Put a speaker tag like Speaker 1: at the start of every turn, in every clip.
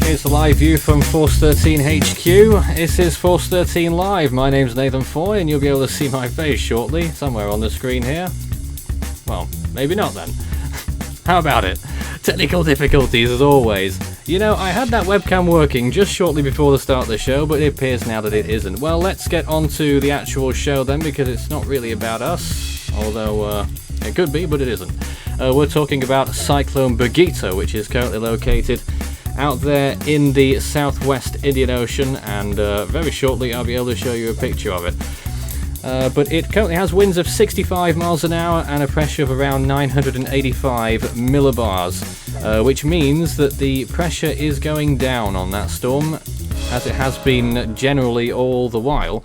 Speaker 1: It's a live view from Force 13 HQ. This is Force 13 Live. My name's Nathan Foy, and you'll be able to see my face shortly, somewhere on the screen here. Well, maybe not then. How about it? Technical difficulties as always. You know, I had that webcam working just shortly before the start of the show, but it appears now that it isn't. Well, let's get on to the actual show then, because it's not really about us, although it could be, but it isn't. We're talking about Cyclone Berguitta, which is currently located out there in the southwest Indian Ocean, and very shortly I'll be able to show you a picture of it. But it currently has winds of 65 miles an hour and a pressure of around 985 millibars, which means that the pressure is going down on that storm, as it has been generally all the while.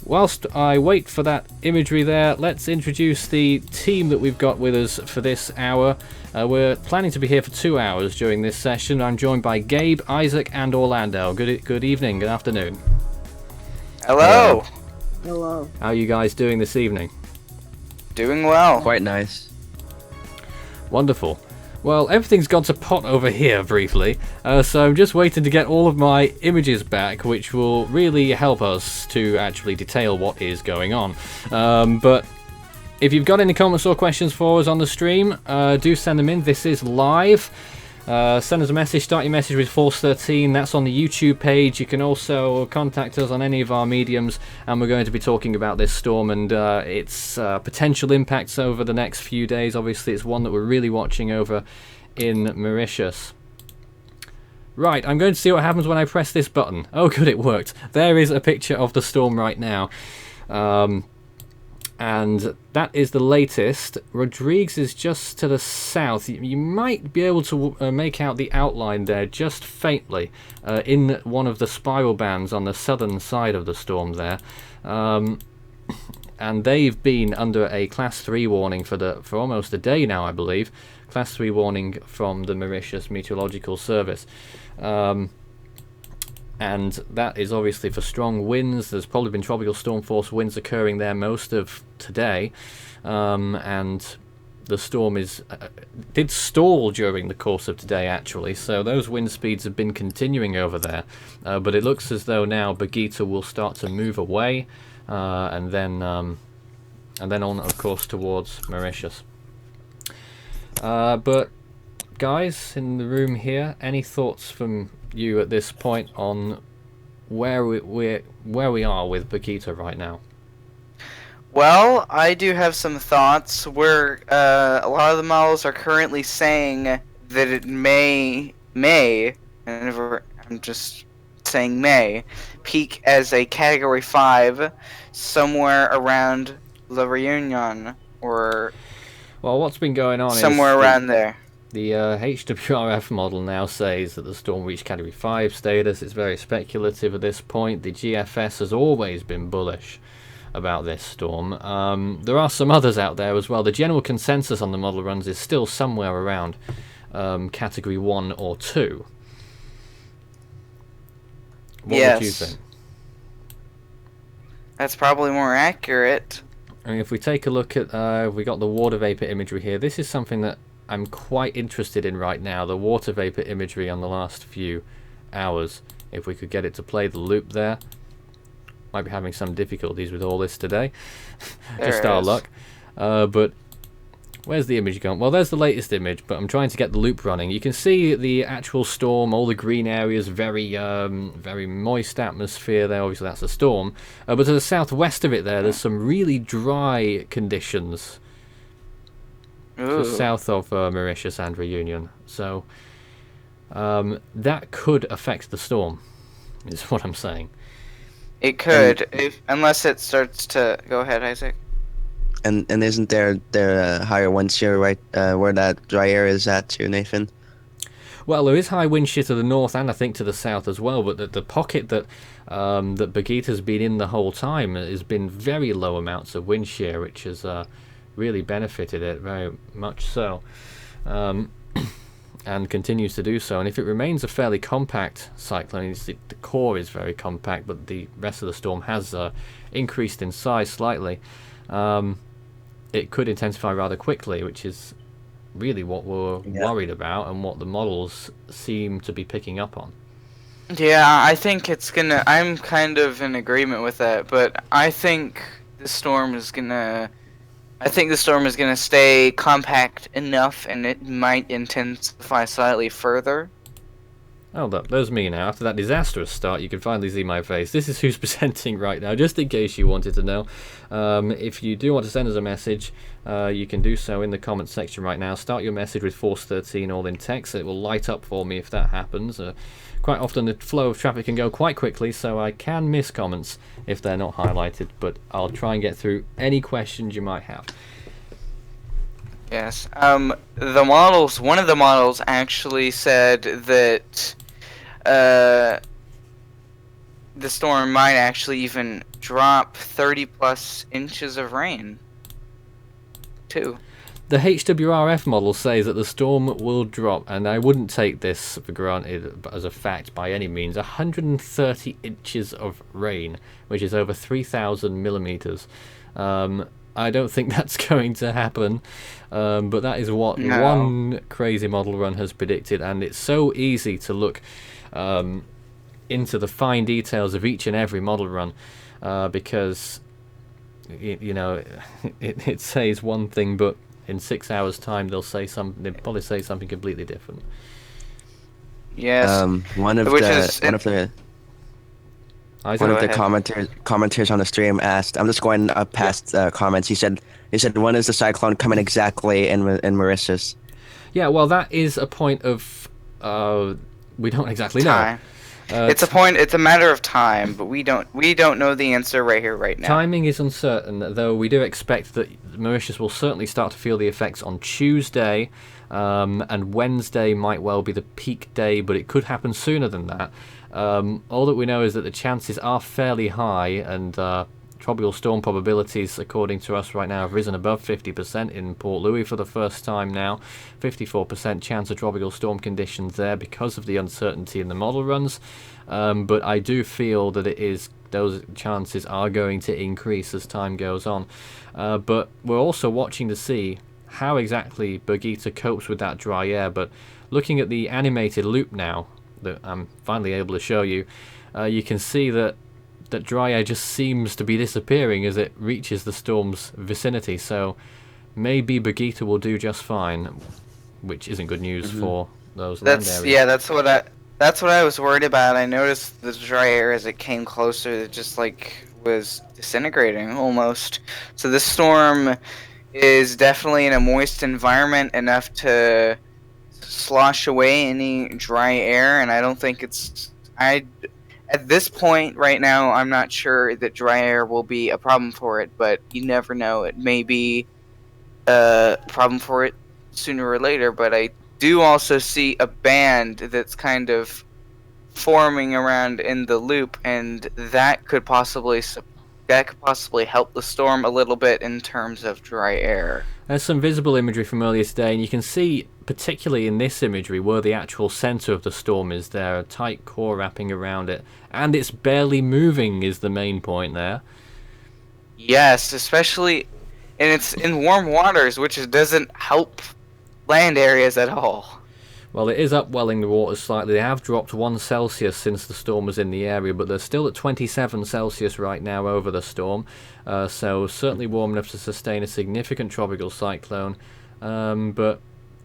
Speaker 1: Whilst I wait for that imagery there, let's introduce the team that we've got with us for this hour. We're planning to be here for 2 hours during this session. I'm joined by Gabe, Isaac and Orlando. Good evening, good afternoon.
Speaker 2: Hello.
Speaker 3: Hello.
Speaker 1: How are you guys doing this evening?
Speaker 2: Doing well.
Speaker 4: Quite nice.
Speaker 1: Wonderful. Well, everything's gone to pot over here briefly, so I'm just waiting to get all of my images back, which will really help us to actually detail what is going on. But if you've got any comments or questions for us on the stream, do send them in. This is live. Send us a message, start your message with Force 13, that's on the YouTube page. You can also contact us on any of our mediums, and we're going to be talking about this storm and its potential impacts over the next few days. Obviously it's one that we're really watching over in Mauritius. Right, I'm going to see what happens when I press this button. Oh good, it worked. There is a picture of the storm right now. And that is the latest. Rodrigues is just to the south. You might be able to make out the outline there just faintly in one of the spiral bands on the southern side of the storm there. And they've been under a class 3 warning for almost a day now, I believe. Class 3 warning from the Mauritius Meteorological Service. And that is obviously for strong winds. There's probably been tropical storm force winds occurring there most of today, and the storm did stall during the course of today actually, so those wind speeds have been continuing over there, but it looks as though now Berguitta will start to move away, and then on of course towards Mauritius. But guys in the room here, any thoughts from you at this point on where we are with Berguitta right now?
Speaker 2: Well, I do have some thoughts. Where a lot of the models are currently saying that it may, and I'm just saying may, peak as a Category 5 somewhere around La Réunion, or
Speaker 1: well, what's been going on
Speaker 2: somewhere around there.
Speaker 1: The HWRF model now says that the storm reached Category 5 status. It's very speculative at this point. The GFS has always been bullish about this storm. There are some others out there as well. The general consensus on the model runs is still somewhere around Category 1 or 2. What would you think?
Speaker 2: That's probably more accurate.
Speaker 1: I mean, if we take a look at, we got the water vapor imagery here. This is something that I'm quite interested in right now, the water vapor imagery on the last few hours. If we could get it to play the loop there. Might be having some difficulties with all this today. Just our luck. But where's the image gone? Well, there's the latest image, but I'm trying to get the loop running. You can see the actual storm, all the green areas, very moist atmosphere there. Obviously that's a storm. But to the southwest of it there's some really dry conditions. Just south of Mauritius and Reunion, so that could affect the storm, is what I'm saying.
Speaker 2: It could, unless it starts to... Go ahead, Isaac.
Speaker 4: And isn't there higher wind shear right where that dry area is at too, Nathan?
Speaker 1: Well, there is high wind shear to the north and I think to the south as well, but the pocket that Berguitta's been in the whole time has been very low amounts of wind shear, which has really benefited it very much so, and continues to do so. And if it remains a fairly compact cyclone, the core is very compact, but the rest of the storm has increased in size slightly, it could intensify rather quickly, which is really what we're worried about and what the models seem to be picking up on.
Speaker 2: Yeah, I think it's gonna. I'm kind of in agreement with that, but I think the storm is gonna. I think the storm is gonna stay compact enough, and it might intensify slightly further.
Speaker 1: Oh, there's me now. After that disastrous start, you can finally see my face. This is who's presenting right now, just in case you wanted to know. If you do want to send us a message, you can do so in the comments section right now. Start your message with Force 13 all in text. It will light up for me if that happens. Quite often the flow of traffic can go quite quickly, so I can miss comments if they're not highlighted, but I'll try and get through any questions you might have.
Speaker 2: Yes. The models. One of the models actually said that the storm might actually even drop 30+ inches of rain, too.
Speaker 1: The HWRF model says that the storm will drop, and I wouldn't take this for granted as a fact by any means, 130 inches of rain, which is over 3,000 millimeters. I don't think that's going to happen, but that is what one crazy model run has predicted, and it's so easy to look into the fine details of each and every model run, because it says one thing, but in 6 hours' time they'll probably say something completely different.
Speaker 2: Yes.
Speaker 4: One of the commenters on the stream asked. I'm just going up past comments. He said, when is the cyclone coming exactly in Mauritius?
Speaker 1: Yeah, well, that is a point of we don't exactly know.
Speaker 2: It's a matter of time, but we don't know the answer right here, right now.
Speaker 1: Timing is uncertain, though we do expect that Mauritius will certainly start to feel the effects on Tuesday, and Wednesday might well be the peak day, but it could happen sooner than that. All that we know is that the chances are fairly high, and tropical storm probabilities, according to us right now, have risen above 50% in Port Louis for the first time now. 54% chance of tropical storm conditions there because of the uncertainty in the model runs. But I do feel that those chances are going to increase as time goes on. But we're also watching to see how exactly Berguitta copes with that dry air. But looking at the animated loop now that I'm finally able to show you, you can see that dry air just seems to be disappearing as it reaches the storm's vicinity. So maybe Berguitta will do just fine, which isn't good news for those land areas.
Speaker 2: Yeah, that's what I was worried about. I noticed the dry air as it came closer, it just was disintegrating almost. So this storm is definitely in a moist environment enough to slosh away any dry air, and I don't think at this point right now, I'm not sure that dry air will be a problem for it, but you never know. It may be a problem for it sooner or later, but I do also see a band that's kind of forming around in the loop, and that could possibly help the storm a little bit in terms of dry air.
Speaker 1: There's some visible imagery from earlier today, and you can see, particularly in this imagery, where the actual center of the storm is there, a tight core wrapping around it, and it's barely moving is the main point there.
Speaker 2: Yes, especially, and it's in warm waters, which doesn't help land areas at all.
Speaker 1: Well, it is upwelling the waters slightly. They have dropped 1 Celsius since the storm was in the area, but they're still at 27 Celsius right now over the storm, so certainly warm enough to sustain a significant tropical cyclone, but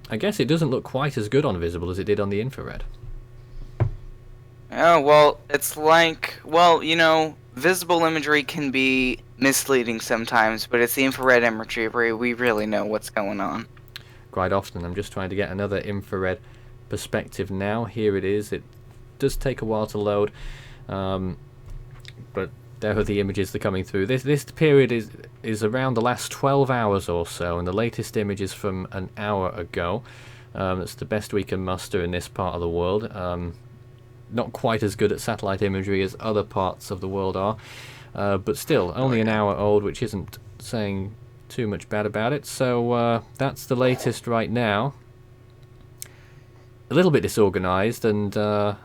Speaker 1: I guess it doesn't look quite as good on visible as it did on the infrared.
Speaker 2: Oh, well, it's visible imagery can be misleading sometimes, but it's the infrared imagery where we really know what's going on.
Speaker 1: Quite often. I'm just trying to get another infrared perspective now. Here it is. It does take a while to load, but there are the images that are coming through. This period is around the last 12 hours or so, and the latest image is from an hour ago. That's the best we can muster in this part of the world. Not quite as good at satellite imagery as other parts of the world are, but still only an hour old, which isn't saying too much bad about it. So that's the latest right now. A little bit disorganized, and the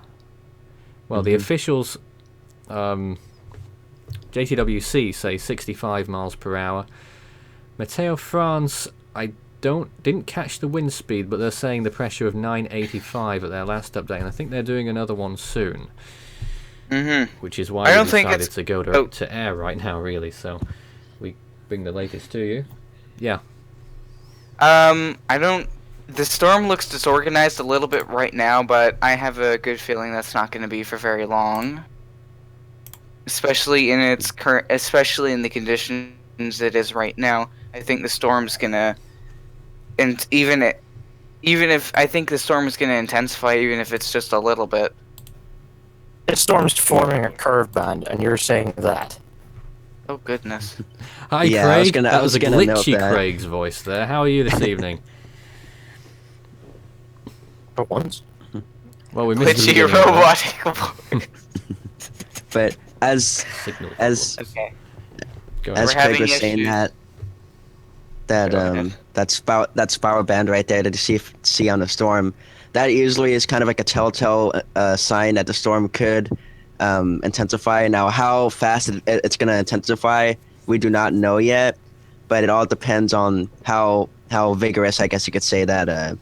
Speaker 1: officials, JTWC, say 65 miles per hour. Meteo France, I didn't catch the wind speed, but they're saying the pressure of 985 at their last update, and I think they're doing another one soon. Which is why we decided to go to air right now, really. So we bring the latest to you. Yeah.
Speaker 2: The storm looks disorganized a little bit right now, but I have a good feeling that's not going to be for very long. Especially in the conditions it is right now. I think the storm's gonna, and I think the storm is gonna intensify, even if it's just a little bit.
Speaker 3: The storm's forming a curve band, and you're saying that.
Speaker 2: Oh goodness.
Speaker 1: Hi,
Speaker 4: Yeah,
Speaker 1: Craig. That was a
Speaker 4: gonna note
Speaker 1: glitchy
Speaker 4: that.
Speaker 1: Craig's voice there. How are you this evening?
Speaker 3: For once.
Speaker 1: Well, we missed
Speaker 2: Glitchy robotic.
Speaker 4: But as
Speaker 1: Signal.
Speaker 2: Okay.
Speaker 1: Go
Speaker 4: as
Speaker 1: ahead.
Speaker 4: Craig was saying
Speaker 2: issues.
Speaker 4: that's power band right there to see on the storm. That usually is kind of like a telltale sign that the storm could intensify. Now, how fast it's going to intensify, we do not know yet, but it all depends on how vigorous, I guess you could say, that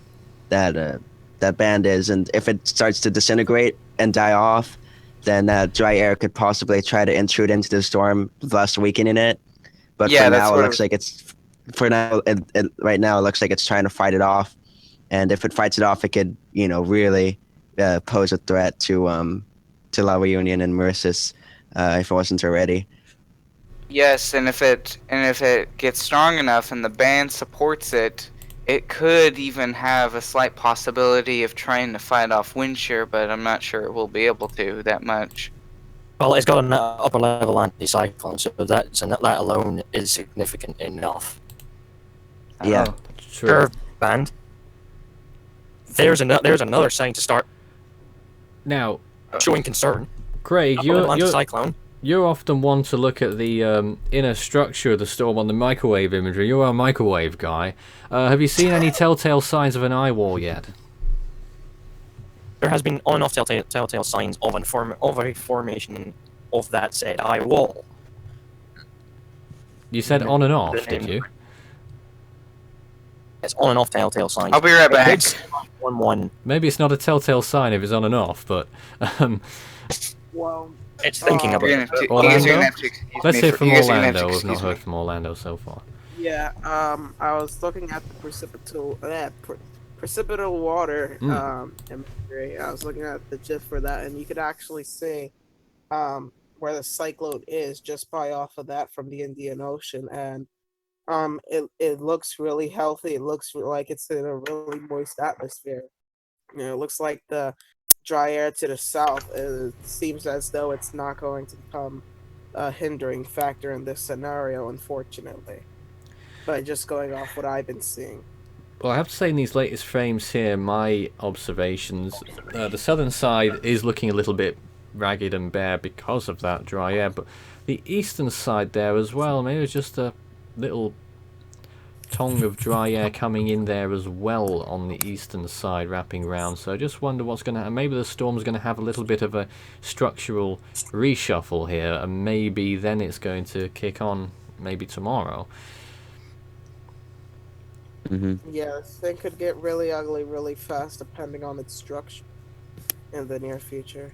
Speaker 4: band is, and if it starts to disintegrate and die off, then dry air could possibly try to intrude into the storm, thus weakening it. But
Speaker 2: Yeah,
Speaker 4: for
Speaker 2: that's
Speaker 4: now,
Speaker 2: what
Speaker 4: it looks like it's right now it looks like it's trying to fight it off, and if it fights it off, it could really pose a threat to La Reunion and Mauritius if it wasn't already.
Speaker 2: Yes, and if it gets strong enough and the band supports it, it could even have a slight possibility of trying to fight off wind shear, but I'm not sure it will be able to that much.
Speaker 3: Well, it's got an upper level anticyclone, so that alone is significant enough.
Speaker 4: Yeah.
Speaker 1: True.
Speaker 3: Curve band. There's another sign to start
Speaker 1: Now,
Speaker 3: showing concern.
Speaker 1: Craig,
Speaker 3: Upper level anticyclone.
Speaker 1: you're often one to look at the inner structure of the storm on the microwave imagery. You're a microwave guy. Have you seen any telltale signs of an eye wall yet?
Speaker 3: There has been on and off telltale signs of a formation of that said eye wall.
Speaker 1: You said on and off, did you?
Speaker 3: It's on and off telltale signs.
Speaker 2: I'll be right back.
Speaker 3: 1-1.
Speaker 1: Maybe it's not a telltale sign if it's on and off, but
Speaker 5: Well,
Speaker 3: It's thinking about
Speaker 2: You're
Speaker 3: it.
Speaker 2: gonna have to-
Speaker 1: Orlando?
Speaker 2: you guys are gonna have to excuse
Speaker 1: let's
Speaker 2: me
Speaker 1: hear
Speaker 2: for-
Speaker 1: from
Speaker 2: you guys are gonna have to
Speaker 1: Orlando. We've not
Speaker 2: excuse
Speaker 1: heard
Speaker 2: me.
Speaker 1: from Orlando so far.
Speaker 5: yeah. I was looking at the precipitable water imagery. I was looking at the GIF for that, and you could actually see where the cyclone is just by off of that from the Indian Ocean, and it looks really healthy. It looks like it's in a really moist atmosphere. It looks like the dry air to the south. It seems as though it's not going to become a hindering factor in this scenario, unfortunately. But just going off what I've been seeing.
Speaker 1: Well, I have to say, in these latest frames here, my observations, the southern side is looking a little bit ragged and bare because of that dry air, but the eastern side there as well, maybe it's just a little tongue of dry air coming in there as well on the eastern side, wrapping round. So I just wonder what's going to happen. Maybe the storm's going to have a little bit of a structural reshuffle here, and maybe then it's going to kick on maybe tomorrow.
Speaker 5: Yeah, this thing could get really ugly really fast depending on its structure in the near future.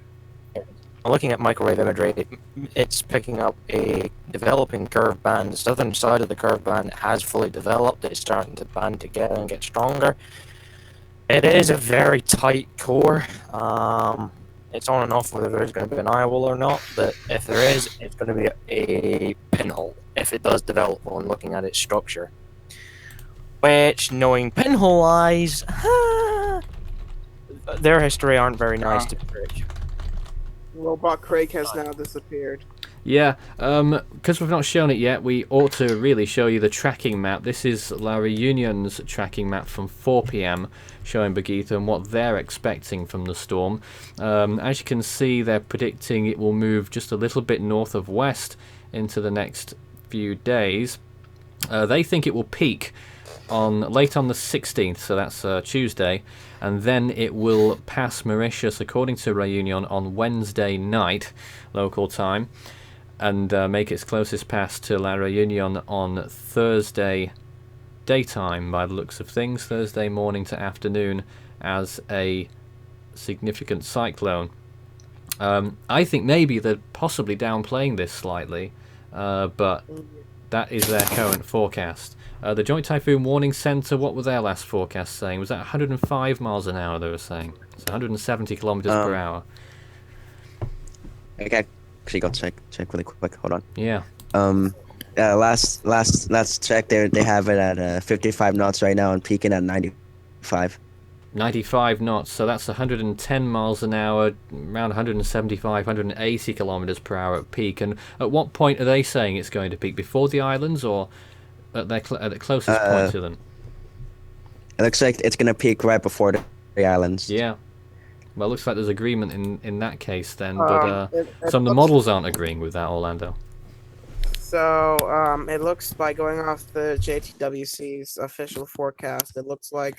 Speaker 3: Looking at microwave imagery, it's picking up a developing curve band. The southern side of the curve band has fully developed. It's starting to band together and get stronger. It is a very tight core. It's on and off whether there's going to be an eye wall or not, but if there is, it's going to be a pinhole if it does develop on looking at its structure. Which, knowing pinhole eyes, their history aren't very nice to predict.
Speaker 5: Robot Craig has now disappeared.
Speaker 1: Yeah, because we've not shown it yet, we ought to really show you the tracking map. This is La Reunion's tracking map from 4 PM, showing Berguitta and what they're expecting from the storm. As you can see, they're predicting it will move just a little bit north of west into the next few days. They think it will peak late on the 16th, so that's Tuesday, and then it will pass Mauritius, according to Reunion, on Wednesday night, local time, and make its closest pass to La Reunion on Thursday daytime by the looks of things, Thursday morning to afternoon, as a significant cyclone. I think maybe they're possibly downplaying this slightly, but that is their current forecast. The Joint Typhoon Warning Center, what were their last forecast saying? Was that 105 miles an hour they were saying? So 170 kilometers per hour.
Speaker 4: Okay, actually go check really quick. Hold on.
Speaker 1: Yeah.
Speaker 4: Last check, they have it at 55 knots right now and peaking at 95.
Speaker 1: 95 knots, so that's 110 miles an hour, around 175, 180 kilometers per hour at peak. And at what point are they saying it's going to peak? Before the islands, or at the closest point to them?
Speaker 4: It looks like it's gonna peak right before the islands.
Speaker 1: Yeah. Well, it looks like there's agreement in that case then, but
Speaker 5: it
Speaker 1: some of the
Speaker 5: looks-
Speaker 1: models aren't agreeing with that, Orlando.
Speaker 5: So it looks, by going off the JTWC's official forecast, it looks like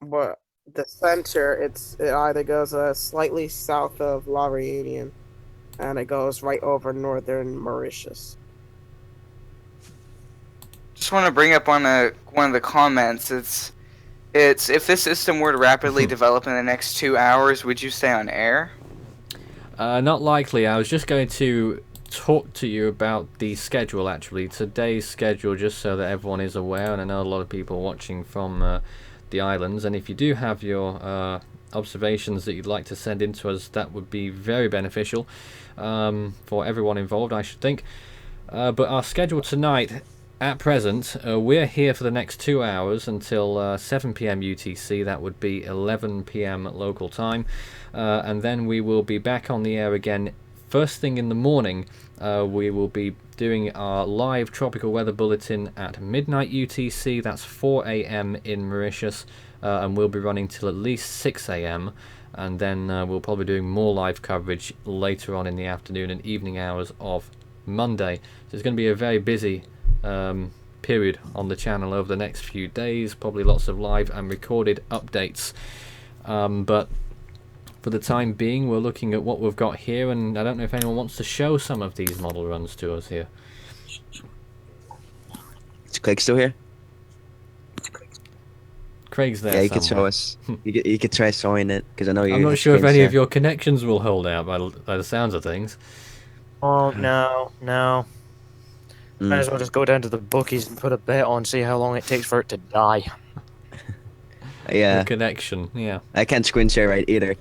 Speaker 5: what the center, it either goes slightly south of La Reunion, and it goes right over northern Mauritius.
Speaker 2: Just want to bring up one of the comments. It's if this system were to rapidly develop in the next 2 hours, would you stay on air?
Speaker 1: Not likely. I was just going to talk to you about the schedule, actually, today's schedule, just so that everyone is aware, and I know a lot of people watching from the islands, and if you do have your observations that you'd like to send in to us, that would be very beneficial for everyone involved, I should think. But our schedule tonight, at present, we're here for the next 2 hours until 7 p.m. UTC. That would be 11 p.m. local time, and then we will be back on the air again first thing in the morning. We will be doing our live tropical weather bulletin at midnight UTC. That's 4 a.m. in Mauritius, and we'll be running till at least 6 a.m. and then we'll probably be doing more live coverage later on in the afternoon and evening hours of Monday. So it's going to be a very busy period on the channel over the next few days, probably lots of live and recorded updates, but for the time being we're looking at what we've got here, and I don't know if anyone wants to show some of these model runs to us here.
Speaker 4: Is Craig still here?
Speaker 1: Craig's there.
Speaker 4: Yeah, you could
Speaker 1: somewhere.
Speaker 4: show us. You could try showing it, because I know you're.
Speaker 1: I'm not sure if any of your connections will hold out by the sounds of things.
Speaker 3: Oh, no. Might as well just go down to the bookies and put a bet on, see how long it takes for it to die.
Speaker 4: Yeah.
Speaker 1: The connection, yeah.
Speaker 4: I can't screen share right either.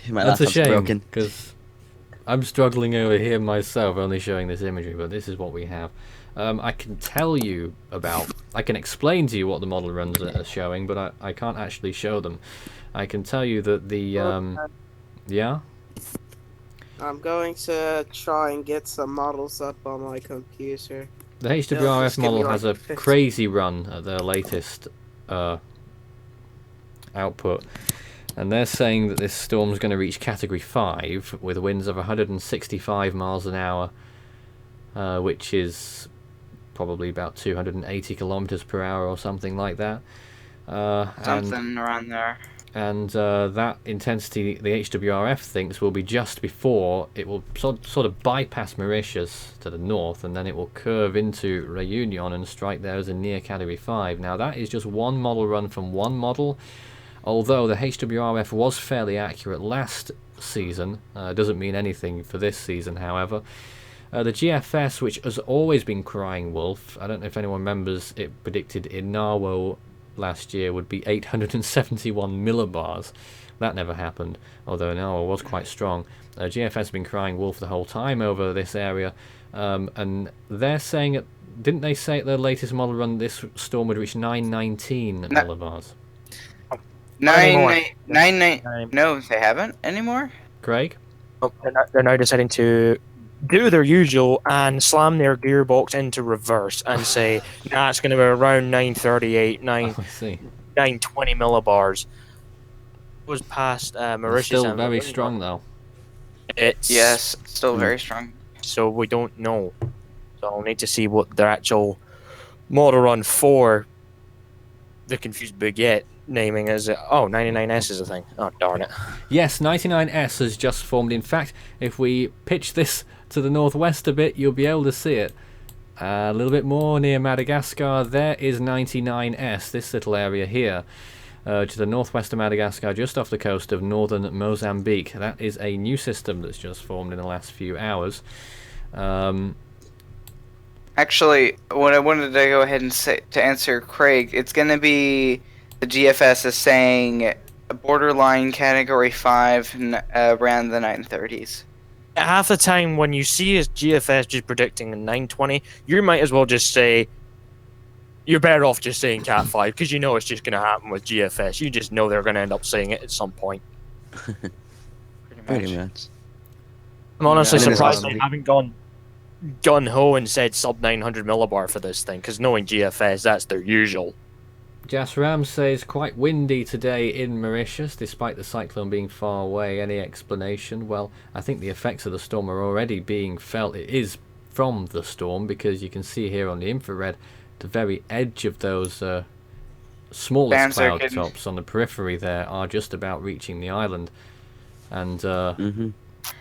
Speaker 4: My
Speaker 1: That's a
Speaker 4: laptop's
Speaker 1: shame,
Speaker 4: broken.
Speaker 1: because I'm struggling over here myself, only showing this imagery, but this is what we have. I can tell you about, I can explain to you what the model runs are showing, but I can't actually show them. I can tell you that the, yeah?
Speaker 5: I'm going to try and get some models up on my computer.
Speaker 1: The
Speaker 5: just
Speaker 1: HWRF
Speaker 5: give me,
Speaker 1: model
Speaker 5: like,
Speaker 1: has a
Speaker 5: 15.
Speaker 1: crazy run at their latest output, and they're saying that this storm's going to reach Category 5 with winds of 165 miles an hour, which is probably about 280 kilometers per hour or something like that.
Speaker 2: Something around there.
Speaker 1: And that intensity, the HWRF thinks, will be just before it will sort of bypass Mauritius to the north, and then it will curve into Réunion and strike there as a near Category 5. Now that is just one model run from one model, although the HWRF was fairly accurate last season. Doesn't mean anything for this season, however. The GFS, which has always been crying wolf, I don't know if anyone remembers, it predicted in Narwo last year would be 871 millibars. That never happened, although Narwo was quite strong. GFS has been crying wolf the whole time over this area, and they're saying, didn't they say at their latest model run this storm would reach 919 millibars?
Speaker 2: Nine. No, they haven't anymore.
Speaker 1: Craig?
Speaker 3: Oh, they're now deciding to do their usual and slam their gearbox into reverse and say, nah, it's going to be around 938,
Speaker 1: I see.
Speaker 3: 920 millibars. It was past
Speaker 1: It's
Speaker 3: Mauritius.
Speaker 1: still
Speaker 3: and
Speaker 1: very
Speaker 3: Réunion.
Speaker 1: strong though.
Speaker 3: It's
Speaker 2: Yes, still very strong.
Speaker 3: So we don't know. So I'll need to see what their actual model run for the Confused Baguette naming is. 99S is a thing. Oh, darn it.
Speaker 1: Yes, 99S has just formed. In fact, if we pitch this to the northwest a bit, you'll be able to see it. A little bit more near Madagascar, there is 99S, this little area here. To the northwest of Madagascar, just off the coast of northern Mozambique. That is a new system that's just formed in the last few hours.
Speaker 2: Actually, what I wanted to go ahead and say to answer Craig, it's going to be the GFS is saying borderline Category 5 around the 930s.
Speaker 3: Half the time when you see a GFS just predicting a 920, you might as well just say, you're better off just saying Cat 5, because you know it's just going to happen with GFS. You just know they're going to end up saying it at some point.
Speaker 4: Pretty much.
Speaker 3: I'm honestly
Speaker 4: Yeah.
Speaker 3: surprised
Speaker 4: And
Speaker 3: they haven't gone gun-ho and said sub 900 millibar for this thing, because knowing GFS, that's their usual.
Speaker 1: Jas Ram says quite windy today in Mauritius, despite the cyclone being far away. Any explanation? Well, I think the effects of the storm are already being felt. It is from the storm, because you can see here on the infrared the very edge of those smallest cloud tops on the periphery there are just about reaching the island. And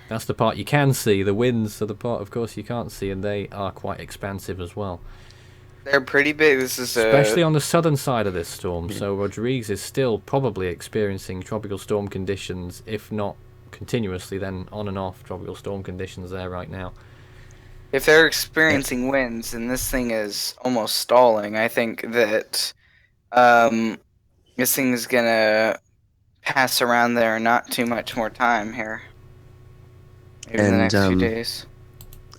Speaker 1: that's the part you can see. The winds are the part, of course, you can't see, and they are quite expansive as well.
Speaker 2: They're pretty big. This is
Speaker 1: especially on the southern side of this storm. So Rodrigues is still probably experiencing tropical storm conditions, if not continuously, then on and off tropical storm conditions there right now.
Speaker 2: If they're experiencing winds and this thing is almost stalling, I think that this thing is gonna pass around there not too much more time here. Maybe in the next few days.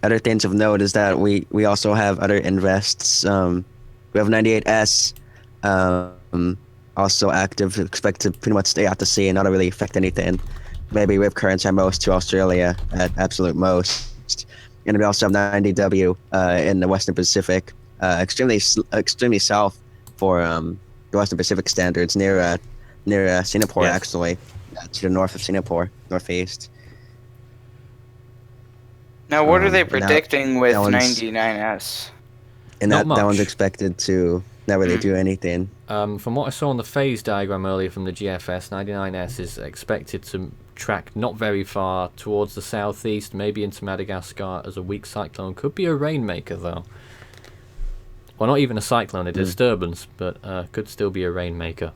Speaker 4: Other things of note is that we also have other invests. We have 98S also active, expect to pretty much stay out to sea and not really affect anything. Maybe rip currents at most to Australia at absolute most. And we also have 90W in the Western Pacific, extremely south for the Western Pacific standards, near Singapore, actually, to the north of Singapore, northeast.
Speaker 2: Now, what are they predicting with 99S?
Speaker 4: And that one's expected to not really do anything.
Speaker 1: From what I saw on the phase diagram earlier from the GFS, 99S is expected to track not very far towards the southeast, maybe into Madagascar as a weak cyclone. Could be a rainmaker, though. Well, not even a cyclone, a disturbance, but could still be a rainmaker.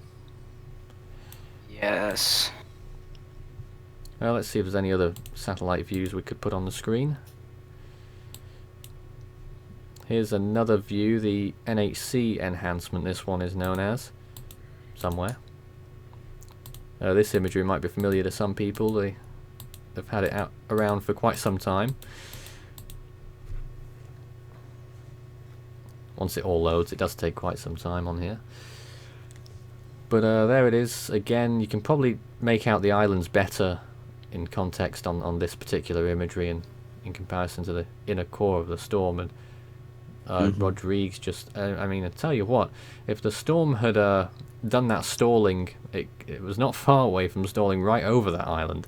Speaker 2: Yes.
Speaker 1: Well, let's see if there's any other satellite views we could put on the screen. Here's another view, the NHC enhancement, this one is known as, somewhere. This imagery might be familiar to some people. They've had it around for quite some time. Once it all loads, it does take quite some time on here. But there it is. Again, you can probably make out the islands better in context on this particular imagery and in comparison to the inner core of the storm. And Rodrigues just, I mean, I tell you what, if the storm had done that stalling, it was not far away from stalling right over that island.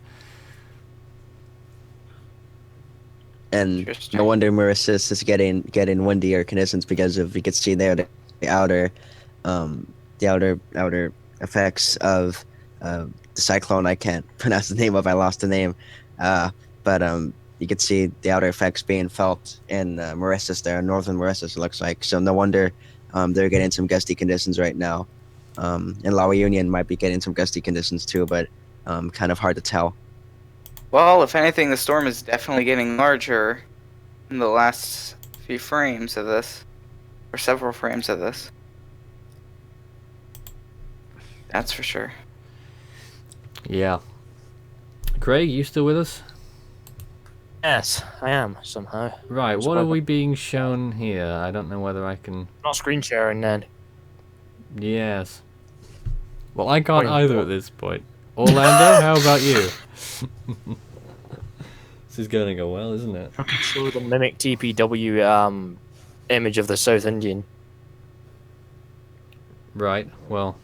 Speaker 4: And no wonder Mauritius is getting windier conditions, because of, you can see there the outer effects of the cyclone. I can't pronounce the name of. I lost the name, but you can see the outer effects being felt in Mauritius there, northern Mauritius, it looks like. So no wonder they're getting some gusty conditions right now. And La Reunion might be getting some gusty conditions too, but kind of hard to tell.
Speaker 2: Well, if anything, the storm is definitely getting larger in the last few frames of this, or several frames of this. That's for sure.
Speaker 1: Yeah. Craig, you still with us?
Speaker 3: Yes, I am, somehow.
Speaker 1: Right, what are we being shown here? I don't know whether I can...
Speaker 3: Not screen sharing, then.
Speaker 1: Yes. Well, I can't either at this point. Orlando, how about you? This is going to go well, isn't it?
Speaker 3: I can show the mimic TPW image of the South Indian.
Speaker 1: Right, well,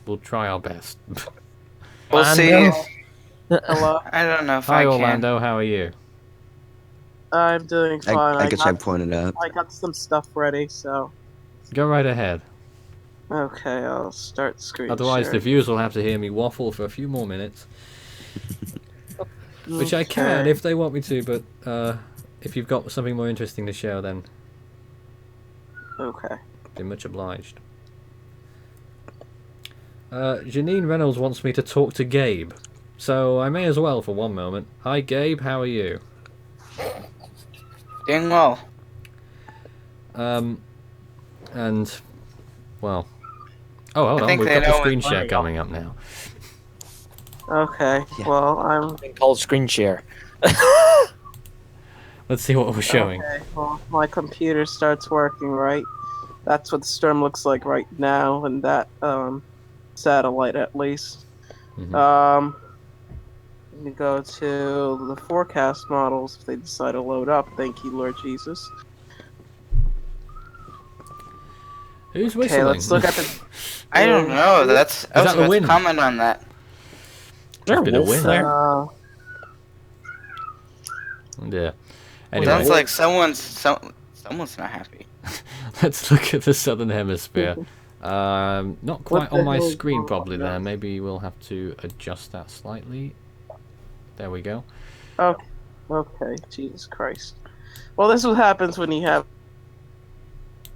Speaker 1: we'll try our best.
Speaker 2: We'll see.
Speaker 5: Hello.
Speaker 2: I don't know if
Speaker 1: Hi,
Speaker 2: I can.
Speaker 1: Orlando, how are you?
Speaker 5: I'm doing fine.
Speaker 4: I guess I pointed out.
Speaker 5: I got some stuff ready, so.
Speaker 1: Go right ahead.
Speaker 5: Okay, I'll start screen
Speaker 1: Otherwise, the
Speaker 5: sharing.
Speaker 1: viewers will have to hear me waffle for a few more minutes. Which I can
Speaker 5: Okay.
Speaker 1: if they want me to, but if you've got something more interesting to show, then
Speaker 5: Okay.
Speaker 1: Be much obliged. Janine Reynolds wants me to talk to Gabe, so I may as well for one moment. Hi Gabe, how are you?
Speaker 2: Doing well.
Speaker 1: And, well... Oh, hold
Speaker 2: I
Speaker 1: on,
Speaker 2: think
Speaker 1: we've
Speaker 2: they
Speaker 1: got the
Speaker 2: know
Speaker 1: screen
Speaker 2: what's
Speaker 1: share
Speaker 3: going
Speaker 1: coming up now.
Speaker 5: Okay.
Speaker 4: Yeah.
Speaker 5: Well, I'm.
Speaker 3: Thing called screen share.
Speaker 1: Let's see what we're showing.
Speaker 5: Okay. Well, my computer starts working, right? That's what the storm looks like right now, and that satellite at least.
Speaker 1: Mhm.
Speaker 5: Let me go to the forecast models if they decide to load up. Thank you, Lord Jesus.
Speaker 1: Who's
Speaker 5: Okay,
Speaker 1: whistling?
Speaker 5: let's look at the.
Speaker 2: I don't know. I was
Speaker 1: that the
Speaker 2: about
Speaker 1: wind?
Speaker 2: to comment on that.
Speaker 3: Is there a
Speaker 1: Bit of
Speaker 3: wolf
Speaker 1: wind.
Speaker 3: there?
Speaker 1: Oh dear. Anyway,
Speaker 2: Sounds like someone's not happy.
Speaker 1: let's look at the southern hemisphere. Not quite
Speaker 5: What
Speaker 1: on
Speaker 5: the
Speaker 1: my
Speaker 5: hell is
Speaker 1: screen
Speaker 5: going
Speaker 1: probably
Speaker 5: on,
Speaker 1: there.
Speaker 5: guys?
Speaker 1: Maybe we'll have to adjust that slightly. There we go.
Speaker 5: Okay. Okay. Jesus Christ. Well, this is what happens when you have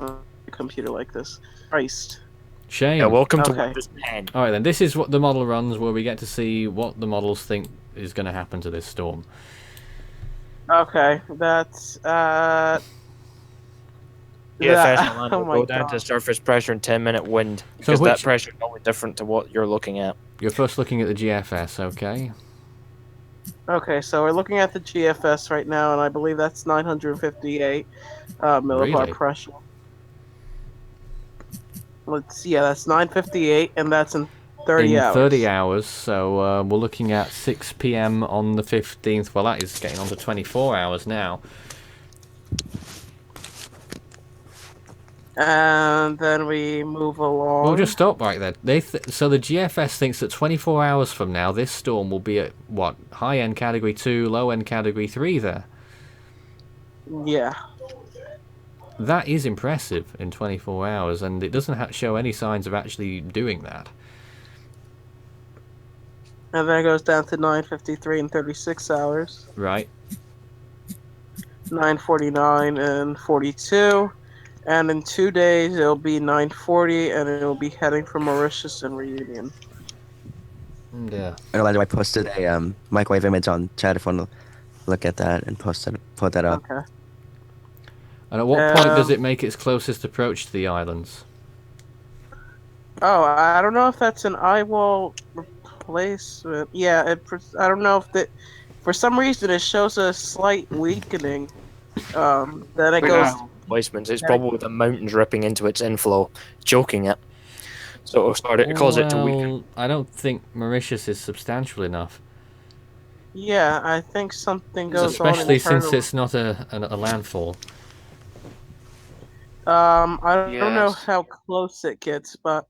Speaker 5: a computer like this. Christ.
Speaker 1: Shame.
Speaker 3: Yeah, welcome to
Speaker 5: Okay.
Speaker 3: Windows 10.
Speaker 1: Alright then, this is what the model runs, where we get to see what the models think is going to happen to this storm.
Speaker 5: Okay. That's
Speaker 3: GFS
Speaker 5: that.
Speaker 3: Orlando,
Speaker 5: Oh my
Speaker 3: go down to
Speaker 5: god.
Speaker 3: surface pressure and 10-minute wind.
Speaker 1: So
Speaker 3: Because that
Speaker 1: which-
Speaker 3: pressure is only different to what you're looking at.
Speaker 1: You're first looking at the GFS, okay?
Speaker 5: Okay, so we're looking at the GFS right now, and I believe that's 958 millibar
Speaker 1: Really?
Speaker 5: pressure. Let's see, yeah, that's 958, and that's in 30
Speaker 1: In
Speaker 5: hours.
Speaker 1: 30 hours, so we're looking at 6 p.m. on the 15th. Well, that is getting on to 24 hours now.
Speaker 5: And then we move along.
Speaker 1: We'll just stop right there. So the GFS thinks that 24 hours from now, this storm will be at, what, high-end Category 2, low-end Category 3 there.
Speaker 5: Yeah.
Speaker 1: That is impressive in 24 hours, and it doesn't show any signs of actually doing that.
Speaker 5: And then it goes down to 953 in 36 hours.
Speaker 1: Right.
Speaker 5: 949 and 42. And in 2 days, it'll be 940, and it'll be heading for Mauritius and Reunion.
Speaker 1: Yeah.
Speaker 4: Orlando, I posted a microwave image on chat if you want to look at that and put that up.
Speaker 5: Okay.
Speaker 1: And at what point does it make its closest approach to the islands?
Speaker 5: Oh, I don't know if that's an eyewall replacement. Yeah, I don't know if that. For some reason, it shows a slight weakening. Then it goes.
Speaker 3: Placements. It's probably the mountains ripping into its inflow, choking it. So it'll start it, cause it to weaken.
Speaker 1: Well, I don't think Mauritius is substantial enough.
Speaker 5: Yeah, I think something goes
Speaker 1: Especially
Speaker 5: on.
Speaker 1: since it's not a landfall.
Speaker 5: I don't know
Speaker 2: Yes.
Speaker 5: how close it gets, but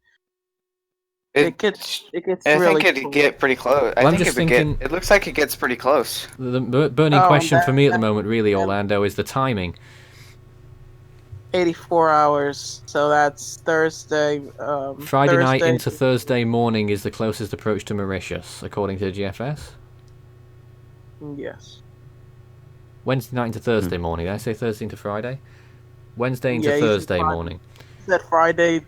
Speaker 2: It
Speaker 5: it gets
Speaker 2: I
Speaker 5: really
Speaker 2: think it'd
Speaker 5: close.
Speaker 2: get pretty close.
Speaker 1: Well,
Speaker 2: I
Speaker 1: I'm
Speaker 2: think
Speaker 1: just
Speaker 2: it would get.
Speaker 1: thinking-
Speaker 2: It looks like it gets pretty close.
Speaker 1: The burning
Speaker 5: Oh,
Speaker 1: question for me at the
Speaker 5: that-
Speaker 1: moment, really, Orlando, is the timing.
Speaker 5: 84 hours, so that's Thursday.
Speaker 1: Friday night
Speaker 5: Thursday-
Speaker 1: into Thursday morning is the closest approach to Mauritius, according to the GFS.
Speaker 5: Yes.
Speaker 1: Wednesday night into Thursday morning. Did I say Thursday into Friday? Wednesday into
Speaker 5: Yeah, you said
Speaker 1: Thursday
Speaker 5: Friday.
Speaker 1: morning.
Speaker 5: You said Friday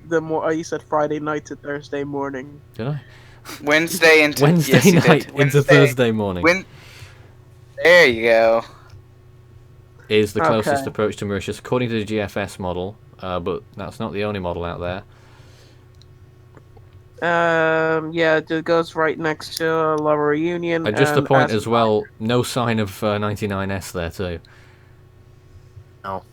Speaker 5: you said Friday night to Thursday morning.
Speaker 1: Did I?
Speaker 2: Wednesday into
Speaker 1: Wednesday
Speaker 2: yes, you
Speaker 1: night
Speaker 2: did.
Speaker 1: into
Speaker 2: Wednesday-
Speaker 1: Thursday morning
Speaker 2: There you go.
Speaker 1: is the closest
Speaker 5: Okay.
Speaker 1: approach to Mauritius, according to the GFS model. But that's not the only model out there.
Speaker 5: Yeah, it goes right next to Lower Reunion.
Speaker 1: And just a point as
Speaker 5: Aspen.
Speaker 1: well, no sign of 99S there too.
Speaker 3: No.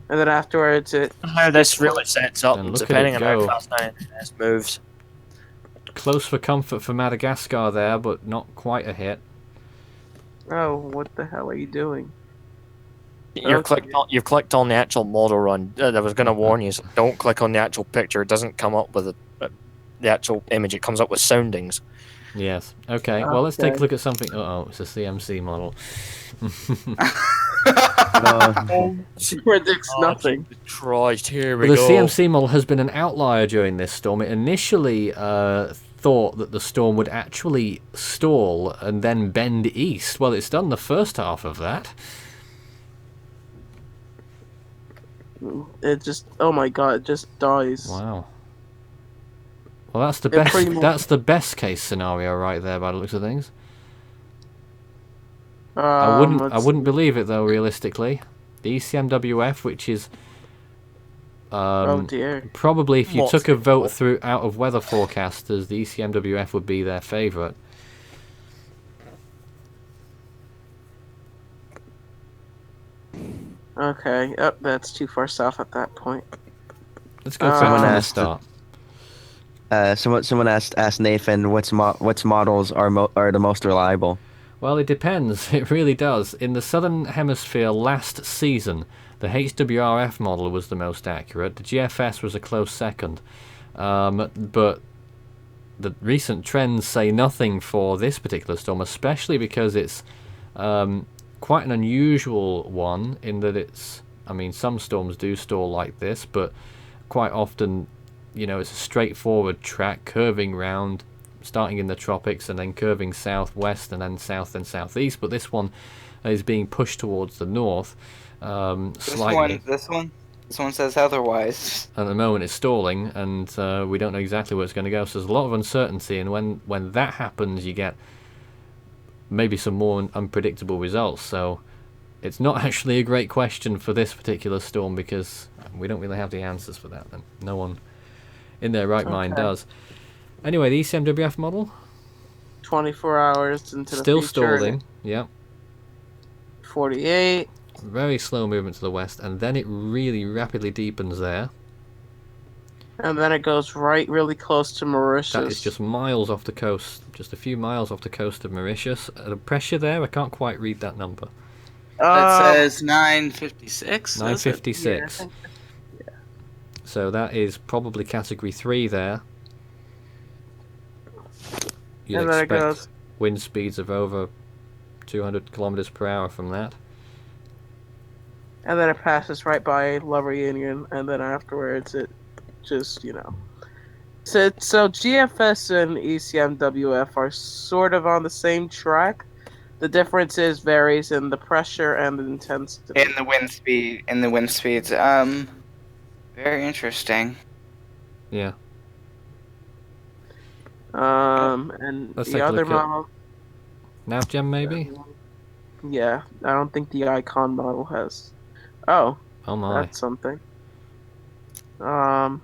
Speaker 5: And then afterwards,
Speaker 3: How this really sets up,
Speaker 1: And look at
Speaker 3: depending
Speaker 1: it
Speaker 3: on
Speaker 1: go.
Speaker 3: how fast this moves.
Speaker 1: Close for comfort for Madagascar there, but not quite a hit.
Speaker 5: oh, what the hell are you doing?
Speaker 3: You've clicked on the actual model run. I was going to warn you, so don't click on the actual picture. It doesn't come up with the actual image. It comes up with soundings.
Speaker 1: Yes. Okay. Well, let's take a
Speaker 5: Okay.
Speaker 1: look at something. Uh-oh, it's a CMC model.
Speaker 5: She predicts nothing.
Speaker 3: Christ, here we
Speaker 1: The
Speaker 3: go.
Speaker 1: CMC model has been an outlier during this storm. It initially thought that the storm would actually stall and then bend east. Well, it's done the first half of that.
Speaker 5: It just, oh my god, it just dies.
Speaker 1: Wow. Well, that's the
Speaker 5: It pretty
Speaker 1: best.
Speaker 5: much-
Speaker 1: That's the best case scenario right there, by the looks of things. I wouldn't
Speaker 5: let's see.
Speaker 1: believe it though. Realistically, the ECMWF, which is
Speaker 5: Oh dear.
Speaker 1: probably if you
Speaker 3: What's
Speaker 1: took a
Speaker 3: it
Speaker 1: vote
Speaker 3: called?
Speaker 1: through out of weather forecasters, the ECMWF would be their favourite.
Speaker 5: Okay, oh, that's too far south at that point.
Speaker 1: Let's go back
Speaker 5: Someone
Speaker 1: from the
Speaker 4: asked-
Speaker 1: start.
Speaker 4: Someone asked Nathan what's models are the most reliable.
Speaker 1: Well, it depends. It really does. In the Southern Hemisphere last season, the HWRF model was the most accurate. The GFS was a close second. But the recent trends say nothing for this particular storm, especially because it's quite an unusual one in that it's... I mean, some storms do stall like this, but quite often, you know, it's a straightforward track curving round, starting in the tropics and then curving southwest and then south and southeast. But this one is being pushed towards the north slightly.
Speaker 2: This one says otherwise.
Speaker 1: At the moment, it's stalling, and we don't know exactly where it's going to go. So there's a lot of uncertainty, and when that happens, you get maybe some more unpredictable results. So it's not actually a great question for this particular storm because we don't really have the answers for that. And no one in their right mind
Speaker 5: Okay.
Speaker 1: does. Anyway, the ECMWF model
Speaker 5: 24 hours into
Speaker 1: still
Speaker 5: the future.
Speaker 1: stalling. Yeah,
Speaker 5: 48.
Speaker 1: very slow movement to the west, and then it really rapidly deepens there.
Speaker 5: And then it goes really close to Mauritius.
Speaker 1: That is just miles off the coast, just a few miles off the coast of Mauritius. The pressure there, I can't quite read that number.
Speaker 2: That says 956.
Speaker 1: 956.
Speaker 5: Yeah,
Speaker 1: So that is probably category 3 there. You'd
Speaker 5: And then it
Speaker 1: expect
Speaker 5: goes.
Speaker 1: wind speeds of over 200 kilometers per hour from that.
Speaker 5: And then it passes right by Love Reunion, and then afterwards it just, So GFS and ECMWF are sort of on the same track. The difference varies in the pressure and the intensity.
Speaker 2: In the wind speeds. Very interesting.
Speaker 1: Yeah.
Speaker 5: And
Speaker 1: Let's
Speaker 5: the
Speaker 1: take a
Speaker 5: other
Speaker 1: look at-
Speaker 5: model,
Speaker 1: Navgem maybe?
Speaker 5: yeah, I don't think the Icon model has. Oh,
Speaker 1: Oh my.
Speaker 5: that's something.
Speaker 1: Doesn't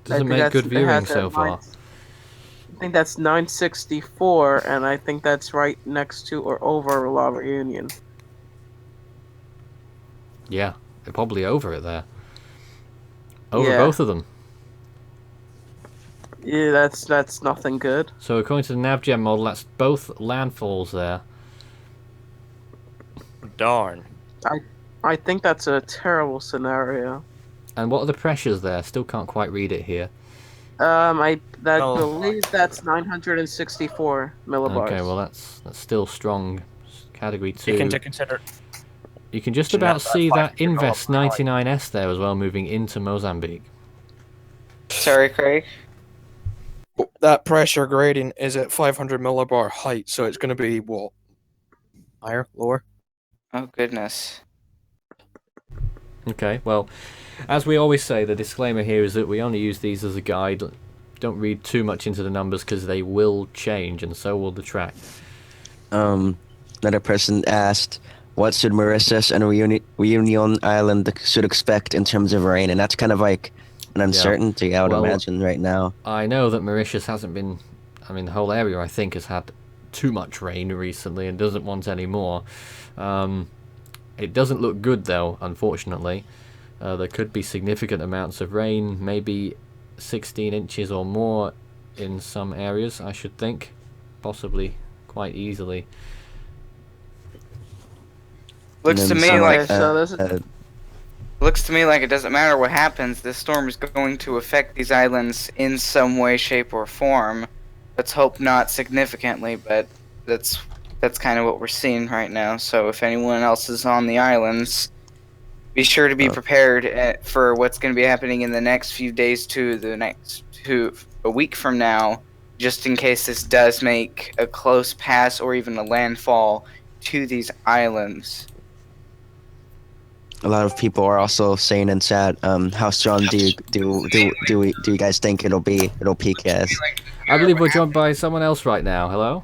Speaker 5: think
Speaker 1: make
Speaker 5: that's-
Speaker 1: good
Speaker 5: it
Speaker 1: viewing
Speaker 5: has
Speaker 1: so
Speaker 5: that
Speaker 1: far.
Speaker 5: I think that's 964, and I think that's right next to or over La Reunion.
Speaker 1: Yeah, they're probably over it there. Over
Speaker 5: Yeah.
Speaker 1: both of them.
Speaker 5: Yeah, that's nothing good.
Speaker 1: So according to the Navgem model, that's both landfalls there.
Speaker 3: Darn.
Speaker 5: I think that's a terrible scenario.
Speaker 1: And what are the pressures there? Still can't quite read it here.
Speaker 5: I
Speaker 3: Oh.
Speaker 5: believe that's 964 millibars.
Speaker 1: Okay, well that's still strong. Category 2.
Speaker 3: Taken into consider.
Speaker 1: You can just
Speaker 3: Isn't
Speaker 1: about
Speaker 3: that
Speaker 1: see
Speaker 3: like
Speaker 1: that Invest 99S there as well, moving into Mozambique.
Speaker 2: Sorry, Craig.
Speaker 6: That pressure gradient is at 500 millibar height, so it's going to be what?
Speaker 3: Higher, lower.
Speaker 2: Oh goodness.
Speaker 1: Okay, well, as we always say, the disclaimer here is that we only use these as a guide. Don't read too much into the numbers because they will change, and so will the track.
Speaker 4: Another person asked, what should Mauritius and Reunion Island should expect in terms of rain? And that's kind of like an uncertainty, I would
Speaker 1: Well,
Speaker 4: imagine, right now.
Speaker 1: I know that Mauritius hasn't been... I mean, the whole area, I think, has had too much rain recently and doesn't want any more. It doesn't look good, though, unfortunately. There could be significant amounts of rain, maybe 16 inches or more in some areas, I should think. Possibly quite easily.
Speaker 2: Looks
Speaker 4: And
Speaker 2: to
Speaker 4: then
Speaker 2: me
Speaker 4: some,
Speaker 2: like
Speaker 5: so this is-
Speaker 2: Looks to me like it doesn't matter what happens. This storm is going to affect these islands in some way, shape, or form. Let's hope not significantly, but that's kind of what we're seeing right now. So if anyone else is on the islands, be sure to be prepared for what's going to be happening in the next few days to a week from now, just in case this does make a close pass or even a landfall to these islands.
Speaker 4: a lot of people are also saying in chat, how strong do you guys think it'll peak as?
Speaker 1: I believe we're joined by someone else right now. Hello?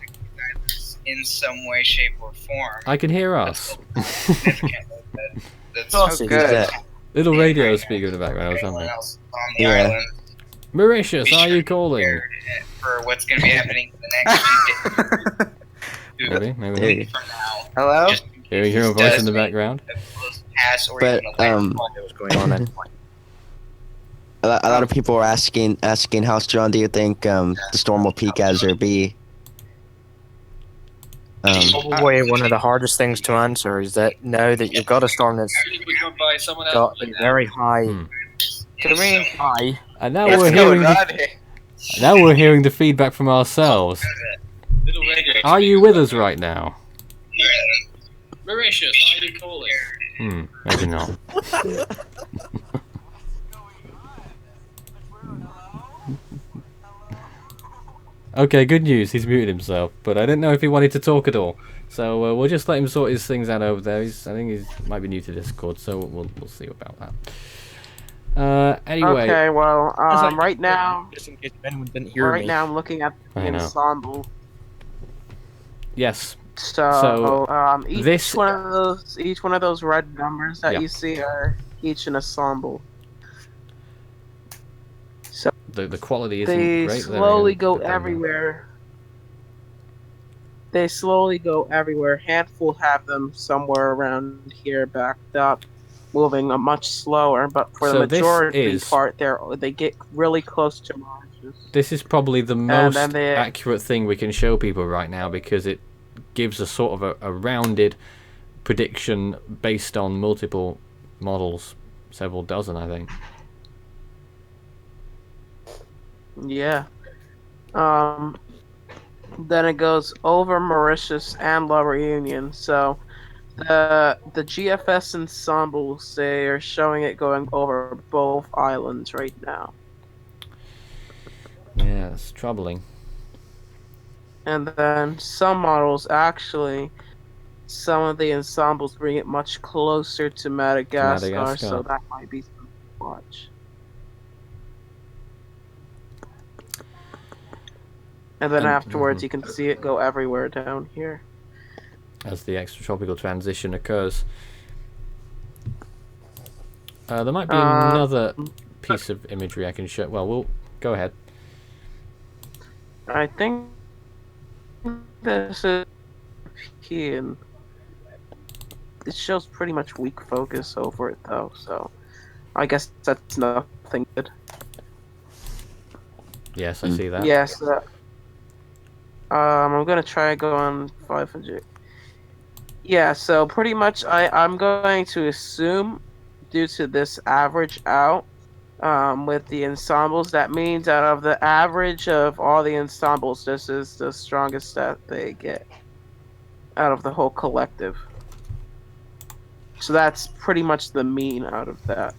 Speaker 2: in some way, shape, or form.
Speaker 1: I can hear us.
Speaker 2: That's
Speaker 3: Oh,
Speaker 2: so
Speaker 3: good.
Speaker 2: good.
Speaker 1: Little radio speaker in the background or something.
Speaker 2: Else on the
Speaker 4: Yeah.
Speaker 2: island.
Speaker 1: Mauritius, are you calling?
Speaker 2: For what's going to be happening in the next few days.
Speaker 1: Maybe
Speaker 4: Hey.
Speaker 1: not.
Speaker 2: From now. Hello?
Speaker 1: Hearing your voice in the background.
Speaker 4: But
Speaker 3: What's going on?
Speaker 4: a lot of people are asking how strong do you think the storm will peak as or be?
Speaker 3: Probably one of the hardest things to answer is that now that you've got a storm that's got a very high,
Speaker 2: To me,
Speaker 3: high.
Speaker 1: And now
Speaker 2: what's
Speaker 1: we're hearing
Speaker 2: going
Speaker 1: the,
Speaker 2: on here?
Speaker 1: now we're hearing the feedback from ourselves. Are you with us right now?
Speaker 7: Mauritius, are you calling?
Speaker 1: Maybe not. Okay, good news. He's muted himself, but I didn't know if he wanted to talk at all. So we'll just let him sort his things out over there. I think he might be new to Discord, so we'll see about that. Anyway.
Speaker 5: Okay, well, right now,
Speaker 3: Just in case anyone didn't hear
Speaker 5: right
Speaker 3: me.
Speaker 5: now I'm looking at the
Speaker 1: I know.
Speaker 5: ensemble.
Speaker 1: Yes.
Speaker 5: So, each
Speaker 1: this-
Speaker 5: one of those red numbers that
Speaker 1: Yeah.
Speaker 5: you see are each an ensemble. So
Speaker 1: The quality isn't
Speaker 5: they
Speaker 1: great. there
Speaker 5: slowly
Speaker 1: in
Speaker 5: go
Speaker 1: November.
Speaker 5: everywhere. They slowly go everywhere. Handful have them somewhere around here backed up, moving much slower. But for
Speaker 1: So
Speaker 5: the
Speaker 1: this
Speaker 5: majority
Speaker 1: is-
Speaker 5: part, they get really close to Mauritius.
Speaker 1: This is probably the most
Speaker 5: then they-
Speaker 1: accurate thing we can show people right now because it gives a sort of a rounded prediction based on multiple models, several dozen, I think.
Speaker 5: Yeah. Then it goes over Mauritius and La Reunion. So the GFS ensembles, they are showing it going over both islands right now.
Speaker 1: Yeah, it's troubling.
Speaker 5: And then some models actually, some of the ensembles bring it much closer to Madagascar,
Speaker 1: Madagascar.
Speaker 5: so that might be something to watch. And then afterwards, you can see it go everywhere down here.
Speaker 1: As the extratropical transition occurs. There might be another piece of imagery I can show. Well, we'll go ahead.
Speaker 5: I think this is European. It shows pretty much weak focus over it though, so I guess that's nothing good.
Speaker 1: Yes, I see that.
Speaker 5: Yes. I'm gonna try going 500. Yeah, so pretty much I'm going to assume, due to this average out, with the ensembles, that means out of the average of all the ensembles, this is the strongest that they get out of the whole collective. So that's pretty much the mean out of that.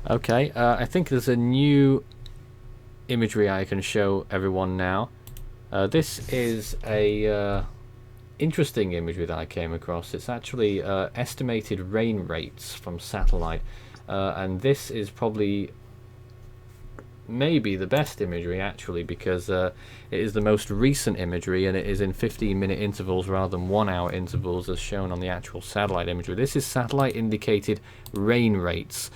Speaker 1: Okay, I think there's a new imagery I can show everyone now. This is a interesting imagery that I came across. It's actually estimated rain rates from satellite, and this is probably maybe the best imagery actually, because it is the most recent imagery and it is in 15-minute intervals rather than 1-hour intervals as shown on the actual satellite imagery. This is satellite indicated rain rates.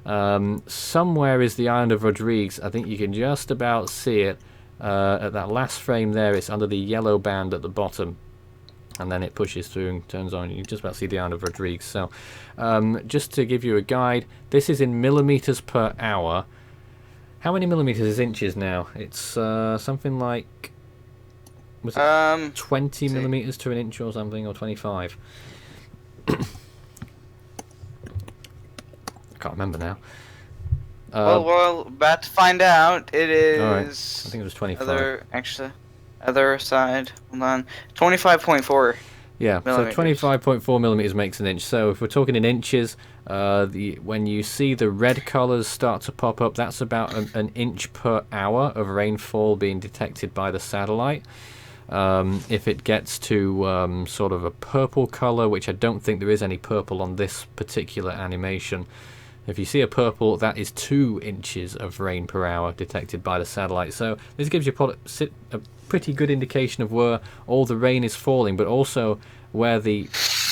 Speaker 1: Somewhere is the island of Rodrigues. I think you can just about see it at that last frame there. It's under the yellow band at the bottom, and then it pushes through and turns on. You can just about see the island of Rodrigues. So just to give you a guide, this is in millimeters per hour. How many millimeters is inches now? It's something like, was it 20 millimeters to an inch or something, or 25? I can't remember now.
Speaker 2: Well, about to find out. It is.
Speaker 1: All right. I think it was 25.
Speaker 2: Other side. Hold on. 25.4.
Speaker 1: Yeah, so
Speaker 2: millimeters.
Speaker 1: 25.4 millimeters makes an inch. So if we're talking in inches, when you see the red colors start to pop up, that's about an inch per hour of rainfall being detected by the satellite. If it gets to sort of a purple color, which I don't think there is any purple on this particular animation. If you see a purple, that is 2 inches of rain per hour detected by the satellite. So this gives you a pretty good indication of where all the rain is falling, but also where the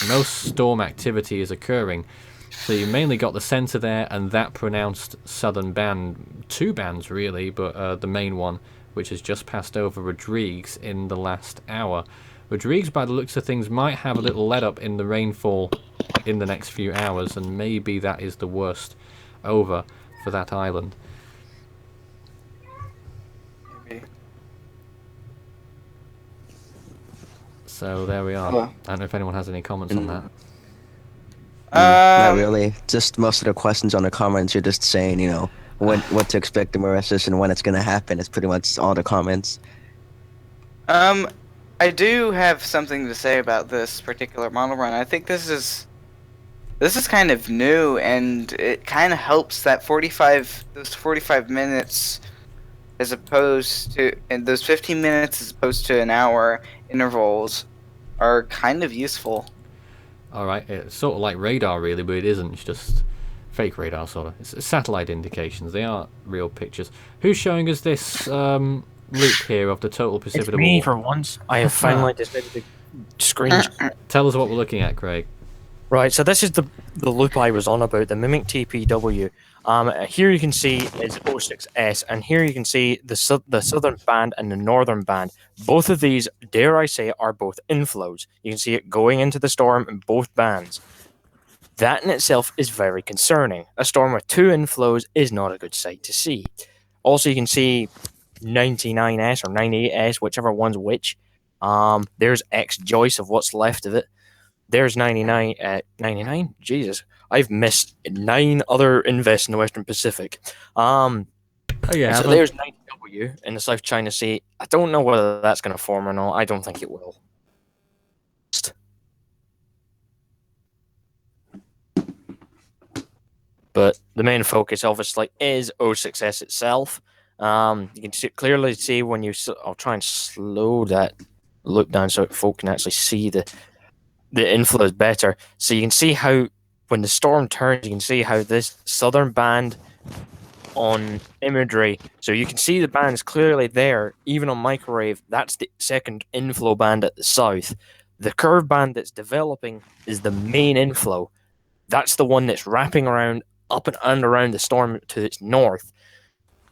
Speaker 1: most storm activity is occurring. So you mainly got the center there and that pronounced southern band, 2 bands really, but the main one, which has just passed over Rodrigues in the last hour. Rodrigues, by the looks of things, might have a little let up in the rainfall in the next few hours, and maybe that is the worst over for that island.
Speaker 2: Maybe.
Speaker 1: So there we are.
Speaker 2: Well.
Speaker 1: I don't know if anyone has any comments on that.
Speaker 4: Not really. Just most of the questions on the comments, you're just saying, you know, what to expect in Mauritius and when it's going to happen. It's pretty much all the comments.
Speaker 2: I do have something to say about this particular model run. I think this is kind of new, and it kind of helps that those 45 minutes as opposed to, and those 15 minutes as opposed to an hour intervals are kind of useful.
Speaker 1: Alright, it's sort of like radar really, but it isn't. It's just fake radar, sort of. It's satellite indications. They aren't real pictures. Who's showing us this loop here of the total
Speaker 3: It's
Speaker 1: precipitable?
Speaker 3: me for once. I have finally decided to screen.
Speaker 1: Tell us what we're looking at, Craig.
Speaker 3: Right, so this is the loop I was on about, the Mimic TPW. Here you can see is 06S, and here you can see the southern band and the northern band. Both of these, dare I say, are both inflows. You can see it going into the storm in both bands. That in itself is very concerning. A storm with 2 inflows is not a good sight to see. Also, you can see 99S or 98S, whichever one's which. There's X Joyce of what's left of it. There's 99. 99? Jesus. I've missed 9 other invests in the Western Pacific.
Speaker 1: Oh yeah.
Speaker 3: So there's 90W in the South China Sea. I don't know whether that's going to form or not. I don't think it will. But the main focus, obviously, is O6S itself. You can clearly see when you... I'll try and slow that look down so folk can actually see the inflows better. So you can see how when the storm turns, you can see how this southern band on imagery, so you can see the bands clearly there, even on microwave. That's the second inflow band at the south. The curve band that's developing is the main inflow. That's the one that's wrapping around up and around the storm to its north.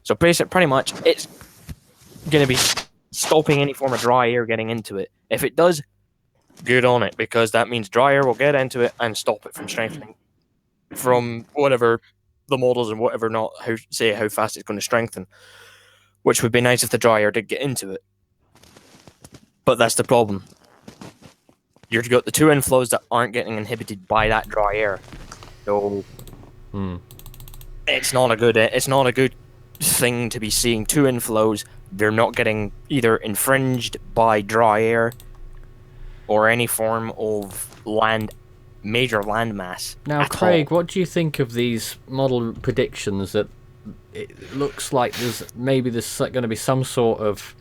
Speaker 3: So basically, pretty much, it's going to be stopping any form of dry air getting into it. If it does, good on it, because that means dry air will get into it and stop it from strengthening from whatever the models and whatever not how fast it's going to strengthen, which would be nice if the dry air did get into it. But that's the problem. You've got the 2 inflows that aren't getting inhibited by that dry air, so it's not a good thing to be seeing 2 inflows. They're not getting either infringed by dry air or any form of major landmass.
Speaker 1: Now, Craig, what do you think of these model predictions that it looks like there's going to be some sort of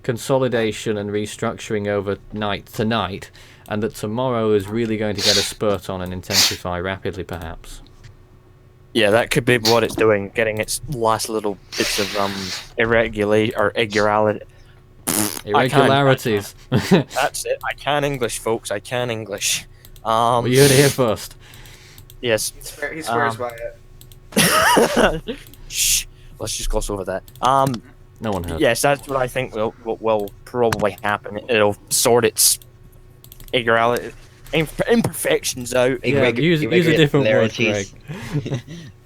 Speaker 1: consolidation and restructuring over night to night, and that tomorrow is really going to get a spurt on and intensify rapidly, perhaps?
Speaker 3: Yeah, that could be what it's doing, getting its last little bits of irregularities. That's it. I can English, folks. I can English.
Speaker 1: Well, you heard it here first.
Speaker 3: Yes.
Speaker 2: He swears by it.
Speaker 3: Shh. Let's just gloss over that.
Speaker 1: No one heard.
Speaker 3: Yes, that's what I think will probably happen. It'll sort its imperfections out.
Speaker 1: Yeah, use a different word, Craig.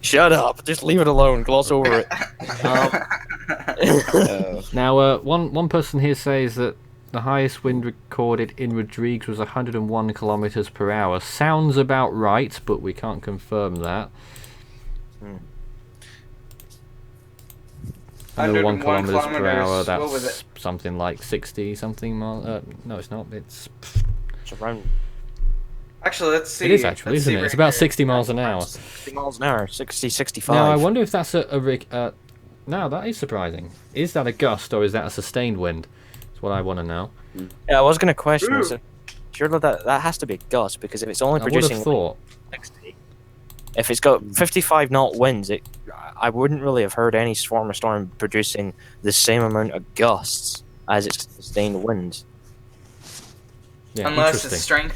Speaker 3: Shut up. Just leave it alone. Gloss over it.
Speaker 1: Now, one person here says that the highest wind recorded in Rodrigues was 101 kilometers per hour. Sounds about right, but we can't confirm that. 101 kilometers per hour, that's something like 60 something miles. No, it's not. It's
Speaker 3: around.
Speaker 2: Actually, let's see.
Speaker 1: It is actually, isn't it? It's about 60 miles an hour.
Speaker 3: 60 miles an hour, 60, 65.
Speaker 1: Now, I wonder if that's no, that is surprising. Is that a gust or is that a sustained wind? That's what I want to know.
Speaker 3: Yeah, I was going to question. So, surely that has to be a gust, because if it's only
Speaker 1: I would
Speaker 3: producing
Speaker 1: have thought.
Speaker 3: 60, if it's got 55 knot winds, I wouldn't really have heard any form of storm producing the same amount of gusts as its sustained winds.
Speaker 1: Yeah,
Speaker 2: unless
Speaker 1: interesting.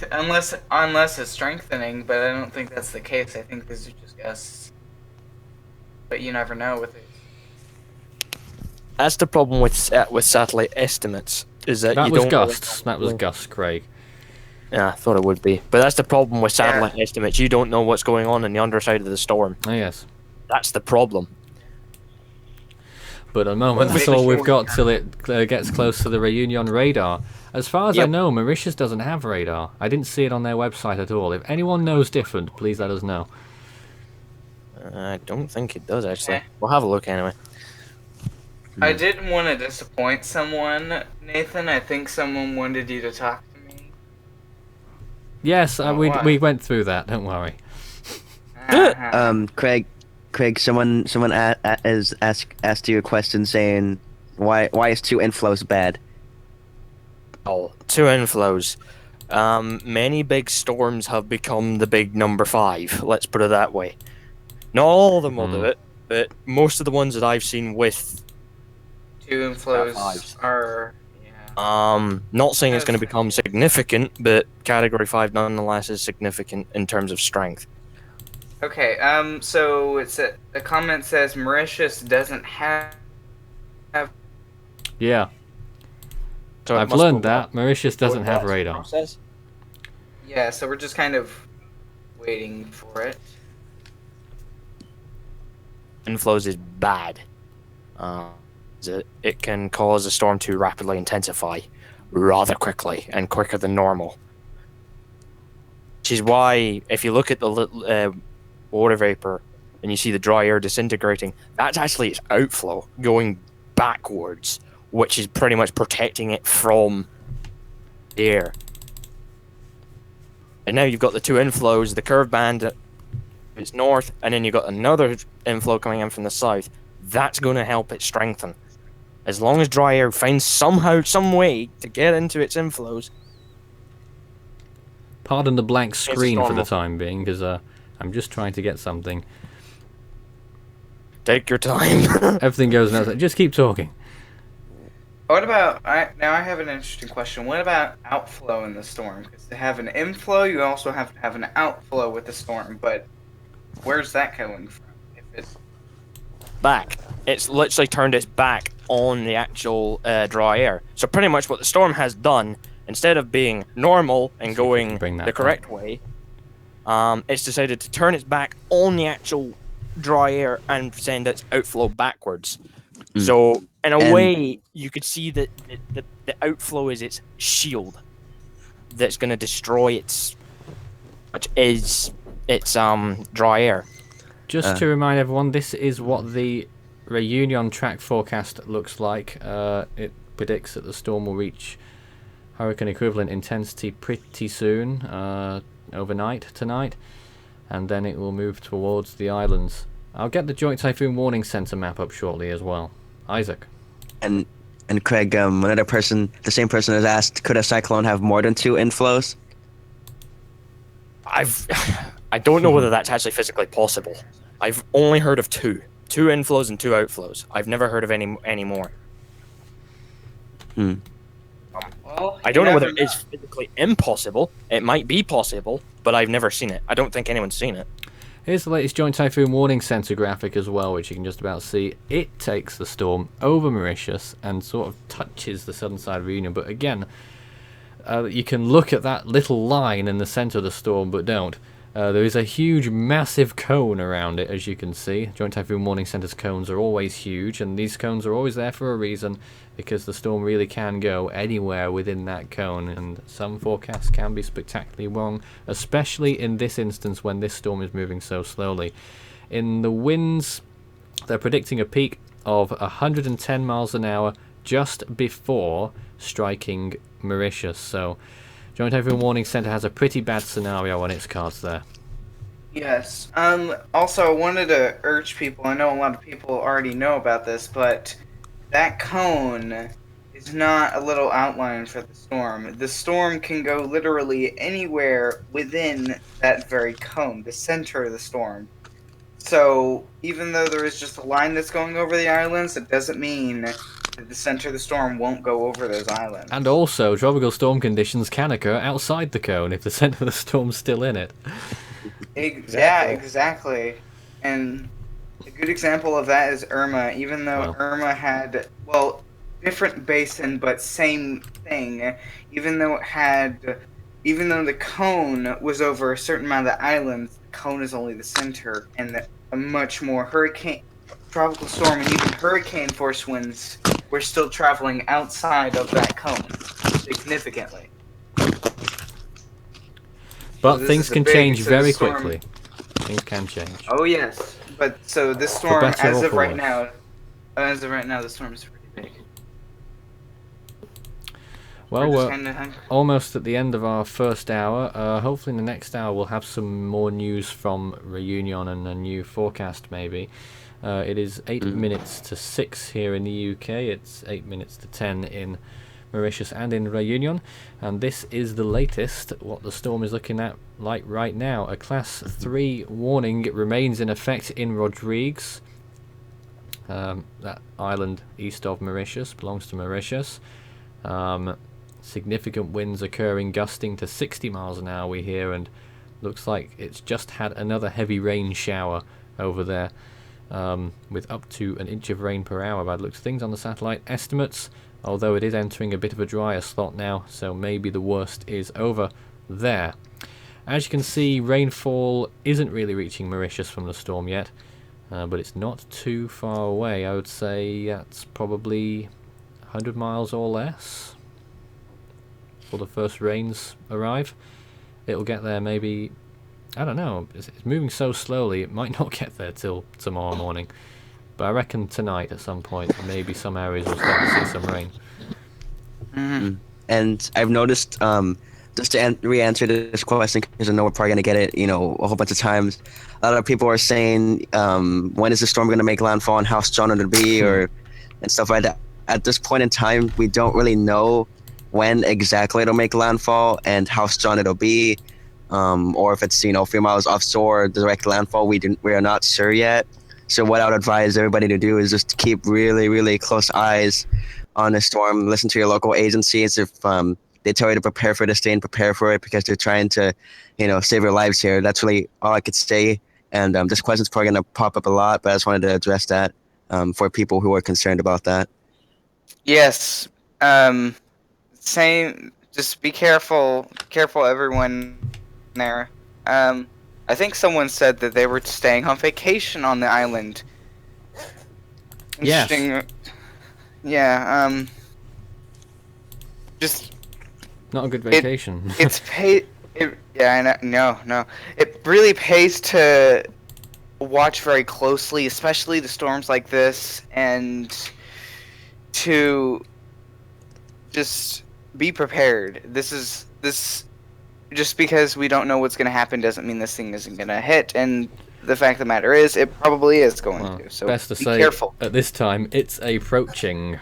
Speaker 2: unless it's strengthening, but I don't think that's the case. I think these are just gusts. But you never know with it.
Speaker 3: That's the problem with satellite estimates, is that
Speaker 1: That
Speaker 3: you
Speaker 1: was
Speaker 3: don't know
Speaker 1: gusts. That was gusts, Craig.
Speaker 3: Yeah, I thought it would be. But that's the problem with satellite estimates. You don't know what's going on in the underside of the storm.
Speaker 1: Oh, yes.
Speaker 3: That's the problem.
Speaker 1: But at the moment, that's all we've got till it gets close to the Reunion radar. As far as I know, Mauritius doesn't have radar. I didn't see it on their website at all. If anyone knows different, please let us know.
Speaker 3: I don't think it does, actually. We'll have a look anyway.
Speaker 2: I didn't want to disappoint someone, Nathan. I think someone wanted you to talk to me.
Speaker 1: Yes, we went through that. Don't worry.
Speaker 4: Craig, someone has asked you a question saying why is 2 inflows bad?
Speaker 3: Oh, 2 inflows. Many big storms have become the big number 5. Let's put it that way. Not all of them will do it, but most of the ones that I've seen with
Speaker 2: 2 inflows are. Yeah.
Speaker 3: Not saying it's going to become significant, but Category 5 nonetheless is significant in terms of strength.
Speaker 2: Okay. So the comment says Mauritius doesn't have.
Speaker 1: Yeah.
Speaker 3: So
Speaker 1: I've learned that Mauritius doesn't have radar.
Speaker 2: Yeah, so we're just kind of waiting for it.
Speaker 3: Inflows is bad. It can cause a storm to rapidly intensify rather quickly and quicker than normal. Which is why, if you look at the water vapor and you see the dry air disintegrating, that's actually its outflow going backwards, which is pretty much protecting it from the air. And now you've got the 2 inflows, the curved band is north, and then you've got another inflow coming in from the south. That's going to help it strengthen. As long as dry air finds some way to get into its inflows.
Speaker 1: Pardon the blank screen for the time being, because I'm just trying to get something.
Speaker 3: Take your time.
Speaker 1: Everything goes nuts. Just keep talking.
Speaker 2: What about, now I have an interesting question. What about outflow in the storm? Because to have an inflow, you also have to have an outflow with the storm, but where's that coming from? If it's
Speaker 3: back. It's literally turned its back on the actual dry air. So pretty much what the storm has done, instead of being normal and going the correct way, it's decided to turn its back on the actual dry air and send its outflow backwards. So in a way, you could see that the outflow is its shield that's going to destroy its dry air.
Speaker 1: Just to remind everyone, this is what the Reunion track forecast looks like. It predicts that the storm will reach hurricane equivalent intensity pretty soon, overnight tonight, and then it will move towards the islands. I'll get the Joint Typhoon Warning Center map up shortly as well. Isaac.
Speaker 4: And Craig, another person, the same person has asked, could a cyclone have more than 2 inflows?
Speaker 3: I don't know whether that's actually physically possible. I've only heard of 2 inflows and 2 outflows. I've never heard of any more.
Speaker 2: well,
Speaker 3: I don't know whether it is physically impossible. It might be possible, but I've never seen it. I don't think anyone's seen it.
Speaker 1: Here's the latest Joint Typhoon Warning Center graphic as well, which you can just about see. It takes the storm over Mauritius and sort of touches the southern side of Reunion, but again, you can look at that little line in the center of the storm, but don't. There is a huge, massive cone around it, as you can see. Joint Typhoon Warning Center's cones are always huge, and these cones are always there for a reason, because the storm really can go anywhere within that cone, and some forecasts can be spectacularly wrong, especially in this instance when this storm is moving so slowly. In the winds, they're predicting a peak of 110 miles an hour just before striking Mauritius, so Joint Typhoon Warning Center has a pretty bad scenario on its cards there.
Speaker 2: Yes. Also, I wanted to urge people, I know a lot of people already know about this, but that cone is not a little outline for the storm. The storm can go literally anywhere within that very cone, the center of the storm. So even though there is just a line that's going over the islands, it doesn't mean that the center of the storm won't go over those islands.
Speaker 1: And also, tropical storm conditions can occur outside the cone if the center of the storm's still in it.
Speaker 2: Yeah, exactly. And a good example of that is Irma. Even though Irma had, different basin but same thing, even though the cone was over a certain amount of the islands, the cone is only the center, and a much more tropical storm and even hurricane force winds were still traveling outside of that cone significantly.
Speaker 1: But things can change very quickly. Things can change.
Speaker 2: Oh yes, but so this storm, as of right now, the storm is pretty big.
Speaker 1: Well, we're almost at the end of our first hour. Hopefully in the next hour we'll have some more news from Reunion and a new forecast maybe. It is 8 minutes to 6 here in the UK. It's 8 minutes to 10 in Mauritius and in Reunion. And this is the latest, what the storm is looking at like right now. A Class 3 warning remains in effect in Rodrigues. That island east of Mauritius belongs to Mauritius. Significant winds occurring, gusting to 60 miles an hour we hear, and looks like it's just had another heavy rain shower over there, with up to 1 inch of rain per hour by the looks of things on the satellite estimates, although it is entering a bit of a drier slot now, so maybe the worst is over there. As you can see, rainfall isn't really reaching Mauritius from the storm yet, but it's not too far away. I would say that's probably 100 miles or less before the first rains arrive. It'll get there maybe, I don't know, it's moving so slowly it might not get there till tomorrow morning, but I reckon tonight at some point maybe some areas will start to see some rain.
Speaker 4: And I've noticed, just to re-answer this question, because I know we're probably going to get it, a whole bunch of times, a lot of people are saying, when is the storm going to make landfall and how strong it'll be, and stuff like that. At this point in time, we don't really know when exactly it'll make landfall and how strong it'll be, or if it's a few miles offshore direct landfall. We are not sure yet. So what I would advise everybody to do is just keep really, really close eyes on the storm. Listen to your local agencies if they tell you to prepare for this thing, prepare for it, because they're trying to save your lives here. That's really all I could say. And this question's probably going to pop up a lot, but I just wanted to address that for people who are concerned about that.
Speaker 2: Yes. Same. Just be careful, everyone there. I think someone said that they were staying on vacation on the island.
Speaker 1: Yes.
Speaker 2: Interesting. Yeah. Just
Speaker 1: Not a good vacation.
Speaker 2: it's pay. Yeah, I know. No. It really pays to watch very closely, especially the storms like this, and to just be prepared. This just because we don't know what's going to happen doesn't mean this thing isn't going to hit, and the fact of the matter is it probably is going to. So
Speaker 1: best to
Speaker 2: be
Speaker 1: say
Speaker 2: careful.
Speaker 1: at this time it's approaching.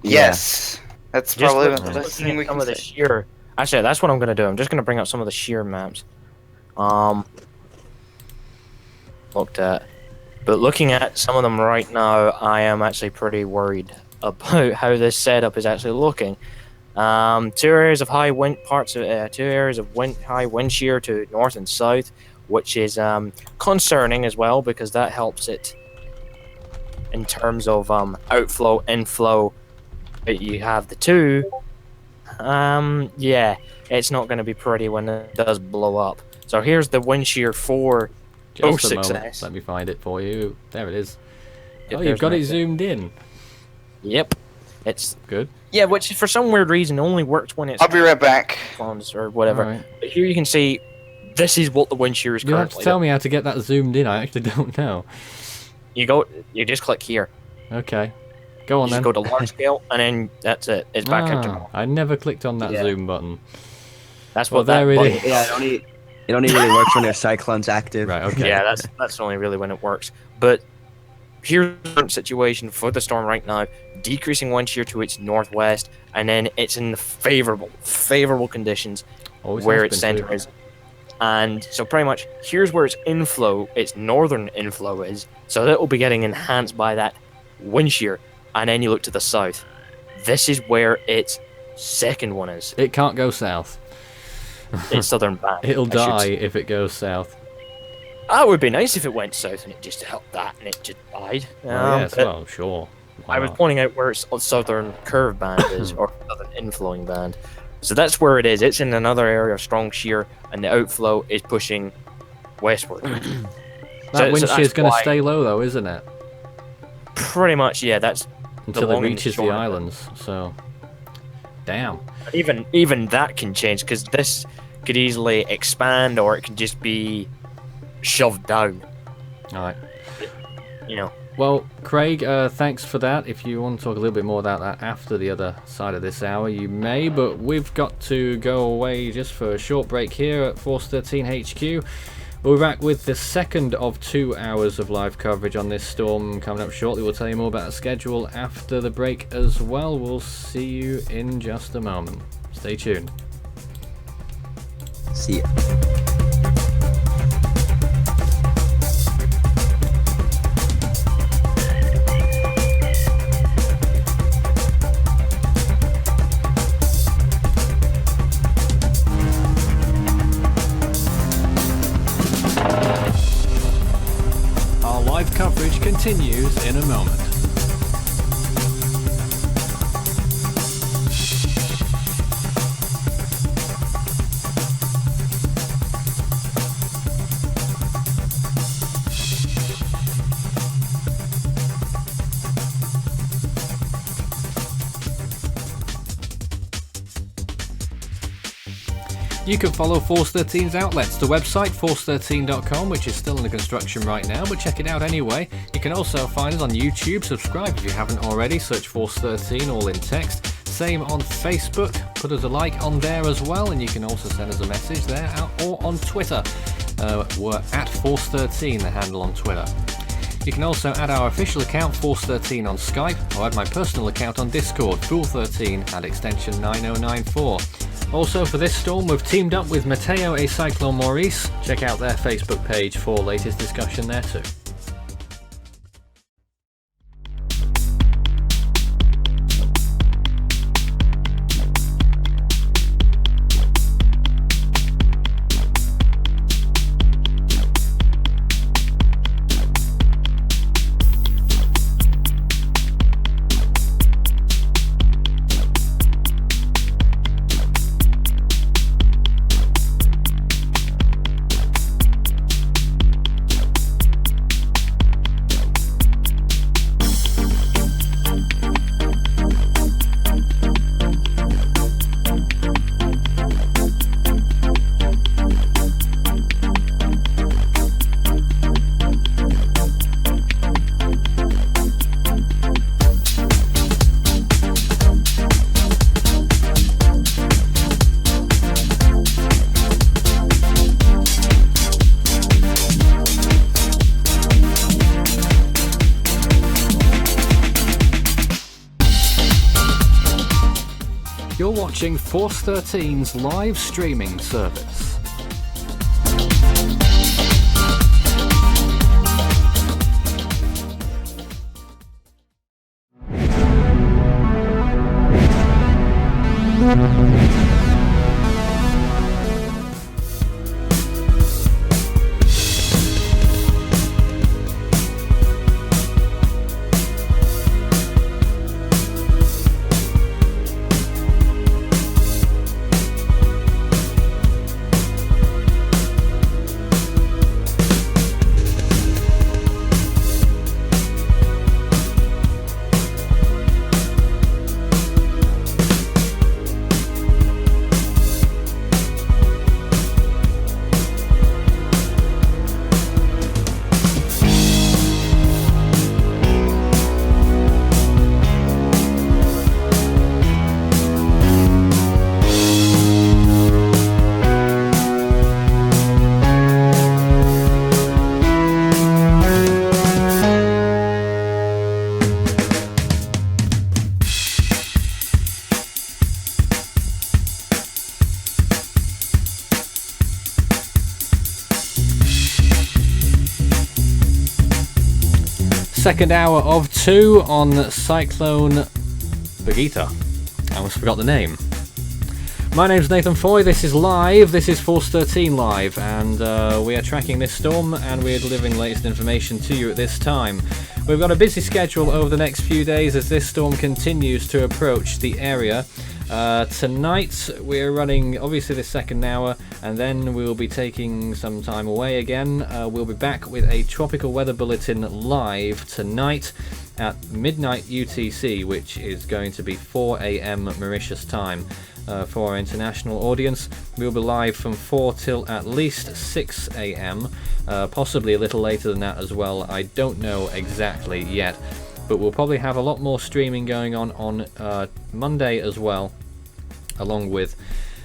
Speaker 2: Yes. That's
Speaker 3: Just
Speaker 2: probably
Speaker 3: looking
Speaker 2: the best
Speaker 3: at
Speaker 2: thing we
Speaker 3: some
Speaker 2: can
Speaker 3: of the
Speaker 2: say.
Speaker 3: shear. Actually, that's what I'm going to do. I'm just going to bring up some of the shear maps. Looked at. But looking at some of them right now, I am actually pretty worried about how this setup is actually looking. Two areas of high wind high wind shear to north and south, which is concerning as well, because that helps it in terms of outflow, inflow. But you have the two. Yeah, it's not going to be pretty when it does blow up. So here's the wind shear for
Speaker 1: Just a
Speaker 3: 06S.
Speaker 1: moment. Let me find it for you. There it is.
Speaker 3: Yep,
Speaker 1: Oh, you've
Speaker 3: there's
Speaker 1: got it
Speaker 3: my-
Speaker 1: zoomed in.
Speaker 3: Yep, it's
Speaker 1: Good.
Speaker 3: yeah, which for some weird reason only works when it's
Speaker 2: I'll be right back.
Speaker 3: clones or whatever.
Speaker 1: Alright.
Speaker 3: But here you can see this is what the wind shear is
Speaker 1: You'll have to
Speaker 3: currently.
Speaker 1: tell me how to get that zoomed in. I actually don't know.
Speaker 3: You just click here.
Speaker 1: Okay. Go on
Speaker 3: You
Speaker 1: then.
Speaker 3: just go to large scale, and then that's it. It's back into
Speaker 1: Ah,
Speaker 3: normal.
Speaker 1: I never clicked on that
Speaker 4: Yeah.
Speaker 1: zoom button.
Speaker 3: That's
Speaker 1: Well,
Speaker 3: what that
Speaker 1: there it
Speaker 3: button
Speaker 1: is.
Speaker 4: Yeah, it only really works when there's cyclones active.
Speaker 1: Right, okay.
Speaker 3: Yeah, that's only really when it works. But here's the current situation for the storm right now, decreasing wind shear to its northwest, and then it's in the favorable conditions
Speaker 1: Always
Speaker 3: where
Speaker 1: has
Speaker 3: its
Speaker 1: been
Speaker 3: center
Speaker 1: too.
Speaker 3: is. And so pretty much here's where its northern inflow is. So that will be getting enhanced by that wind shear. And then you look to the south. This is where its second one is.
Speaker 1: It can't go south.
Speaker 3: Its southern band.
Speaker 1: It'll
Speaker 3: I should
Speaker 1: die
Speaker 3: say.
Speaker 1: if it goes south.
Speaker 3: That would be nice if it went south and it just helped that and it just died.
Speaker 1: Oh, yes,
Speaker 3: but
Speaker 1: well, sure. Why
Speaker 3: I was
Speaker 1: not?
Speaker 3: pointing out where its southern curve band is, or southern inflowing band. So that's where it is. It's in another area of strong shear, and the outflow is pushing westward.
Speaker 1: That wind
Speaker 3: that's
Speaker 1: shear's going to
Speaker 3: why-
Speaker 1: stay low, though, isn't it?
Speaker 3: Pretty much, yeah. That's
Speaker 1: Until
Speaker 3: long
Speaker 1: it
Speaker 3: and the
Speaker 1: reaches the
Speaker 3: short of it.
Speaker 1: islands. So, damn.
Speaker 3: Even that can change because this could easily expand, or it can just be shoved down.
Speaker 1: All right.
Speaker 3: You know.
Speaker 1: Well, Craig, thanks for that. If you want to talk a little bit more about that after the other side of this hour, you may, but we've got to go away just for a short break here at Force 13 HQ. We'll be back with the second of 2 hours of live coverage on this storm coming up shortly. We'll tell you more about the schedule after the break as well. We'll see you in just a moment. Stay tuned.
Speaker 4: See ya.
Speaker 1: Our live coverage continues in a moment. You can follow Force 13's outlets, the website force13.com, which is still under construction right now, but check it out anyway. You can also find us on YouTube. Subscribe if you haven't already. Search Force 13 all in text. Same on Facebook. Put us a like on there as well, and you can also send us a message there or on Twitter. We're at Force 13, the handle on Twitter. You can also add our official account Force 13 on Skype, or add my personal account on Discord, Fool13 at extension 9094. Also for this storm, we've teamed up with Matteo a Cyclone Maurice. Check out their Facebook page for latest discussion there too. You're watching Force 13's live streaming service. second hour of 2 on Cyclone Berguitta. I almost forgot the name. My name's Nathan Foy, this is live, this is Force 13 live, and we are tracking this storm and we're delivering latest information to you at this time. We've got a busy schedule over the next few days as this storm continues to approach the area. Tonight we're running obviously this second hour, and then we'll be taking some time away again. We'll be back with a tropical weather bulletin live tonight at midnight UTC, which is going to be 4 AM Mauritius time. For our international audience, we'll be live from 4 till at least 6 AM, possibly a little later than that as well. I don't know exactly yet, but we'll probably have a lot more streaming going on Monday as well, along with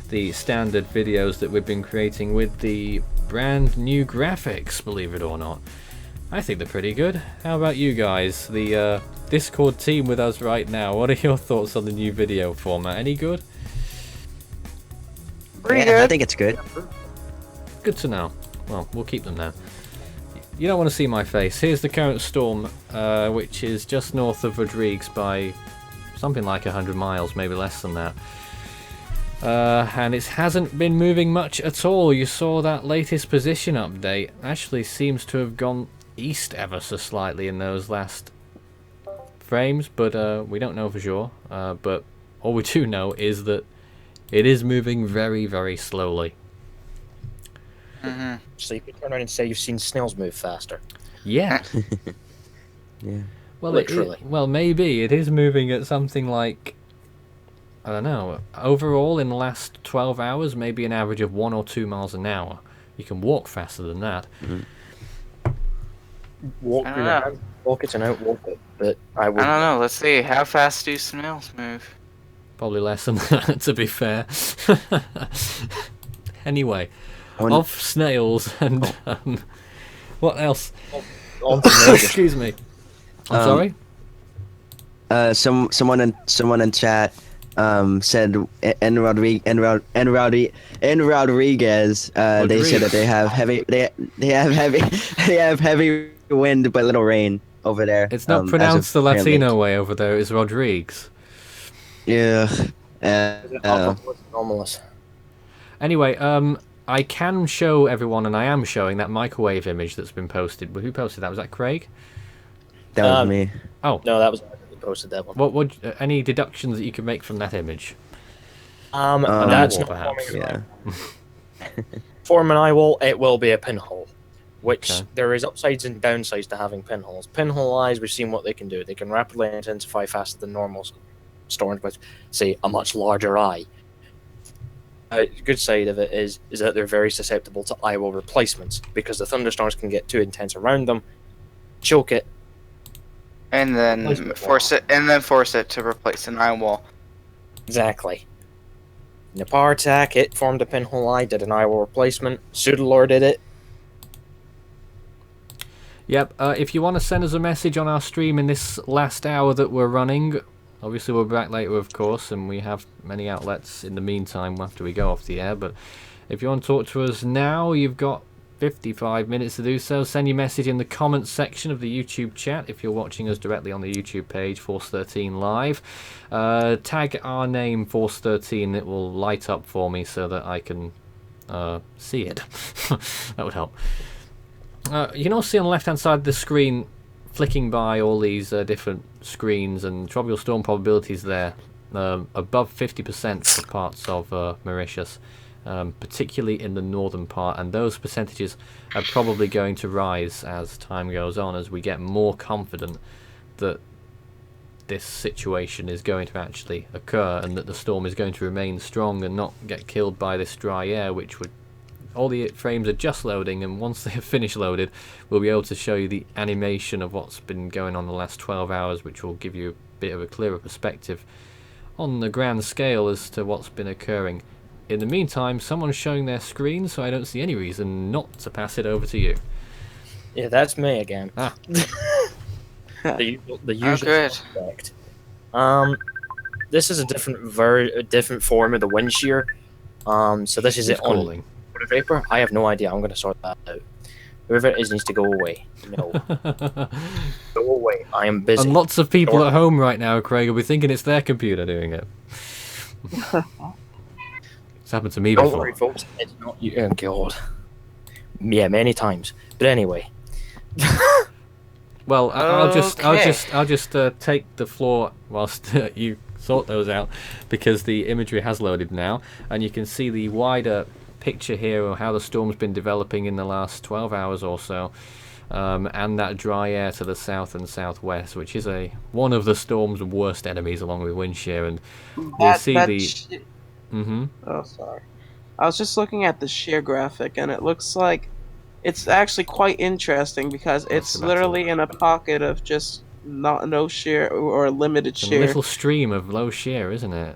Speaker 1: the standard videos that we've been creating with the brand new graphics, believe it or not. I think they're pretty good. How about you guys? The Discord team with us right now, what are your thoughts on the new video format? Any good?
Speaker 2: Pretty good.
Speaker 4: I think it's good.
Speaker 1: Good to know. Well, we'll keep them now. You don't want to see my face. Here's the current storm, which is just north of Rodrigues by something like 100 miles, maybe less than that. And it hasn't been moving much at all. You saw that latest position update. Actually seems to have gone east ever so slightly in those last frames, but we don't know for sure. But all we do know is that it is moving very, very slowly.
Speaker 2: Mm-hmm.
Speaker 3: So you could turn around and say you've seen snails move faster.
Speaker 1: Yeah.
Speaker 4: Yeah.
Speaker 1: Well,
Speaker 3: Literally.
Speaker 1: Well, maybe it is moving at something like, I don't know, overall in the last 12 hours, maybe an average of 1 or 2 miles an hour. You can walk faster than that.
Speaker 3: Walk
Speaker 2: I don't know.
Speaker 3: walk it and outwalk it, but I
Speaker 2: I
Speaker 3: would.
Speaker 2: don't know. Let's see. How fast do snails move?
Speaker 1: Probably less than that, to be fair. Anyway,
Speaker 4: On-
Speaker 1: off snails and what else?
Speaker 3: On to Vegas.
Speaker 1: Excuse me. I'm sorry.
Speaker 4: Someone in chat said in Rodriguez they said that they have heavy wind but little rain over there.
Speaker 1: It's not
Speaker 4: as
Speaker 1: pronounced the
Speaker 4: of apparently.
Speaker 1: Latino way over there. It's Rodrigues.
Speaker 4: Yeah.
Speaker 3: Anomalous.
Speaker 1: Anyway, I can show everyone, and I am showing that microwave image that's been posted. Who posted that? Was that Craig?
Speaker 4: That was me.
Speaker 1: Oh,
Speaker 3: No, that was who posted that one.
Speaker 1: what any deductions that you could make from that image?
Speaker 3: That's
Speaker 1: eyeball,
Speaker 3: not
Speaker 1: perhaps.
Speaker 3: forming
Speaker 4: Yeah.
Speaker 3: Form an eyewall, it will be a pinhole. Which
Speaker 1: Okay.
Speaker 3: there is upsides and downsides to having pinholes. Pinhole eyes, we've seen what they can do. They can rapidly intensify faster than normal storms with, say, a much larger eye. A good side of it is that they're very susceptible to eyewall replacements because the thunderstorms can get too intense around them, choke it.
Speaker 2: And then
Speaker 3: Replacement
Speaker 2: force it to replace an eye wall.
Speaker 3: Exactly. In the power attack, it formed a pinhole eye, did an eyewall replacement. Pseudolore did it.
Speaker 1: Yep. If you want to send us a message on our stream in this last hour that we're running, obviously we'll be back later, of course, and we have many outlets in the meantime after we go off the air. But if you want to talk to us now, you've got 55 minutes to do so. Send your message in the comments section of the YouTube chat if you're watching us directly on the YouTube page, Force 13 Live. Tag our name, Force 13. It will light up for me so that I can see it. That would help. You can also see on the left hand side of the screen, flicking by all these different screens and tropical storm probabilities there, above 50% for parts of Mauritius, particularly in the northern part, and those percentages are probably going to rise as time goes on, as we get more confident that this situation is going to actually occur and that the storm is going to remain strong and not get killed by this dry air, which would... All the frames are just loading, and once they have finished loaded, we'll be able to show you the animation of what's been going on the last 12 hours, which will give you a bit of a clearer perspective on the grand scale as to what's been occurring. In the meantime, someone's showing their screen, so I don't see any reason not to pass it over to you.
Speaker 3: Yeah, that's me again.
Speaker 1: Ah.
Speaker 3: The usual
Speaker 2: good.
Speaker 3: suspect. This is a different form of the wind shear. So this is
Speaker 1: Who's
Speaker 3: it on
Speaker 1: calling?
Speaker 3: water vapor. I have no idea. I'm going to sort that out. Whoever it is needs to go away. No. Go away. I am busy.
Speaker 1: And lots of people at home right now, Craig, will be thinking it's their computer doing it. It's happened to me
Speaker 3: Don't
Speaker 1: before.
Speaker 3: worry, folks. It's not you. Oh, God. Yeah, many times. But anyway.
Speaker 1: Well, I'll just
Speaker 2: Okay.
Speaker 1: take the floor whilst you sort those out, because the imagery has loaded now, and you can see the wider picture here of how the storm's been developing in the last 12 hours or so, and that dry air to the south and southwest, which is one of the storm's worst enemies, along with wind shear, and we'll see the.
Speaker 5: Oh, sorry. I was just looking at the shear graphic, and it looks like it's actually quite interesting because it's literally in a pocket of just no shear or limited
Speaker 1: It's a
Speaker 5: shear.
Speaker 1: little stream of low shear, isn't it?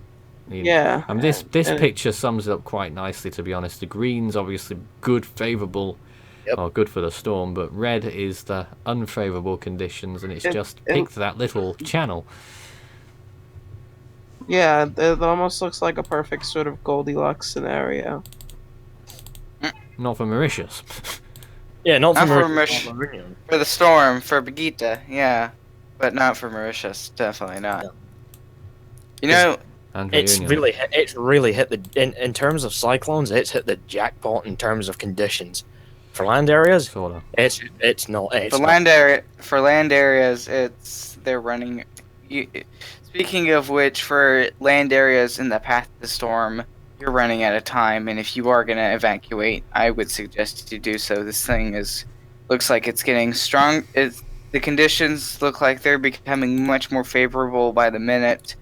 Speaker 5: Yeah.
Speaker 1: And this picture sums it up quite nicely, to be honest. The green's obviously good, favourable, or good for the storm, but red is the unfavourable conditions, and it's just picked that little channel.
Speaker 5: Yeah, it almost looks like a perfect sort of Goldilocks scenario.
Speaker 1: Not for Mauritius.
Speaker 3: Yeah, not
Speaker 2: Not
Speaker 3: for
Speaker 2: for
Speaker 3: Mauritius.
Speaker 2: For the storm, for Berguitta, yeah. But not for Mauritius, definitely not.
Speaker 3: No.
Speaker 2: You know,
Speaker 1: And
Speaker 3: It's
Speaker 1: Reunion.
Speaker 3: really hit the in terms of cyclones. It's hit the jackpot in terms of conditions. For land areas,
Speaker 1: Sort of.
Speaker 3: it's not. It's
Speaker 2: for land areas, they're running. Speaking of which, for land areas in the path of the storm, you're running out of time, and if you are gonna evacuate, I would suggest you do so. This thing looks like it's getting strong. The conditions look like they're becoming much more favorable by the minute,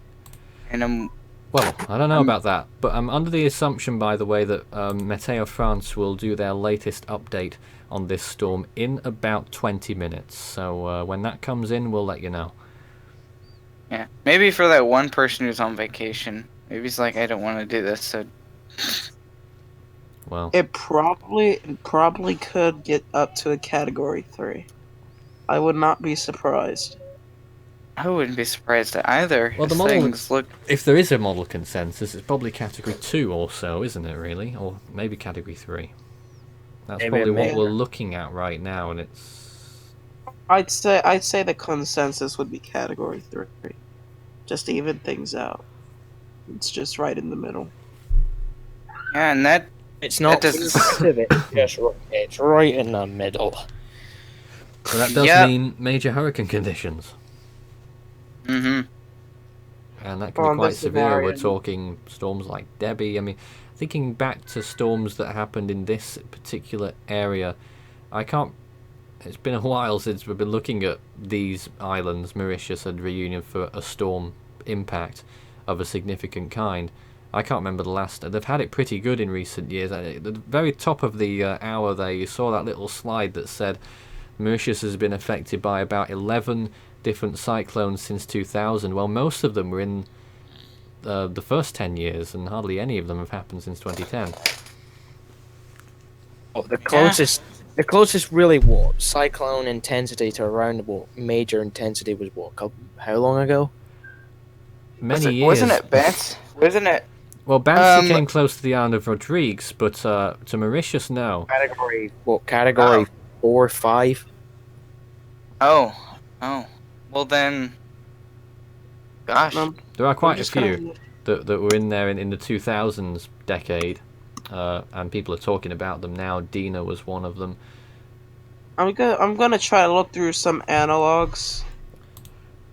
Speaker 2: and
Speaker 1: Well, I don't know about that, but I'm under the assumption, by the way, that Météo France will do their latest update on this storm in about 20 minutes. So when that comes in, we'll let you know.
Speaker 2: yeah, maybe for that one person who's on vacation, maybe he's like, I don't want to do this, so.
Speaker 1: Well,
Speaker 5: It probably could get up to a Category 3. I would not be surprised.
Speaker 2: I wouldn't be surprised either.
Speaker 1: Well, the
Speaker 2: These
Speaker 1: model-
Speaker 2: things look.
Speaker 1: if there is a model consensus, it's probably Category 2 or so, isn't it, really? Or maybe Category 3. That's
Speaker 3: Maybe
Speaker 1: probably
Speaker 3: a
Speaker 1: what
Speaker 3: major.
Speaker 1: we're looking at right now, and it's...
Speaker 5: I'd say the consensus would be Category 3. Just to even things out. It's just right in the middle.
Speaker 2: Yeah, and that.
Speaker 3: It's not.
Speaker 2: That doesn't-
Speaker 3: It's right in the middle.
Speaker 1: So that does
Speaker 2: Yep.
Speaker 1: mean major hurricane conditions.
Speaker 2: Mm-hmm.
Speaker 1: And that can
Speaker 5: Well,
Speaker 1: be quite
Speaker 5: this
Speaker 1: severe. We're
Speaker 5: scenario-
Speaker 1: talking storms like Debbie. I mean, thinking back to storms that happened in this particular area, I can't... It's been a while since we've been looking at these islands, Mauritius and Reunion, for a storm impact of a significant kind. I can't remember the last... They've had it pretty good in recent years. At the very top of the hour there, you saw that little slide that said Mauritius has been affected by about 11 different cyclones since 2000. Well, most of them were in the first 10 years, and hardly any of them have happened since 2010.
Speaker 3: Oh, the closest really what cyclone intensity to around what major intensity was what? How long ago?
Speaker 1: Many years.
Speaker 2: Wasn't it Bance? Wasn't it?
Speaker 1: Well, Bansi came close to the island of Rodrigues, but to Mauritius, no.
Speaker 3: Category what? Category 4, 5.
Speaker 2: Oh. Well then. Gosh.
Speaker 1: There are quite a
Speaker 5: just
Speaker 1: few that were in there in the 2000s decade, and people are talking about them now. Dina was one of them.
Speaker 5: I'm gonna try to look through some analogs.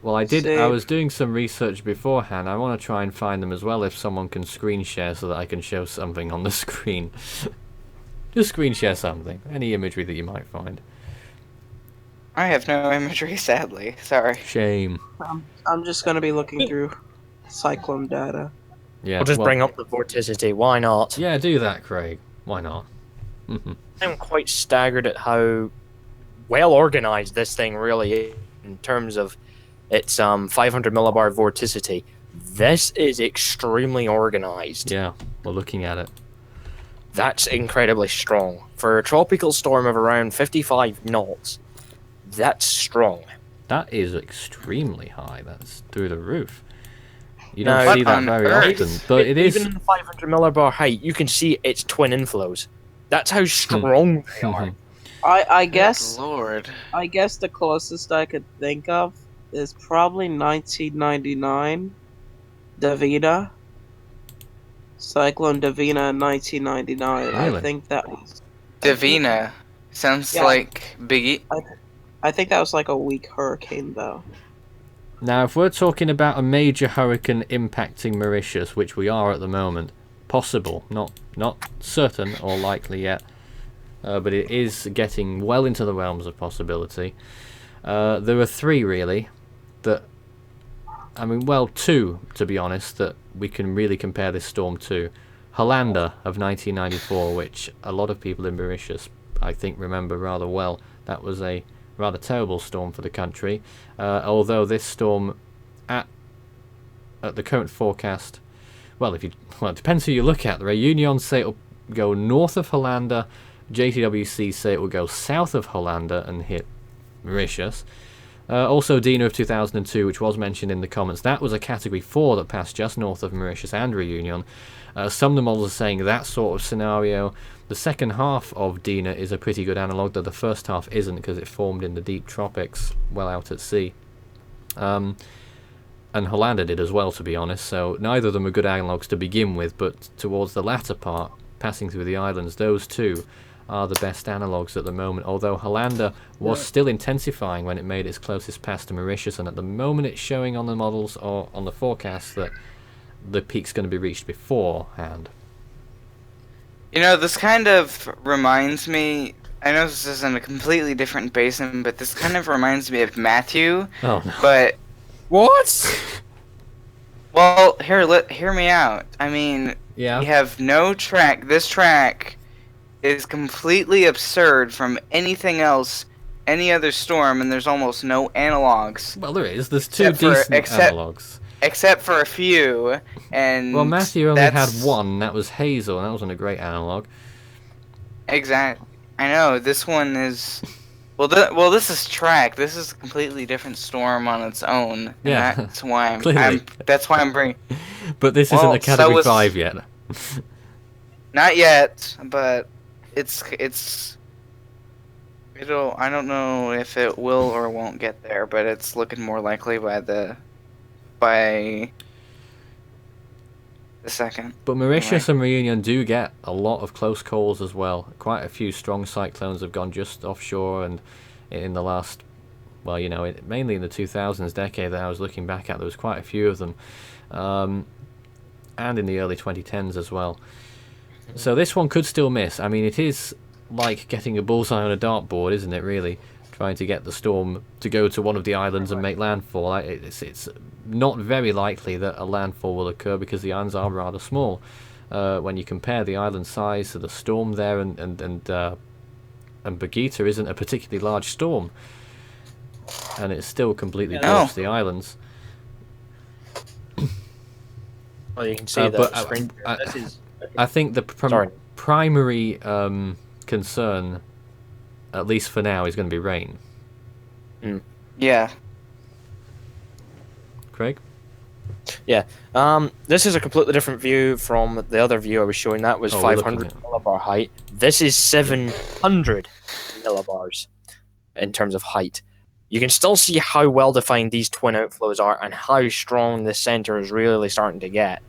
Speaker 1: Well, I
Speaker 5: Save.
Speaker 1: was doing some research beforehand. I want to try and find them as well if someone can screen share so that I can show something on the screen. Just screen share something. Any imagery that you might find.
Speaker 2: I have no imagery, sadly. Sorry.
Speaker 1: Shame.
Speaker 5: I'm just gonna be looking through cyclone data.
Speaker 1: Yeah.
Speaker 3: We'll just
Speaker 1: well,
Speaker 3: bring up the vorticity. Why not?
Speaker 1: Yeah, do that, Craig. Why not?
Speaker 3: I'm quite staggered at how well organized this thing really is in terms of its 500 millibar vorticity. This is extremely organized.
Speaker 1: Yeah, we're looking at it.
Speaker 3: That's incredibly strong. For a tropical storm of around 55 knots, that's strong.
Speaker 1: That is extremely high. That's through the roof. You
Speaker 3: No,
Speaker 1: don't see
Speaker 2: what
Speaker 1: that
Speaker 2: on
Speaker 1: very
Speaker 2: earth?
Speaker 1: often, but it is.
Speaker 3: Even in the 500 millibar height, you can see its twin inflows. That's how strong they are.
Speaker 5: I
Speaker 2: Good
Speaker 5: guess
Speaker 2: Lord.
Speaker 5: the closest I could think of is probably 1999 Davina. Cyclone Davina in 1999. I
Speaker 1: Really?
Speaker 5: think that was.
Speaker 2: Davina. Sounds
Speaker 5: Yeah,
Speaker 2: like Biggie.
Speaker 5: I think that was like a weak hurricane though.
Speaker 1: Now, if we're talking about a major hurricane impacting Mauritius, which we are at the moment, possible, not certain or likely yet, but it is getting well into the realms of possibility. There are three really that, I mean, well, two to be honest, that we can really compare this storm to. Hollanda of 1994, which a lot of people in Mauritius, I think, remember rather well. That was a rather terrible storm for the country. Although this storm, at the current forecast, well, it depends who you look at. The Réunion say it'll go north of Hollanda. JTWC say it will go south of Hollanda and hit Mauritius. Also, Dina of 2002, which was mentioned in the comments, that was a Category 4 that passed just north of Mauritius and Réunion. Some of the models are saying that sort of scenario. The second half of Dina is a pretty good analogue, though the first half isn't because it formed in the deep tropics, well out at sea. And Hollanda did as well, to be honest, so neither of them are good analogues to begin with, but towards the latter part, passing through the islands, those two are the best analogues at the moment, although Hollanda was still intensifying when it made its closest pass to Mauritius, and at the moment it's showing on the models or on the forecast that the peak's going to be reached beforehand.
Speaker 2: You know, this kind of reminds me. I know this is in a completely different basin, but this kind of reminds me of Matthew.
Speaker 1: Oh no.
Speaker 2: But
Speaker 6: What?
Speaker 2: well, hear me out. I mean,
Speaker 1: Yeah.
Speaker 2: we have no track. This track is completely absurd from anything else, any other storm, and there's almost no analogs.
Speaker 1: Well, there is. There's two
Speaker 2: Except for-
Speaker 1: decent
Speaker 2: except-
Speaker 1: analogues.
Speaker 2: Except for a few, and
Speaker 1: Well, Matthew only had
Speaker 2: that's-
Speaker 1: one. That was Hazel, and that wasn't a great analogue.
Speaker 2: Exactly. I know, this one is... Well, this is track. This is a completely different storm on its own. And
Speaker 1: Yeah,
Speaker 2: that's why
Speaker 1: clearly.
Speaker 2: that's why I'm bringing...
Speaker 1: But this
Speaker 2: Well,
Speaker 1: isn't a Category
Speaker 2: so is-
Speaker 1: 5 yet.
Speaker 2: Not yet, but it's... I don't know if it will or won't get there, but it's looking more likely by the second.
Speaker 1: But Mauritius and Réunion do get a lot of close calls as well. Quite a few strong cyclones have gone just offshore, and in the last, well, you know, mainly in the 2000s decade that I was looking back at, there was quite a few of them. And in the early 2010s as well. So this one could still miss. I mean, it is like getting a bullseye on a dartboard, isn't it, really? Trying to get the storm to go to one of the islands and make landfall. It's not very likely that a landfall will occur because the islands are rather small. When you compare the island size to the storm there, and Berguitta isn't a particularly large storm, and it's still completely dwarfs the islands.
Speaker 3: Well, you can see
Speaker 1: But
Speaker 3: that screen. This is
Speaker 1: I think the primary concern, at least for now, is going to be rain.
Speaker 2: Yeah.
Speaker 1: Craig?
Speaker 3: Yeah. This is a completely different view from the other view I was showing. That was
Speaker 1: Oh, we're looking
Speaker 3: 500
Speaker 1: at-
Speaker 3: millibar height. This is 700 millibars in terms of height. You can still see how well defined these twin outflows are and how strong the center is really starting to get.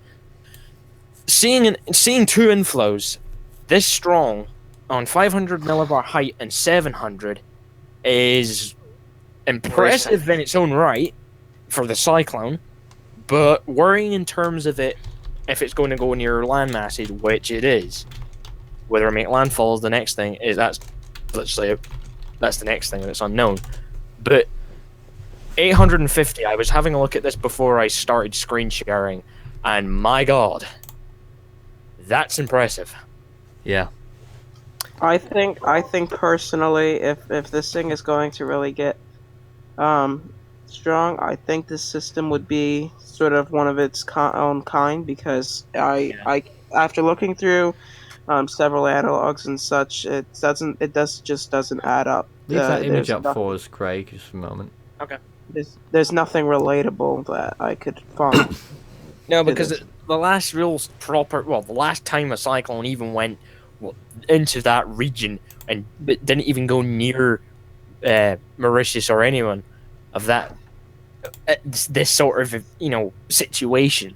Speaker 3: Seeing two inflows this strong on 500 millibar height and 700 is impressive in its own right for the cyclone, but worrying in terms of it if it's going to go near land masses, which it is. Whether it make landfall is the next thing. That's the next thing that's unknown. But 850, I was having a look at this before I started screen sharing, and my god, that's impressive.
Speaker 1: Yeah.
Speaker 5: I think personally, if this thing is going to really get strong, I think this system would be sort of one of its own kind, because I after looking through several analogs and such, it just doesn't add up.
Speaker 1: Leave that image
Speaker 5: there's
Speaker 1: up for us, Craig, just for a moment.
Speaker 5: There's nothing relatable that I could find.
Speaker 3: No, because the last time a cyclone even went into that region, and it didn't even go near Mauritius or anyone of that this sort of situation.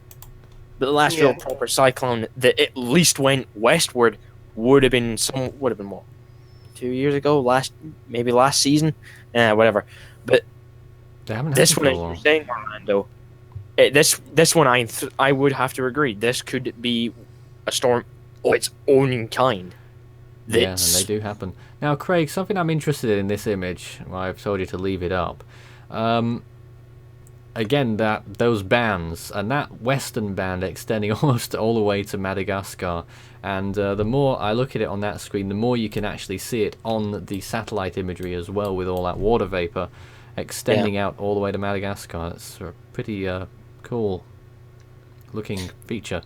Speaker 3: But the last real proper cyclone that at least went westward would have been what, 2 years ago, last season, whatever. But
Speaker 1: They haven't
Speaker 3: this
Speaker 1: happened
Speaker 3: one,
Speaker 1: for a
Speaker 3: as
Speaker 1: while.
Speaker 3: you're saying, Orlando, this one I would have to agree. This could be a storm of its own kind.
Speaker 1: Yeah, and they do happen. Now, Craig, something I'm interested in this image, well, I've told you to leave it up. Again, those bands, and that western band extending almost all the way to Madagascar. And the more I look at it on that screen, the more you can actually see it on the satellite imagery as well, with all that water vapor extending out all the way to Madagascar. It's a pretty cool looking feature.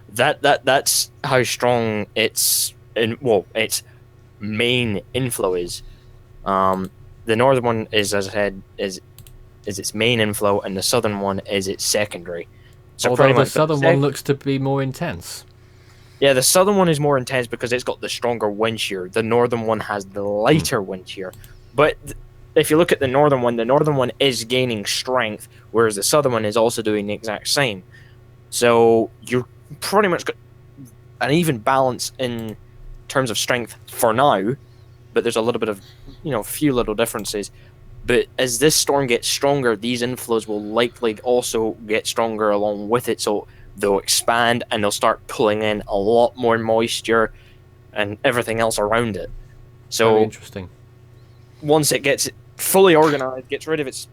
Speaker 3: That's how strong its main inflow is. The northern one is, as I said, is its main inflow, and the southern one is its secondary. So
Speaker 1: although the southern one looks to be more intense.
Speaker 3: Yeah, the southern one is more intense because it's got the stronger wind shear. The northern one has the lighter wind shear. But if you look at the northern one is gaining strength, whereas the southern one is also doing the exact same. So you're pretty much got an even balance in terms of strength for now, but there's a little bit of, few little differences. But as this storm gets stronger, these inflows will likely also get stronger along with it, so they'll expand and they'll start pulling in a lot more moisture and everything else around it. So
Speaker 1: very interesting.
Speaker 3: Once it gets fully organized, gets rid of its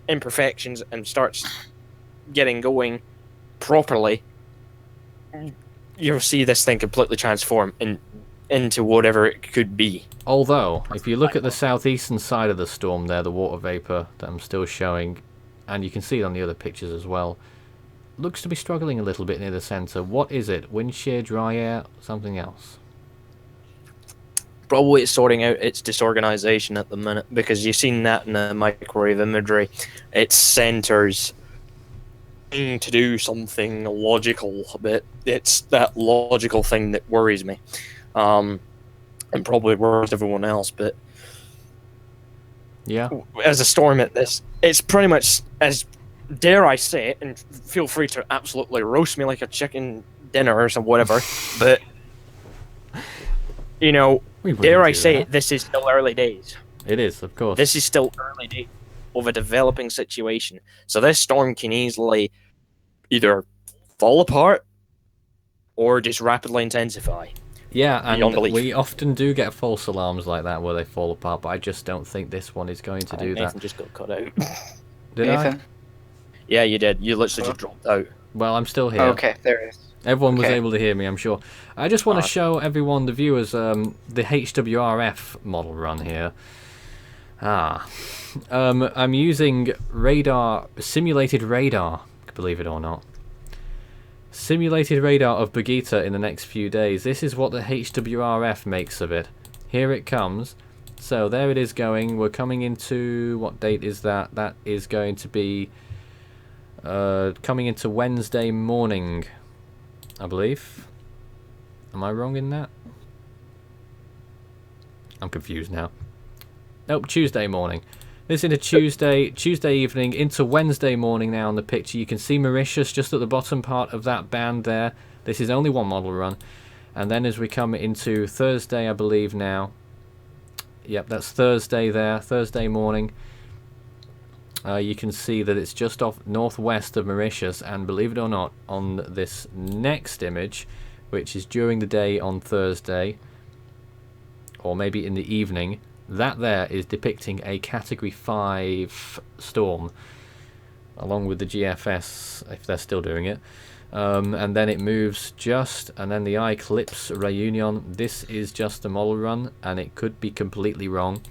Speaker 3: imperfections, and starts getting going properly, you'll see this thing completely transform into whatever it could be.
Speaker 1: Although, if you look at the southeastern side of the storm there, the water vapor that I'm still showing, and you can see it on the other pictures as well, looks to be struggling a little bit near the center. What is it? Wind shear, dry air, something else?
Speaker 3: Probably it's sorting out its disorganization at the minute, because you've seen that in the microwave imagery. Its centers to do something logical a bit. It's that logical thing that worries me. And probably worries everyone else, but
Speaker 1: yeah,
Speaker 3: as a storm at this, it's pretty much, as dare I say it, and feel free to absolutely roast me like a chicken dinner or some whatever, but dare I say it, this is still early days.
Speaker 1: It is, of course.
Speaker 3: This is still early days of a developing situation. So this storm can easily either fall apart or just rapidly intensify.
Speaker 1: Yeah, and we often do get false alarms like that where they fall apart, but I just don't think this one is going to do
Speaker 3: Nathan
Speaker 1: that.
Speaker 3: just got cut out.
Speaker 1: Did
Speaker 2: Nathan?
Speaker 1: I?
Speaker 3: Yeah, you did. You literally just dropped out.
Speaker 1: Well, I'm still here.
Speaker 2: Oh, okay, there it is.
Speaker 1: Everyone was able to hear me, I'm sure. I just want to show everyone, the viewers, the HWRF model run here. I'm using simulated radar, believe it or not. Simulated radar of Berguitta in the next few days. This is what the HWRF makes of it. Here it comes. So there it is going. We're coming into... What date is that? That is going to be coming into Wednesday morning, I believe. Am I wrong in that? I'm confused now. Nope, Tuesday morning. This into Tuesday evening into Wednesday morning now on the picture. You can see Mauritius just at the bottom part of that band there. This is only one model run. And then as we come into Thursday, I believe now. Yep, that's Thursday there, Thursday morning. You can see that it's just off northwest of Mauritius. And believe it or not, on this next image, which is during the day on Thursday, or maybe in the evening, that there is depicting a Category 5 storm, along with the GFS, if they're still doing it. And then it moves just, and then the Eclipse Reunion. This is just a model run, and it could be completely wrong,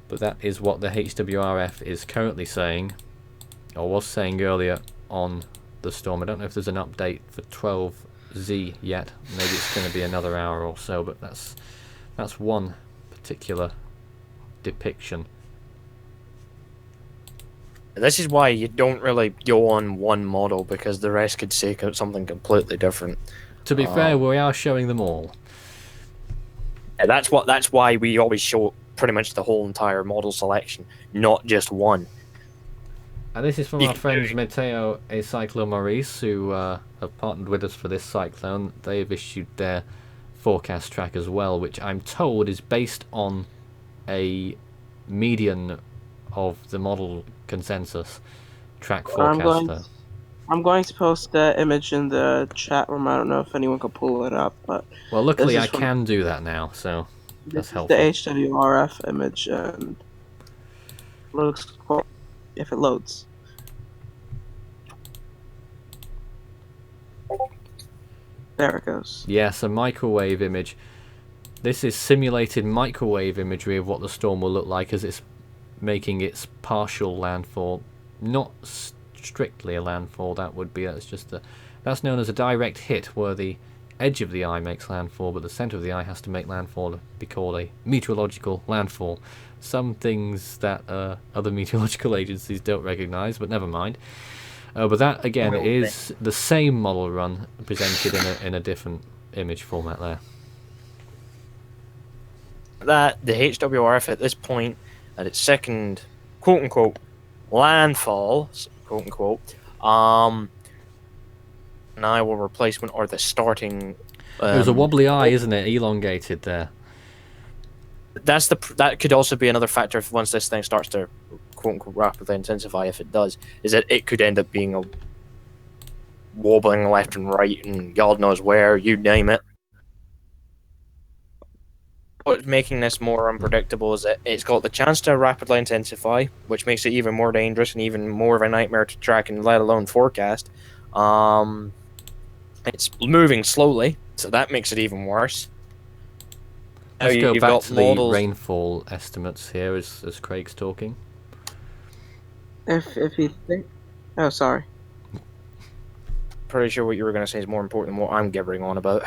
Speaker 1: but that is what the HWRF is currently saying, or was saying earlier on the storm. I don't know if there's an update for 12Z yet. Maybe it's going to be another hour or so, but that's one particular depiction.
Speaker 3: This is why you don't really go on one model, because the rest could say something completely different.
Speaker 1: To be fair, we are showing them all.
Speaker 3: Yeah, that's why we always show pretty much the whole entire model selection, not just one.
Speaker 1: And this is from our friends Matteo e Cyclone Maurice, who have partnered with us for this cyclone. They've issued their forecast track as well, which I'm told is based on a median of the model consensus track forecaster.
Speaker 5: I'm going to post the image in the chat room. I don't know if anyone can pull it up, but
Speaker 1: Well, luckily I can do that now, so that's helpful.
Speaker 5: The HWRF image, and looks cool if it loads. There it goes.
Speaker 1: Yes, a microwave image. This is simulated microwave imagery of what the storm will look like as it's making its partial landfall. Not strictly a landfall, that's known as a direct hit, where the edge of the eye makes landfall, but the centre of the eye has to make landfall to be called a meteorological landfall. Some things that other meteorological agencies don't recognise, but never mind. But that, again, is the same model run presented in a different image format there.
Speaker 3: That the HWRF at this point, at its second quote-unquote landfall, quote-unquote, an Iowa replacement, or the starting...
Speaker 1: it was a wobbly eye, isn't it? Elongated there.
Speaker 3: That could also be another factor if once this thing starts to quote-unquote rapidly intensify, if it does, is that it could end up being a wobbling left and right and God knows where, you name it. What's making this more unpredictable is that it's got the chance to rapidly intensify, which makes it even more dangerous and even more of a nightmare to track and let alone forecast. It's moving slowly, so that makes it even worse.
Speaker 1: Let's go back to the rainfall estimates here as Craig's talking.
Speaker 5: If you think... Oh, sorry.
Speaker 3: Pretty sure what you were going to say is more important than what I'm gibbering on about.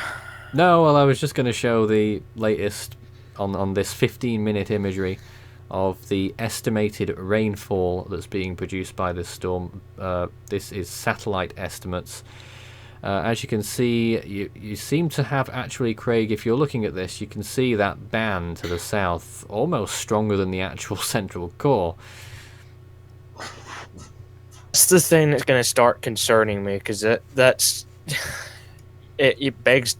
Speaker 1: No, well, I was just going to show the latest on this 15-minute imagery of the estimated rainfall that's being produced by this storm. This is satellite estimates. As you can see, you seem to have actually, Craig, if you're looking at this, you can see that band to the south almost stronger than the actual central core.
Speaker 3: That's the thing that's going to start concerning me, because that's it begs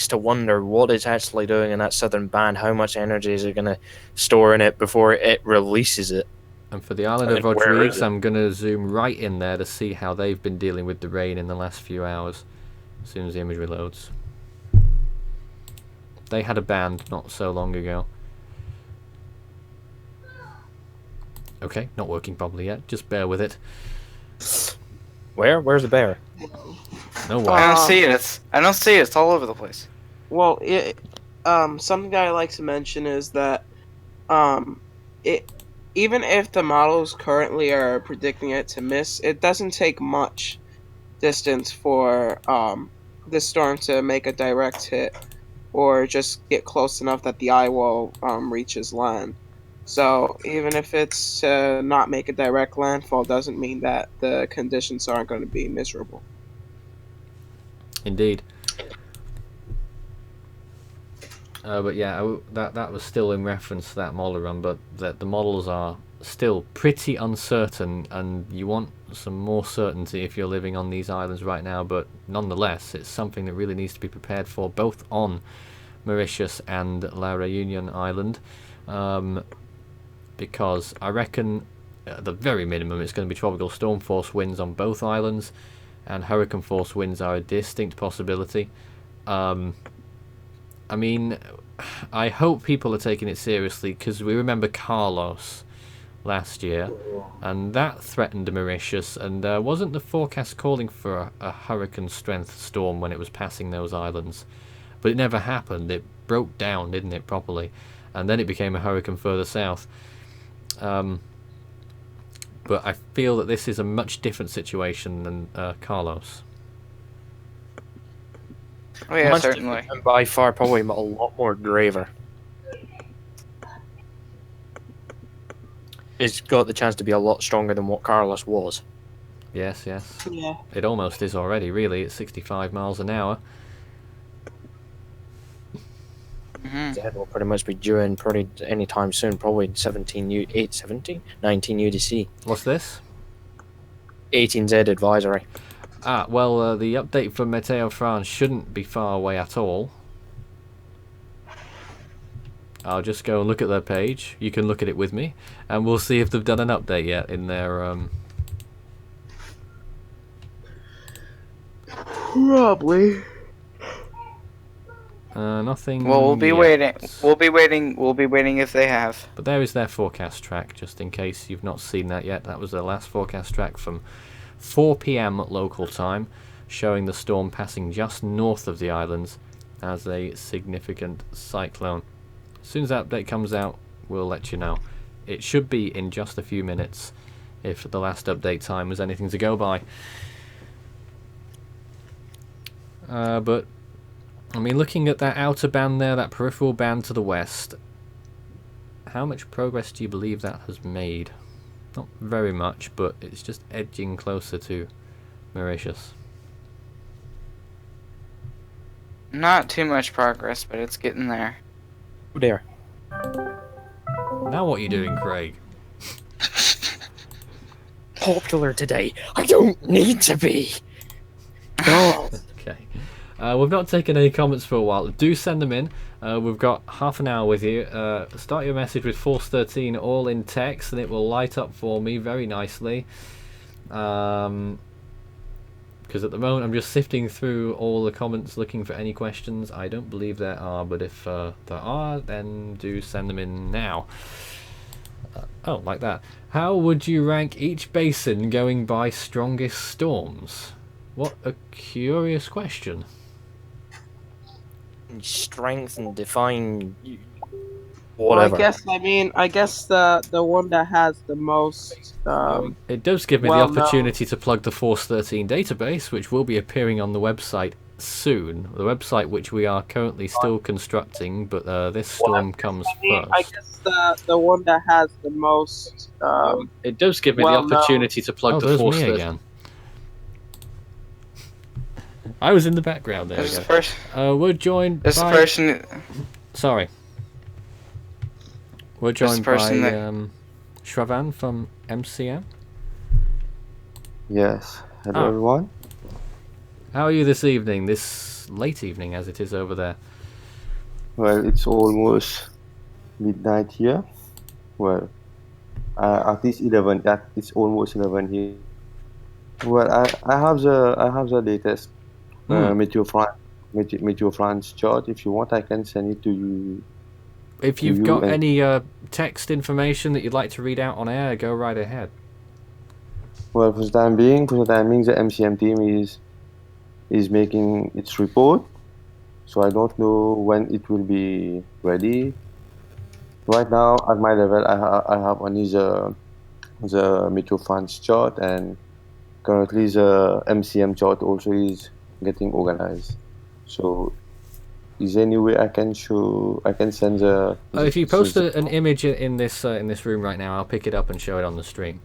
Speaker 3: to wonder what it's actually doing in that southern band. How much energy is it going to store in it before it releases it?
Speaker 1: And for the island of Rodrigues, I'm going to zoom right in there to see how they've been dealing with the rain in the last few hours, as soon as the imagery loads. They had a band not so long ago. Okay, not working properly yet, just bear with it.
Speaker 3: Where's the bear?
Speaker 1: Nowhere.
Speaker 2: I don't see it. I don't see it. It's all over the place.
Speaker 5: Well, something that I like to mention is that even if the models currently are predicting it to miss, it doesn't take much distance for this storm to make a direct hit or just get close enough that the eye wall reaches land. So even if it's not make a direct landfall, doesn't mean that the conditions aren't going to be miserable.
Speaker 1: Indeed. But yeah, that was still in reference to that model run, but the models are still pretty uncertain, and you want some more certainty if you're living on these islands right now, but nonetheless, it's something that really needs to be prepared for, both on Mauritius and La Réunion Island, because I reckon at the very minimum it's going to be tropical storm force winds on both islands, and hurricane force winds are a distinct possibility. I mean, I hope people are taking it seriously, because we remember Carlos last year, and that threatened Mauritius, and wasn't the forecast calling for a hurricane strength storm when it was passing those islands? But it never happened. It broke down, didn't it, properly, and then it became a hurricane further south. But I feel that this is a much different situation than Carlos.
Speaker 2: Oh yeah, certainly.
Speaker 3: And by far, probably a lot more graver. It's got the chance to be a lot stronger than what Carlos was.
Speaker 1: Yes, yes.
Speaker 5: Yeah.
Speaker 1: It almost is already, really. It's 65 miles an hour.
Speaker 2: Mhm.
Speaker 3: Z will pretty much be due in pretty anytime soon, probably 19 UDC.
Speaker 1: What's this?
Speaker 3: 18Z advisory.
Speaker 1: Well, the update from Meteo France shouldn't be far away at all. I'll just go and look at their page. You can look at it with me, and we'll see if they've done an update yet in their
Speaker 8: Probably.
Speaker 1: nothing.
Speaker 2: Well, we'll be
Speaker 1: yet.
Speaker 2: waiting. We'll be waiting. We'll be waiting if they have.
Speaker 1: But there is their forecast track, just in case you've not seen that yet. That was their last forecast track from 4 p.m. local time, showing the storm passing just north of the islands as a significant cyclone. As soon as that update comes out, we'll let you know. It should be in just a few minutes, if the last update time was anything to go by. But, I mean, looking at that outer band there, that peripheral band to the west, how much progress do you believe that has made? Not very much, but it's just edging closer to Mauritius.
Speaker 2: Not too much progress, but it's getting there.
Speaker 3: Oh dear.
Speaker 1: Now what are you doing, Craig?
Speaker 3: Popular today. I don't need to be. God.
Speaker 1: Okay. We've not taken any comments for a while. Do send them in. We've got half an hour with you. Start your message with Force 13 all in text, and it will light up for me very nicely. Because at the moment I'm just sifting through all the comments looking for any questions. I don't believe there are, but if there are, then do send them in now. Oh, like that. How would you rank each basin going by strongest storms? What a curious question.
Speaker 3: Strength and define
Speaker 5: Well,
Speaker 3: whatever.
Speaker 5: I guess the one that has the most
Speaker 1: It does give me
Speaker 5: well,
Speaker 1: the opportunity to plug the Force 13 database, which will be appearing on the website soon. The website which we are currently still constructing, but this storm comes
Speaker 5: I
Speaker 1: first.
Speaker 5: guess the one that has the most
Speaker 1: It does give me the
Speaker 5: well, no.
Speaker 1: opportunity to plug the
Speaker 6: there's
Speaker 1: Force
Speaker 6: me
Speaker 1: 13.
Speaker 6: again.
Speaker 1: I was in the background there.
Speaker 2: There's a
Speaker 1: We
Speaker 2: person.
Speaker 1: go. We're joined
Speaker 2: There's a
Speaker 1: by...
Speaker 2: person.
Speaker 1: Sorry. We're
Speaker 2: There's a
Speaker 1: joined by
Speaker 2: person that-
Speaker 1: Shravan from MCM.
Speaker 8: Yes. Hello,
Speaker 1: Ah.
Speaker 8: everyone.
Speaker 1: How are you this evening? This late evening, as it is over there.
Speaker 8: Well, it's almost midnight here. Well, at least 11. It's almost 11 here. Well, I have the latest Meteo France chart. If you want, I can send it to you.
Speaker 1: If
Speaker 8: To
Speaker 1: you've
Speaker 8: you
Speaker 1: got
Speaker 8: and-
Speaker 1: any text information that you'd like to read out on air, go right ahead.
Speaker 8: Well, for the time being, the MCM team is making its report. So I don't know when it will be ready. Right now, at my level, I have only the Meteo France chart, and currently the MCM chart also is getting organized. So, is there any way I can send the?
Speaker 1: If you post an image in this room right now, I'll pick it up and show it on the stream.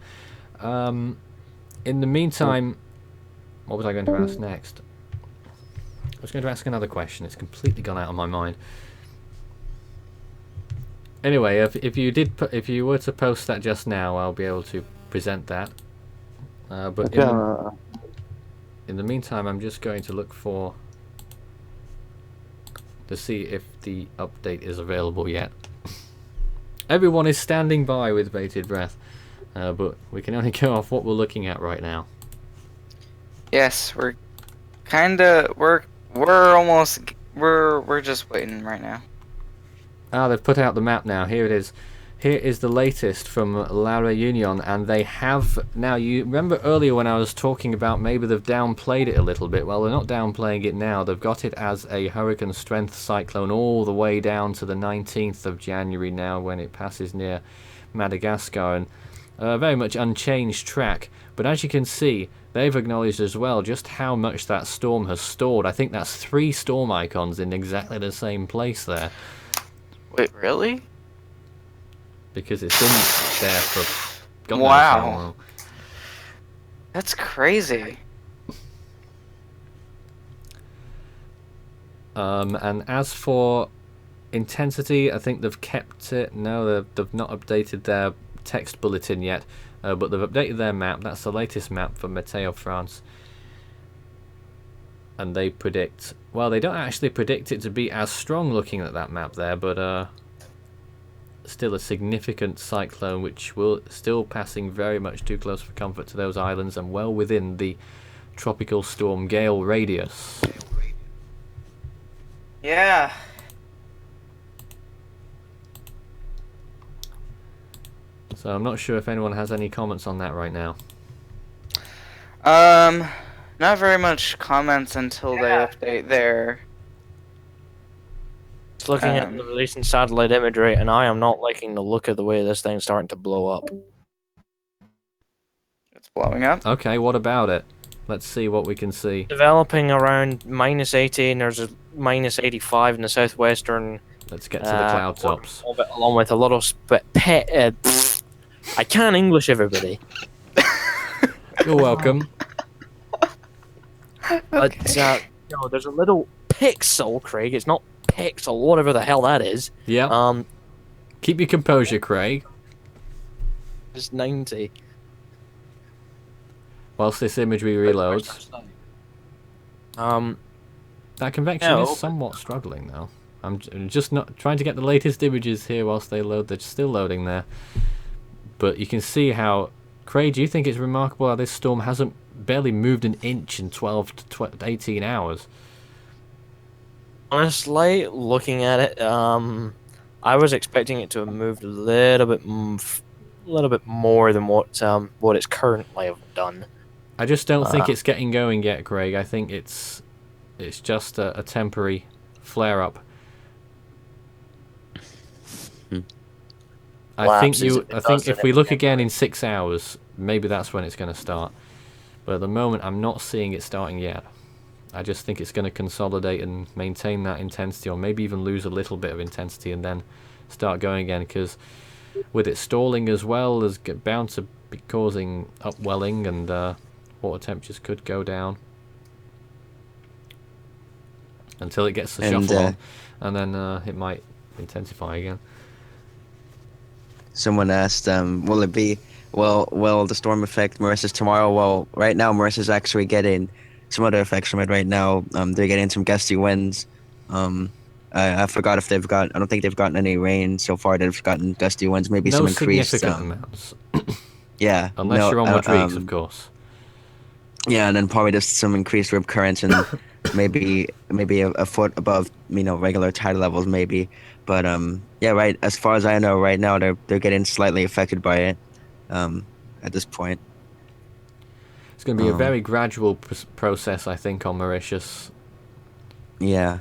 Speaker 1: In the meantime, what was I going to ask next? I was going to ask another question. It's completely gone out of my mind. Anyway, if you were to post that just now, I'll be able to present that. But
Speaker 8: Okay,
Speaker 1: in the meantime, I'm just going to look to see if the update is available yet. Everyone is standing by with bated breath, but we can only go off what we're looking at right now.
Speaker 2: Yes, we're just waiting right now.
Speaker 1: They've put out the map now. Here it is. Here is the latest from La Réunion, and they have now. You remember earlier when I was talking about maybe they've downplayed it a little bit. Well, they're not downplaying it now. They've got it as a hurricane strength cyclone all the way down to the 19th of January now, when it passes near Madagascar, and very much unchanged track. But as you can see, they've acknowledged as well just how much that storm has stored. I think that's 3 storm icons in exactly the same place there.
Speaker 2: Wait, really?
Speaker 1: Because it's been there for God knows
Speaker 2: Wow.
Speaker 1: how long.
Speaker 2: That's crazy.
Speaker 1: And as for intensity, I think they've kept it. No, they've not updated their text bulletin yet, but they've updated their map. That's the latest map for Meteo France. And they predict... Well, they don't actually predict it to be as strong looking at that map there, but still a significant cyclone, which will still passing very much too close for comfort to those islands and well within the tropical storm gale radius.
Speaker 2: Yeah.
Speaker 1: So I'm not sure if anyone has any comments on that right now.
Speaker 2: Not very much comments until they update their...
Speaker 3: Just looking at the recent satellite imagery, and I am not liking the look of the way this thing's starting to blow up.
Speaker 2: It's blowing up.
Speaker 1: Okay, what about it? Let's see what we can see.
Speaker 3: Developing around -80, and there's a -85 in the southwestern.
Speaker 1: Let's get to the cloud tops.
Speaker 3: Along with a little I can't English, everybody.
Speaker 1: You're welcome.
Speaker 3: But no, there's a little pixel, Craig. It's not pixel, whatever the hell that is.
Speaker 1: Yeah. Keep your composure, Craig.
Speaker 3: It's 90.
Speaker 1: Whilst this imagery reloads. That convection is somewhat struggling now. I'm just not trying to get the latest images here whilst they load. They're still loading there. But you can see how... Craig, do you think it's remarkable how this storm hasn't barely moved an inch in 12 to 18 hours?
Speaker 3: Honestly, looking at it, I was expecting it to have moved a little bit more than what it's currently done.
Speaker 1: I just don't think it's getting going yet, Craig. I think it's just a temporary flare-up. I think if we look again in 6 hours, maybe that's when it's going to start. But at the moment, I'm not seeing it starting yet. I just think it's going to consolidate and maintain that intensity, or maybe even lose a little bit of intensity and then start going again. Because with it stalling as well, there's bound to be causing upwelling, and water temperatures could go down until it gets the shuffle on, and then it might intensify again.
Speaker 4: Someone asked, will the storm affect Mauritius tomorrow? Well, right now Mauritius is actually getting some other effects from it right now. They're getting some gusty winds. I forgot if I don't think they've gotten any rain so far. They've gotten gusty winds, maybe some increased...
Speaker 1: No significant amounts.
Speaker 4: Yeah.
Speaker 1: Unless you're on Rodrigues, of course.
Speaker 4: Yeah, and then probably just some increased rip currents and maybe a foot above, regular tide levels maybe. But yeah, right. As far as I know, right now they're getting slightly affected by it. At this point,
Speaker 1: it's going to be a very gradual process, I think, on Mauritius.
Speaker 4: Yeah.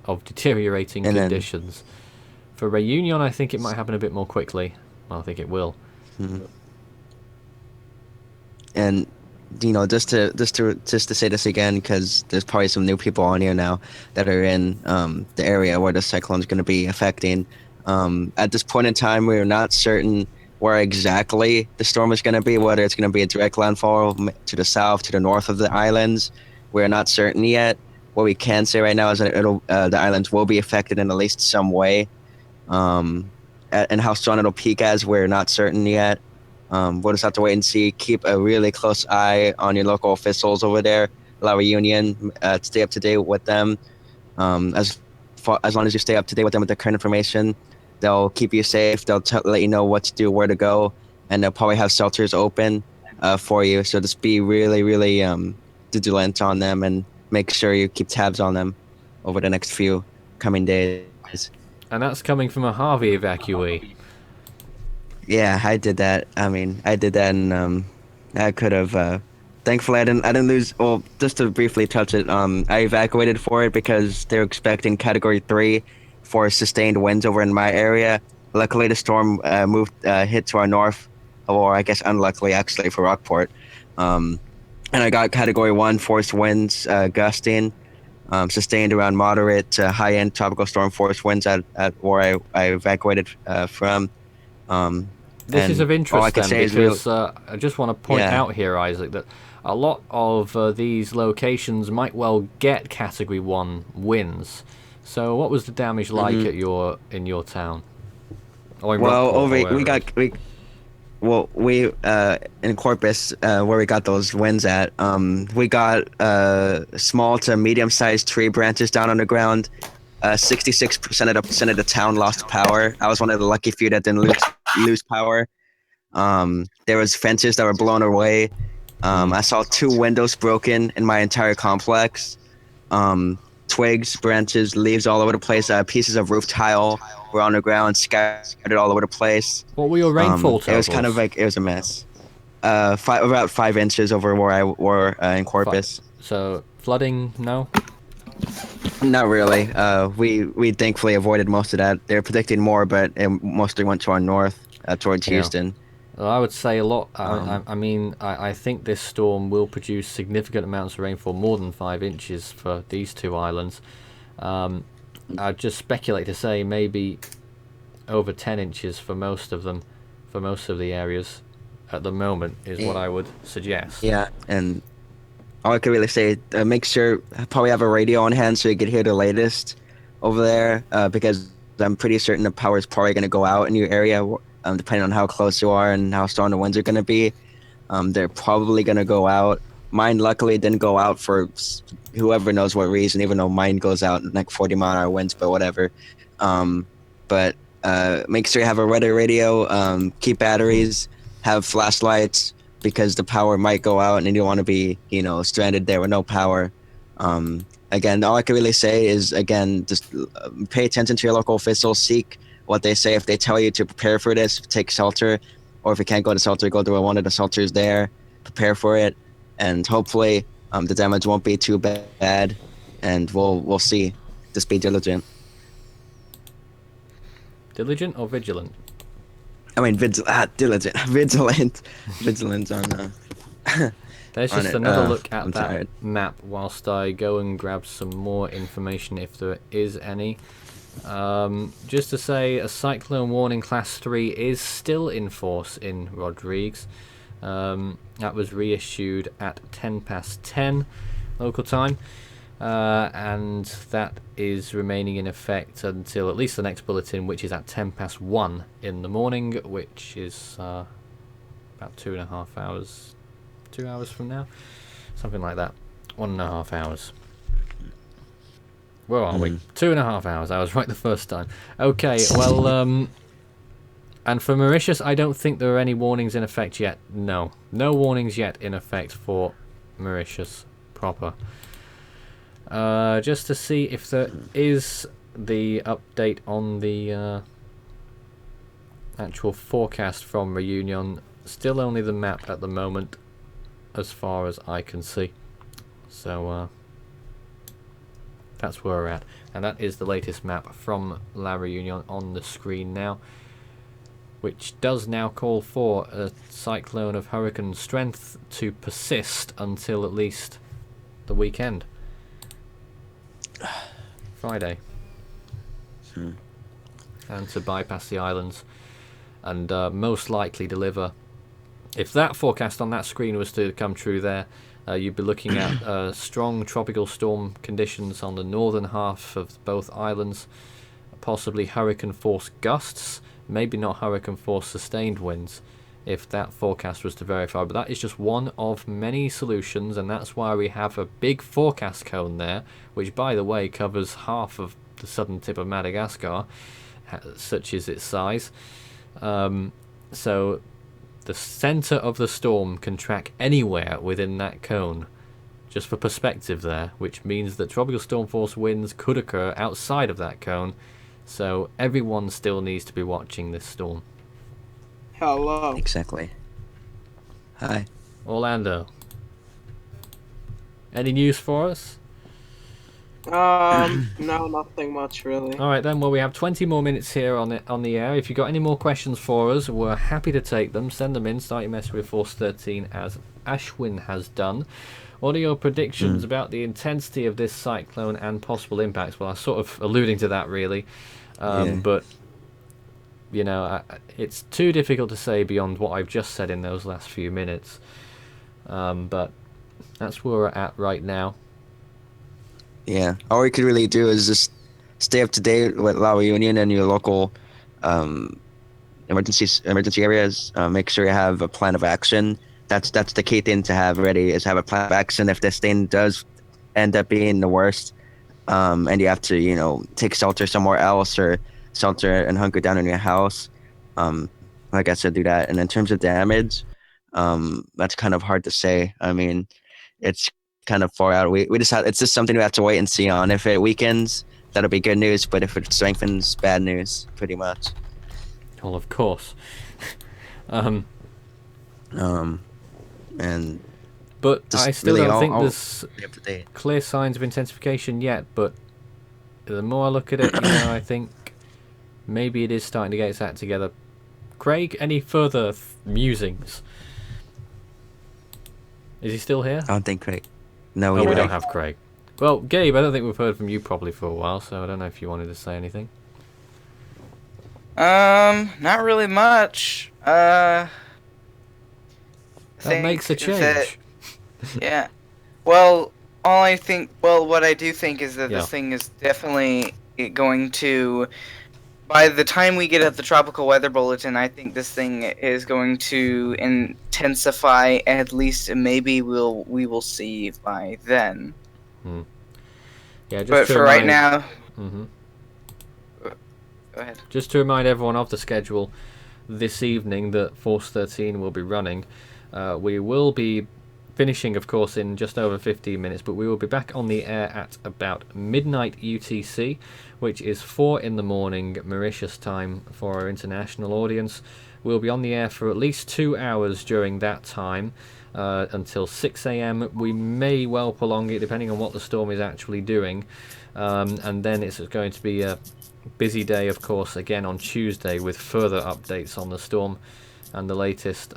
Speaker 4: Of
Speaker 1: deteriorating conditions. For Réunion, I think it might happen a bit more quickly. Well, I think it will.
Speaker 4: Mm-hmm. And just to say this again, because there's probably some new people on here now that are in the area where the cyclone's going to be affecting. At this point in time, we're not certain where exactly the storm is going to be, whether it's going to be a direct landfall to the south, to the north of the islands. We're not certain yet. What we can say right now is that the islands will be affected in at least some way. And how strong it'll peak as, we're not certain yet. We'll just have to wait and see. Keep a really close eye on your local officials over there, La Reunion. Stay up to date with them. As long as you stay up to date with them with the current information, they'll keep you safe. They'll let you know what to do, where to go, and they'll probably have shelters open for you. So just be really, really vigilant on them and make sure you keep tabs on them over the next few coming days.
Speaker 1: And that's coming from a Harvey Evacuate.
Speaker 4: Yeah, I did that. I did that, and I could have. Thankfully, I didn't lose. Well, just to briefly touch it, I evacuated for it because they're expecting Category 3 for sustained winds over in my area. Luckily, the storm hit to our north, or I guess unluckily, actually, for Rockport. And I got Category 1 force winds gusting, sustained around moderate to high-end tropical storm force winds at where I evacuated from.
Speaker 1: This is of interest then, because I just want to point out here, Isaac, that a lot of these locations might well get Category 1 winds. So what was the damage like at in your town? Or in
Speaker 4: Well,
Speaker 1: Rockport, or
Speaker 4: we
Speaker 1: wherever
Speaker 4: got
Speaker 1: it is?
Speaker 4: we in Corpus, where we got those winds at, we got small to medium-sized tree branches down on the ground. 66% of the town lost power. I was one of the lucky few that didn't lose power. There was fences that were blown away. I saw 2 windows broken in my entire complex. Twigs, branches, leaves all over the place. Pieces of roof tile were on the ground, scattered all over the place.
Speaker 1: What were your rainfall
Speaker 4: It was kind of
Speaker 1: totals?
Speaker 4: like, it was a mess. About 5 inches over where I were in Corpus.
Speaker 1: So flooding? No.
Speaker 4: Not really. We thankfully avoided most of that. They're predicting more, but it mostly went to our north, towards
Speaker 1: Yeah.
Speaker 4: Houston.
Speaker 1: Well, I would say a lot. I mean, I think this storm will produce significant amounts of rainfall, more than 5 inches for these 2 islands. I'd just speculate to say maybe over 10 inches for most of them, for most of the areas at the moment, is what I would suggest.
Speaker 4: Yeah, and all I could really say, make sure probably have a radio on hand so you could hear the latest over there, because I'm pretty certain the power is probably going to go out in your area, depending on how close you are and how strong the winds are going to be. They're probably going to go out. Mine luckily didn't go out for whoever knows what reason, even though mine goes out in like 40-mile-an-hour winds, but whatever. But make sure you have a weather radio, keep batteries, have flashlights, because the power might go out and you don't want to be, stranded there with no power. Again, all I can really say is, again, just pay attention to your local officials, seek what they say. If they tell you to prepare for this, take shelter, or if you can't go to shelter, go to one of the shelters there, prepare for it, and hopefully the damage won't be too bad, and we'll see. Just be diligent.
Speaker 1: Diligent or vigilant?
Speaker 4: I mean, diligent, vigilant on.
Speaker 1: There's
Speaker 4: on
Speaker 1: just
Speaker 4: it.
Speaker 1: another look at
Speaker 4: I'm
Speaker 1: that
Speaker 4: tired.
Speaker 1: map whilst I go and grab some more information, if there is any. Just to say, a cyclone warning class 3 is still in force in Rodrigues. That was reissued at 10:10 local time, and that is remaining in effect until at least the next bulletin, which is at 1 in the morning, which is about 2.5 hours. 2 hours from now, something like that. 1.5 hours. Where are we? 2.5 hours. I was right the first time. Okay, well, and for Mauritius, I don't think there are any warnings in effect yet. No warnings yet in effect for Mauritius proper. Just to see if there is the update on the actual forecast from Reunion. Still only the map at the moment, as far as I can see. So that's where we're at, and that is the latest map from La Reunion on the screen now, which does now call for a cyclone of hurricane strength to persist until at least the weekend, Friday, and to bypass the islands and most likely deliver. If that forecast on that screen was to come true there, you'd be looking at strong tropical storm conditions on the northern half of both islands, possibly hurricane force gusts, maybe not hurricane force sustained winds, if that forecast was to verify. But that is just one of many solutions, and that's why we have a big forecast cone there, which, by the way, covers half of the southern tip of Madagascar, such is its size. So the center of the storm can track anywhere within that cone, just for perspective there, which means that tropical storm force winds could occur outside of that cone. So everyone still needs to be watching this storm.
Speaker 5: Hello.
Speaker 4: Exactly. Hi.
Speaker 1: Orlando, any news for us?
Speaker 5: No, nothing much really.
Speaker 1: All right then. Well, we have 20 more minutes here on the air. If you've got any more questions for us, we're happy to take them. Send them in. Start your message with Force 13, as Ashwin has done. What are your predictions about the intensity of this cyclone and possible impacts? Well, I'm sort of alluding to that really, but you know, it's too difficult to say beyond what I've just said in those last few minutes. But that's where we're at right now.
Speaker 4: Yeah. All we could really do is just stay up to date with La Reunion and your local emergency areas. Make sure you have a plan of action. That's the key thing to have ready, is have a plan of action if this thing does end up being the worst, and you have to, take shelter somewhere else, or shelter and hunker down in your house. Like I said, do that. And in terms of damage, that's kind of hard to say. I mean, it's kind of far out. We just have, it's just something we have to wait and see on. If it weakens, that'll be good news. But if it strengthens, bad news, pretty much.
Speaker 1: Well, of course.
Speaker 4: And
Speaker 1: But I still
Speaker 4: really
Speaker 1: don't think
Speaker 4: all
Speaker 1: there's
Speaker 4: up to date.
Speaker 1: clear signs of intensification yet, but the more I look at it, I think maybe it is starting to get its act together. Craig, any further musings? Is he still here?
Speaker 4: I don't think Craig. No,
Speaker 1: Oh, we
Speaker 4: don't.
Speaker 1: don't have Craig. Well, Gabe, I don't think we've heard from you probably for a while, so I don't know if you wanted to say anything.
Speaker 2: Not really much.
Speaker 1: That makes a change.
Speaker 2: Yeah. Well, what I do think is that
Speaker 1: Yeah.
Speaker 2: this thing is definitely going to, by the time we get at the tropical weather bulletin, I think this thing is going to intensify. At least maybe we will see by then.
Speaker 1: Yeah, just
Speaker 2: But
Speaker 1: to
Speaker 2: for right
Speaker 1: remind-
Speaker 2: now,
Speaker 1: Mhm.
Speaker 2: go ahead.
Speaker 1: Just to remind everyone of the schedule, this evening that Force 13 will be running, we will be finishing, of course, in just over 15 minutes, but we will be back on the air at about midnight UTC, which is 4 in the morning Mauritius time for our international audience. We'll be on the air for at least 2 hours during that time, until 6 a.m. We may well prolong it depending on what the storm is actually doing, and then it's going to be a busy day, of course, again on Tuesday with further updates on the storm and the latest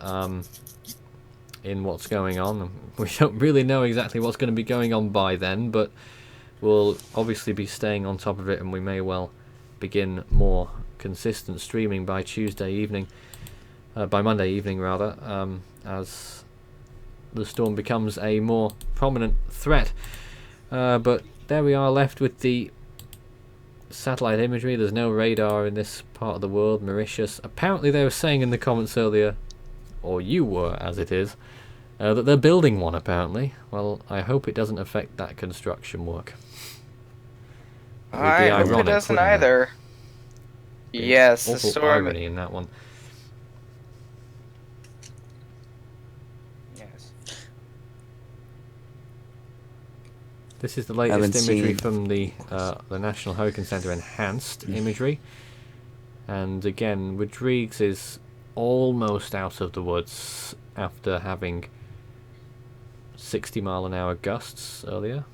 Speaker 1: in what's going on. We don't really know exactly what's going to be going on by then, but we'll obviously be staying on top of it, and we may well begin more consistent streaming by Tuesday evening, by Monday evening rather, as the storm becomes a more prominent threat. But there we are, left with the satellite imagery. There's no radar in this part of the world, Mauritius. Apparently they were saying in the comments earlier, or you were as it is, that they're building one apparently. Well, I hope it doesn't affect that construction work. It would be
Speaker 2: I hope it
Speaker 1: ironic,
Speaker 2: doesn't
Speaker 1: wouldn't it?
Speaker 2: either.
Speaker 1: Be
Speaker 2: Yes, the
Speaker 1: awful
Speaker 2: storm.
Speaker 1: irony in that one.
Speaker 2: Yes.
Speaker 1: This is the
Speaker 4: Haven't
Speaker 1: latest imagery
Speaker 4: seen-
Speaker 1: from the National Hurricane Center enhanced imagery, and again, Rodrigues is almost out of the woods after having 60-mile-an-hour gusts earlier.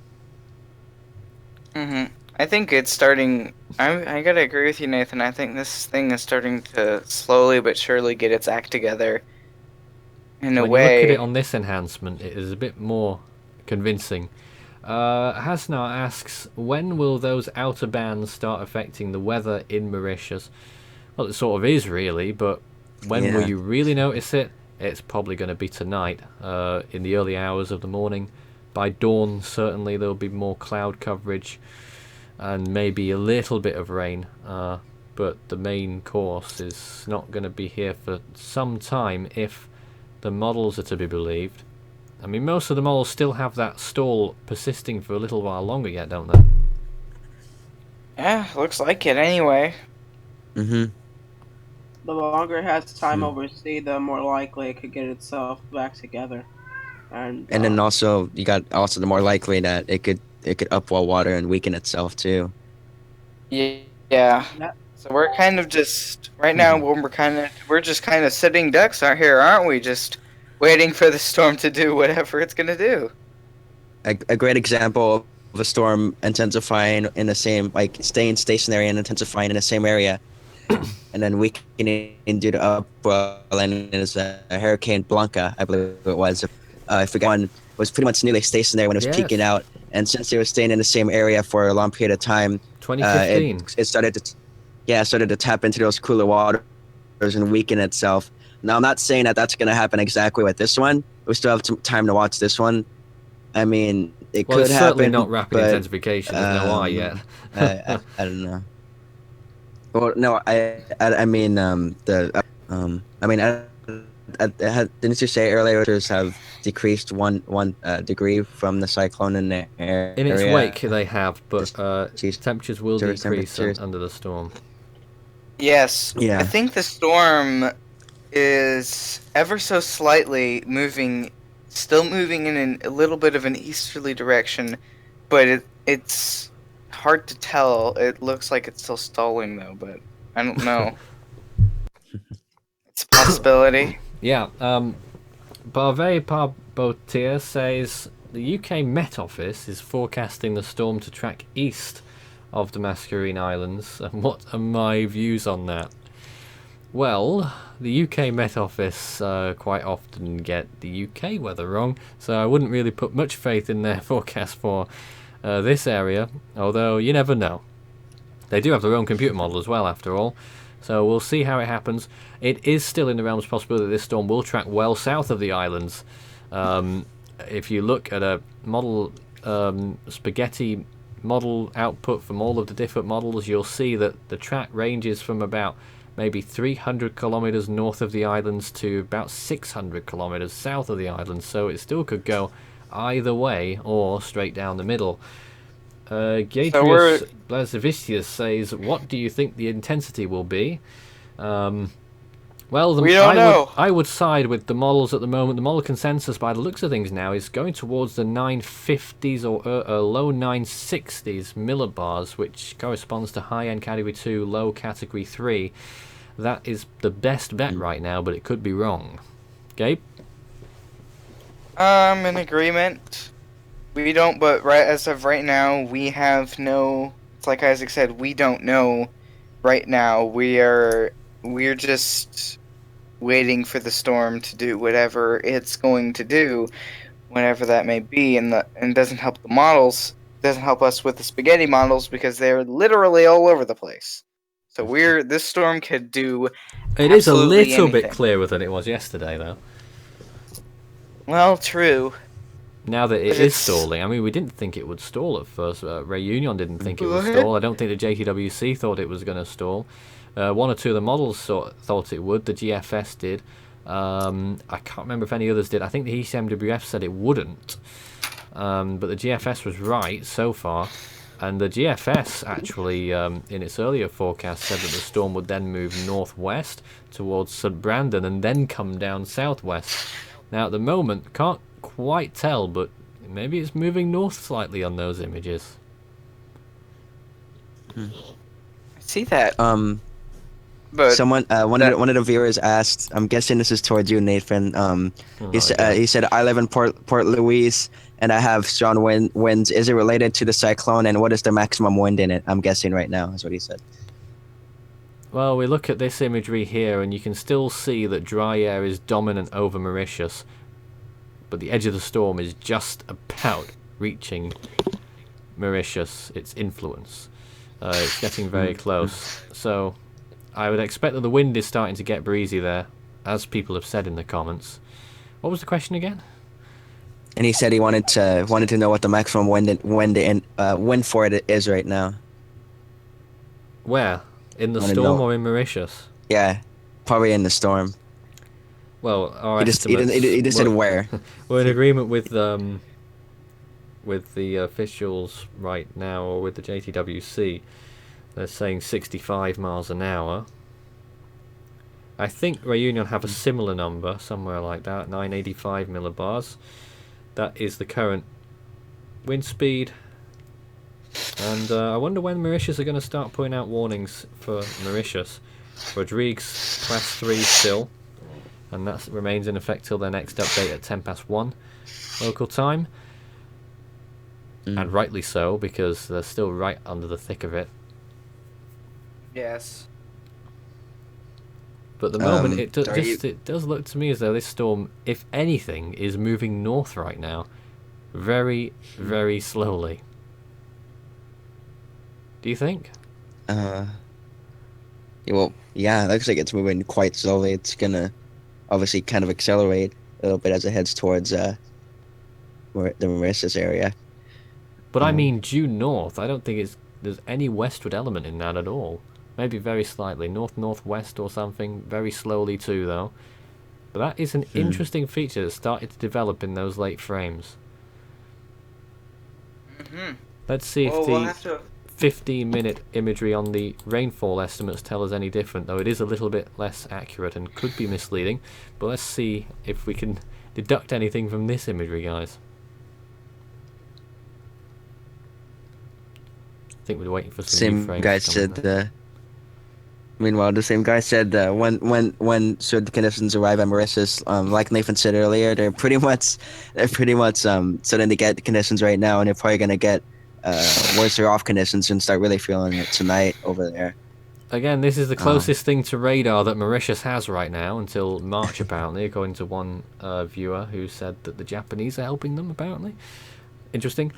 Speaker 2: I think it's starting. I gotta agree with you, Nathan. I think this thing is starting to slowly but surely get its act together. In a
Speaker 1: When
Speaker 2: way.
Speaker 1: you look at it on this enhancement, it is a bit more convincing. Hasna asks, when will those outer bands start affecting the weather in Mauritius? Well, it sort of is really, but when will
Speaker 4: Yeah.
Speaker 1: you really notice it? It's probably going to be tonight, in the early hours of the morning. By dawn, certainly there'll be more cloud coverage and maybe a little bit of rain, but the main course is not going to be here for some time if the models are to be believed. I mean, most of the models still have that stall persisting for a little while longer yet, don't they?
Speaker 2: Yeah, looks like it anyway.
Speaker 5: The longer it has time oversea, the more likely it could get itself back together. And
Speaker 4: then also you got also the more likely that it could upwell water and weaken itself too.
Speaker 2: Yeah.
Speaker 5: Yeah.
Speaker 2: So we're kind of just right now. We're just kind of sitting ducks out here, aren't we? Just waiting for the storm to do whatever it's gonna do.
Speaker 4: A great example of a storm intensifying in the same, like staying stationary and intensifying in the same area, and then weakening due to upwelling is a Hurricane Blanca, I believe it was. I forget one was pretty much nearly stationary when it was
Speaker 1: Yes.
Speaker 4: peaking out, and since they were staying in the same area for a long period of time,
Speaker 1: 2015.
Speaker 4: it started to tap into those cooler waters and weaken itself. Now I'm not saying that that's going to happen exactly with this one. We still have some time to watch this one. I mean, it
Speaker 1: Well,
Speaker 4: could
Speaker 1: it's certainly
Speaker 4: happen,
Speaker 1: not rapid
Speaker 4: but,
Speaker 1: intensification. There's no I yet.
Speaker 4: I don't know. Well, no, I mean I mean didn't you say earlier temperatures have decreased one degree from the cyclone in the area?
Speaker 1: In its wake, they have, but
Speaker 4: Geez,
Speaker 1: temperatures will
Speaker 4: surface
Speaker 1: decrease
Speaker 4: temperatures.
Speaker 1: under the storm.
Speaker 2: Yes.
Speaker 4: Yeah.
Speaker 2: I think the storm is ever so slightly moving, still moving in a little bit of an easterly direction, but it's hard to tell. It looks like it's still stalling though, but I don't know. It's a possibility.
Speaker 1: Yeah, Barvet Barbotier says the UK Met Office is forecasting the storm to track east of the Mascarene Islands. And what are my views on that? Well, the UK Met Office quite often get the UK weather wrong, so I wouldn't really put much faith in their forecast for this area, although you never know. They do have their own computer model as well, after all, so we'll see how it happens. It is still in the realms of possibility that this storm will track well south of the islands. If you look at a model, spaghetti model output from all of the different models, you'll see that the track ranges from about maybe 300 kilometers north of the islands to about 600 kilometers south of the islands, so it still could go either way or straight down the middle. Gatrius Blazavicius says, what do you think the intensity will be? Well,
Speaker 2: We don't know.
Speaker 1: I would side with the models at the moment. The model consensus, by the looks of things now, is going towards the 950s or low 960s millibars, which corresponds to high-end Category 2, low Category 3. That is the best bet right now, but it could be wrong. Gabe?
Speaker 2: I'm in agreement. We don't, but as of right now, we have no. It's like Isaac said, we don't know. Right now, we're just waiting for the storm to do whatever it's going to do, whenever that may be, and it doesn't help the models. It doesn't help us with the spaghetti models because they're literally all over the place. So this storm could do.
Speaker 1: It is a
Speaker 2: absolutely
Speaker 1: little bit
Speaker 2: anything.
Speaker 1: clearer than it was yesterday, though.
Speaker 2: Well, true.
Speaker 1: Now that it
Speaker 2: But
Speaker 1: is
Speaker 2: it's-
Speaker 1: stalling, I mean, we didn't think it would stall at first. Reunion didn't think it would
Speaker 2: What?
Speaker 1: stall. I don't think the JTWC thought it was going to stall. One or two of the models thought it would. The GFS did. I can't remember if any others did. I think the ECMWF said it wouldn't. But the GFS was right so far. And the GFS actually, in its earlier forecast, said that the storm would then move northwest towards St. Brandon and then come down southwest. Now, at the moment, can't quite tell, but maybe it's moving north slightly on those images.
Speaker 2: I see that. But
Speaker 4: Someone, one of the viewers asked. I'm guessing this is towards you, Nathan. He said, "I live in Port Louis, and I have strong winds. Is it related to the cyclone? And what is the maximum wind in it?" I'm guessing right now is what he said.
Speaker 1: Well, we look at this imagery here, and you can still see that dry air is dominant over Mauritius, but the edge of the storm is just about reaching Mauritius, its influence. It's getting very close. So I would expect that the wind is starting to get breezy there, as people have said in the comments. What was the question again?
Speaker 4: And he said he wanted to know what the maximum wind for it is right now.
Speaker 1: Where? In the
Speaker 4: Wanna
Speaker 1: storm
Speaker 4: know.
Speaker 1: or in Mauritius?
Speaker 4: Yeah, probably in the storm.
Speaker 1: Well, our
Speaker 4: He just
Speaker 1: estimates...
Speaker 4: said where.
Speaker 1: We're in agreement with the officials right now, or with the JTWC. They're saying 65 miles an hour. I think Reunion have a similar number, somewhere like that, 985 millibars. That is the current wind speed. And I wonder when Mauritius are going to start putting out warnings for Mauritius. Rodrigues, class 3 still. And that remains in effect till their next update at 1:10 local time. And rightly so, because they're still right under the thick of it.
Speaker 2: yes.
Speaker 1: But at the moment,
Speaker 4: are you-
Speaker 1: it does look to me as though this storm, if anything, is moving north right now. Very, very slowly. Do you think?
Speaker 4: Well, yeah, it looks like it's moving quite slowly. It's gonna obviously kind of accelerate a little bit as it heads towards the Mauritius area.
Speaker 1: But I mean due north. I don't think there's any westward element in that at all. Maybe very slightly. North-northwest or something. Very slowly too, though. But that is an interesting feature that started to develop in those late frames. Let's see if the 15-minute imagery on the rainfall estimates tell us any different, though it is a little bit less accurate and could be misleading. But let's see if we can deduct anything from this imagery, guys. I think we're waiting for some new frames.
Speaker 4: Same guy said. Meanwhile, the same guy said when should the conditions arrive at Mauritius, like Nathan said earlier, they're pretty much starting to get the conditions right now, and they're probably gonna get worse off conditions and start really feeling it tonight over there.
Speaker 1: Again, this is the closest thing to radar that Mauritius has right now until March, apparently, according to one viewer who said that the Japanese are helping them, apparently. Interesting.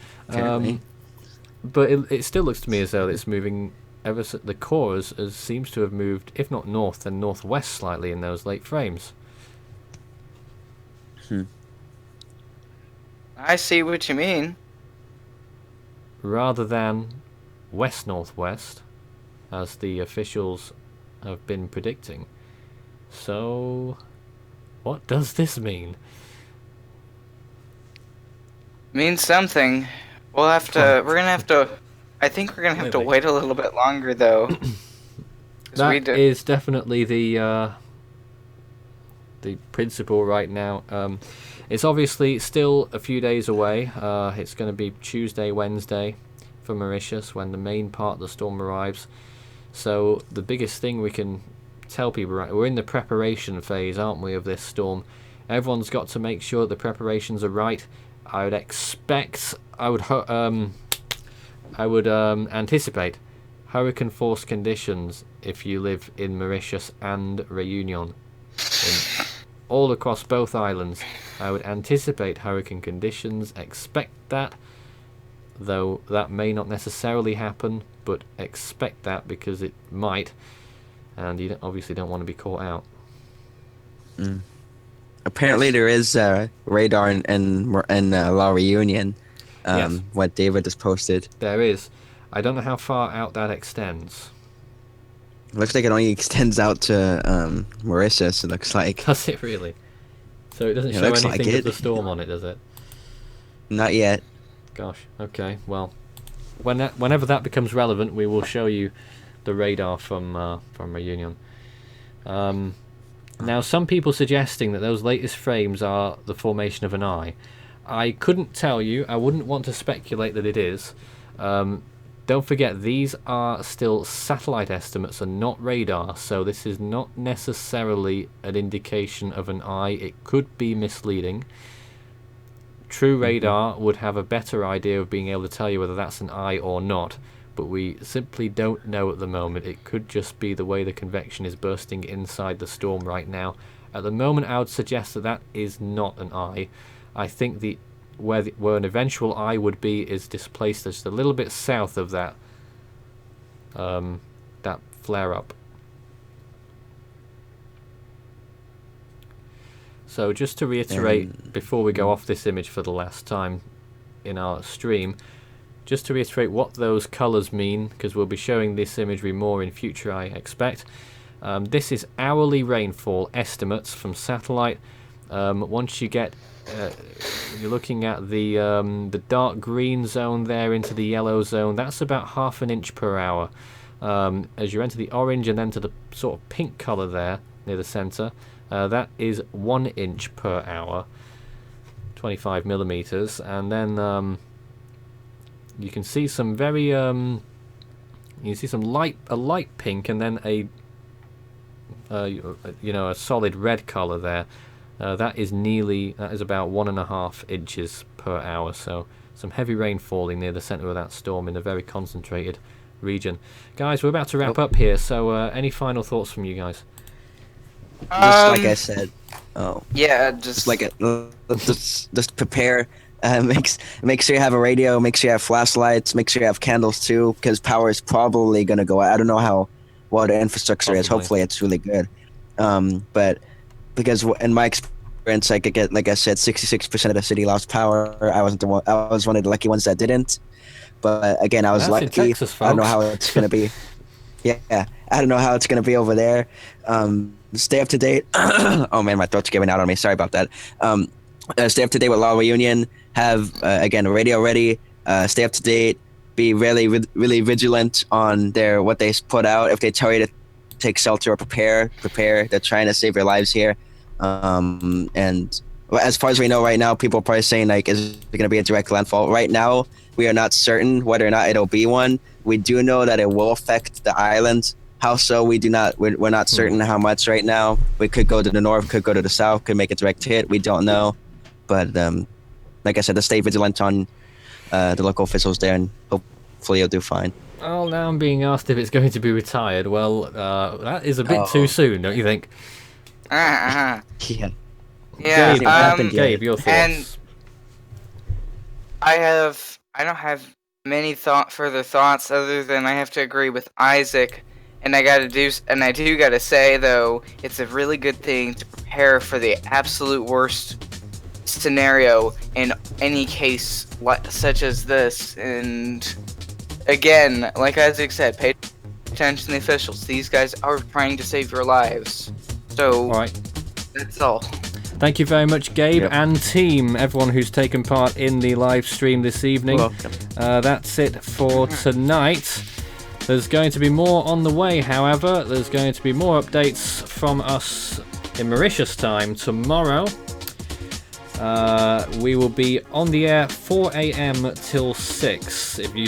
Speaker 1: But it still looks to me as though it's moving ever so the core seems to have moved, if not north, then northwest slightly in those late frames.
Speaker 2: I see what you mean.
Speaker 1: Rather than west-northwest, as the officials have been predicting. So, what does this mean?
Speaker 2: Means something. We'll have to. We're gonna have to. I think we're gonna have to wait a little bit longer, though.
Speaker 1: That is definitely the principle right now. It's obviously still a few days away. It's going to be Tuesday, Wednesday for Mauritius when the main part of the storm arrives. So the biggest thing we can tell people, right, we're in the preparation phase, aren't we, of this storm? Everyone's got to make sure the preparations are right. I would expect, I would anticipate hurricane force conditions if you live in Mauritius and Réunion. All across both islands, I would anticipate hurricane conditions, expect that, though that may not necessarily happen, but expect that because it might, and you obviously don't want to be caught out.
Speaker 4: Apparently there is radar in La Réunion,
Speaker 1: Yes.
Speaker 4: what David just posted.
Speaker 1: There is. I don't know how far out that extends.
Speaker 4: Looks like it only extends out to Mauritius, it looks like.
Speaker 1: Does it really? So it doesn't show
Speaker 4: looks
Speaker 1: anything
Speaker 4: like
Speaker 1: of
Speaker 4: it.
Speaker 1: the storm on it, does it?
Speaker 4: Not yet.
Speaker 1: Gosh, okay, well, whenever that becomes relevant, we will show you the radar from Réunion. Now, some people suggesting that those latest frames are the formation of an eye. I couldn't tell you. I wouldn't want to speculate that it is. Don't forget, these are still satellite estimates and not radar, so this is not necessarily an indication of an eye. It could be misleading. True radar would have a better idea of being able to tell you whether that's an eye or not, but we simply don't know at the moment. It could just be the way the convection is bursting inside the storm right now. At the moment, I would suggest that that is not an eye. I think where an eventual eye would be is displaced just a little bit south of that that flare-up. So just to reiterate, before we go off this image for the last time in our stream, just to reiterate what those colours mean, because we'll be showing this imagery more in future, I expect. This is hourly rainfall estimates from satellite. Once you get, you're looking at the dark green zone there into the yellow zone, that's about ½ an inch per hour. As you enter the orange and then to the sort of pink colour there near the centre, that is 1 inch per hour, 25 millimeters, and then you can see some very you can see some a light pink and then a a solid red color there. That is about 1.5 inches per hour, so some heavy rain falling near the center of that storm in a very concentrated region. Guys, we're about to wrap up here, so any final thoughts from you guys?
Speaker 4: Just like I said.
Speaker 2: Yeah,
Speaker 4: just prepare. Make sure you have a radio. Make sure you have flashlights. Make sure you have candles too, because power is probably gonna go out. I don't know what the infrastructure is. Hopefully, it's really good. But because in my experience insurance. I could get, like I said, 66% of the city lost power. I wasn't the one. I was one of the lucky ones that didn't. But again, I was
Speaker 1: That's in
Speaker 4: lucky.
Speaker 1: Texas,
Speaker 4: I don't know
Speaker 1: folks.
Speaker 4: how it's gonna be. Yeah, I don't know how it's gonna be over there. Stay up to date. Oh man, my throat's giving out on me. Sorry about that. Stay up to date with Law Reunion. Have again radio ready. Stay up to date. Be really vigilant on what they put out. If they tell you to take shelter or prepare. They're trying to save your lives here. And as far as we know right now, people are probably saying like, is it going to be a direct landfall? Right now, we are not certain whether or not it'll be one. We do know that it will affect the island. How so? We're not certain how much right now. We could go to the north, could go to the south, could make a direct hit. We don't know. But like I said, to stay vigilant on the local officials there, and hopefully you'll do fine.
Speaker 1: Well, now I'm being asked if it's going to be retired. Well, that is a bit too soon, don't you think?
Speaker 2: Uh-huh.
Speaker 4: Yeah.
Speaker 2: Yeah.
Speaker 4: Hasn't happened yet.
Speaker 1: Gabe, your thoughts?
Speaker 2: And I don't have many further thoughts other than I have to agree with Isaac, and I do gotta say though, it's a really good thing to prepare for the absolute worst scenario in any case such as this. And again, like Isaac said, pay attention to the officials. These guys are trying to save your lives. So,
Speaker 1: All right.
Speaker 2: that's all.
Speaker 1: Thank you very much, Gabe
Speaker 8: Yep.
Speaker 1: and team, everyone who's taken part in the live stream this evening.
Speaker 3: Welcome.
Speaker 1: That's it for tonight. There's going to be more on the way, however. There's going to be more updates from us in Mauritius time tomorrow. We will be on the air 4 a.m. till 6. If you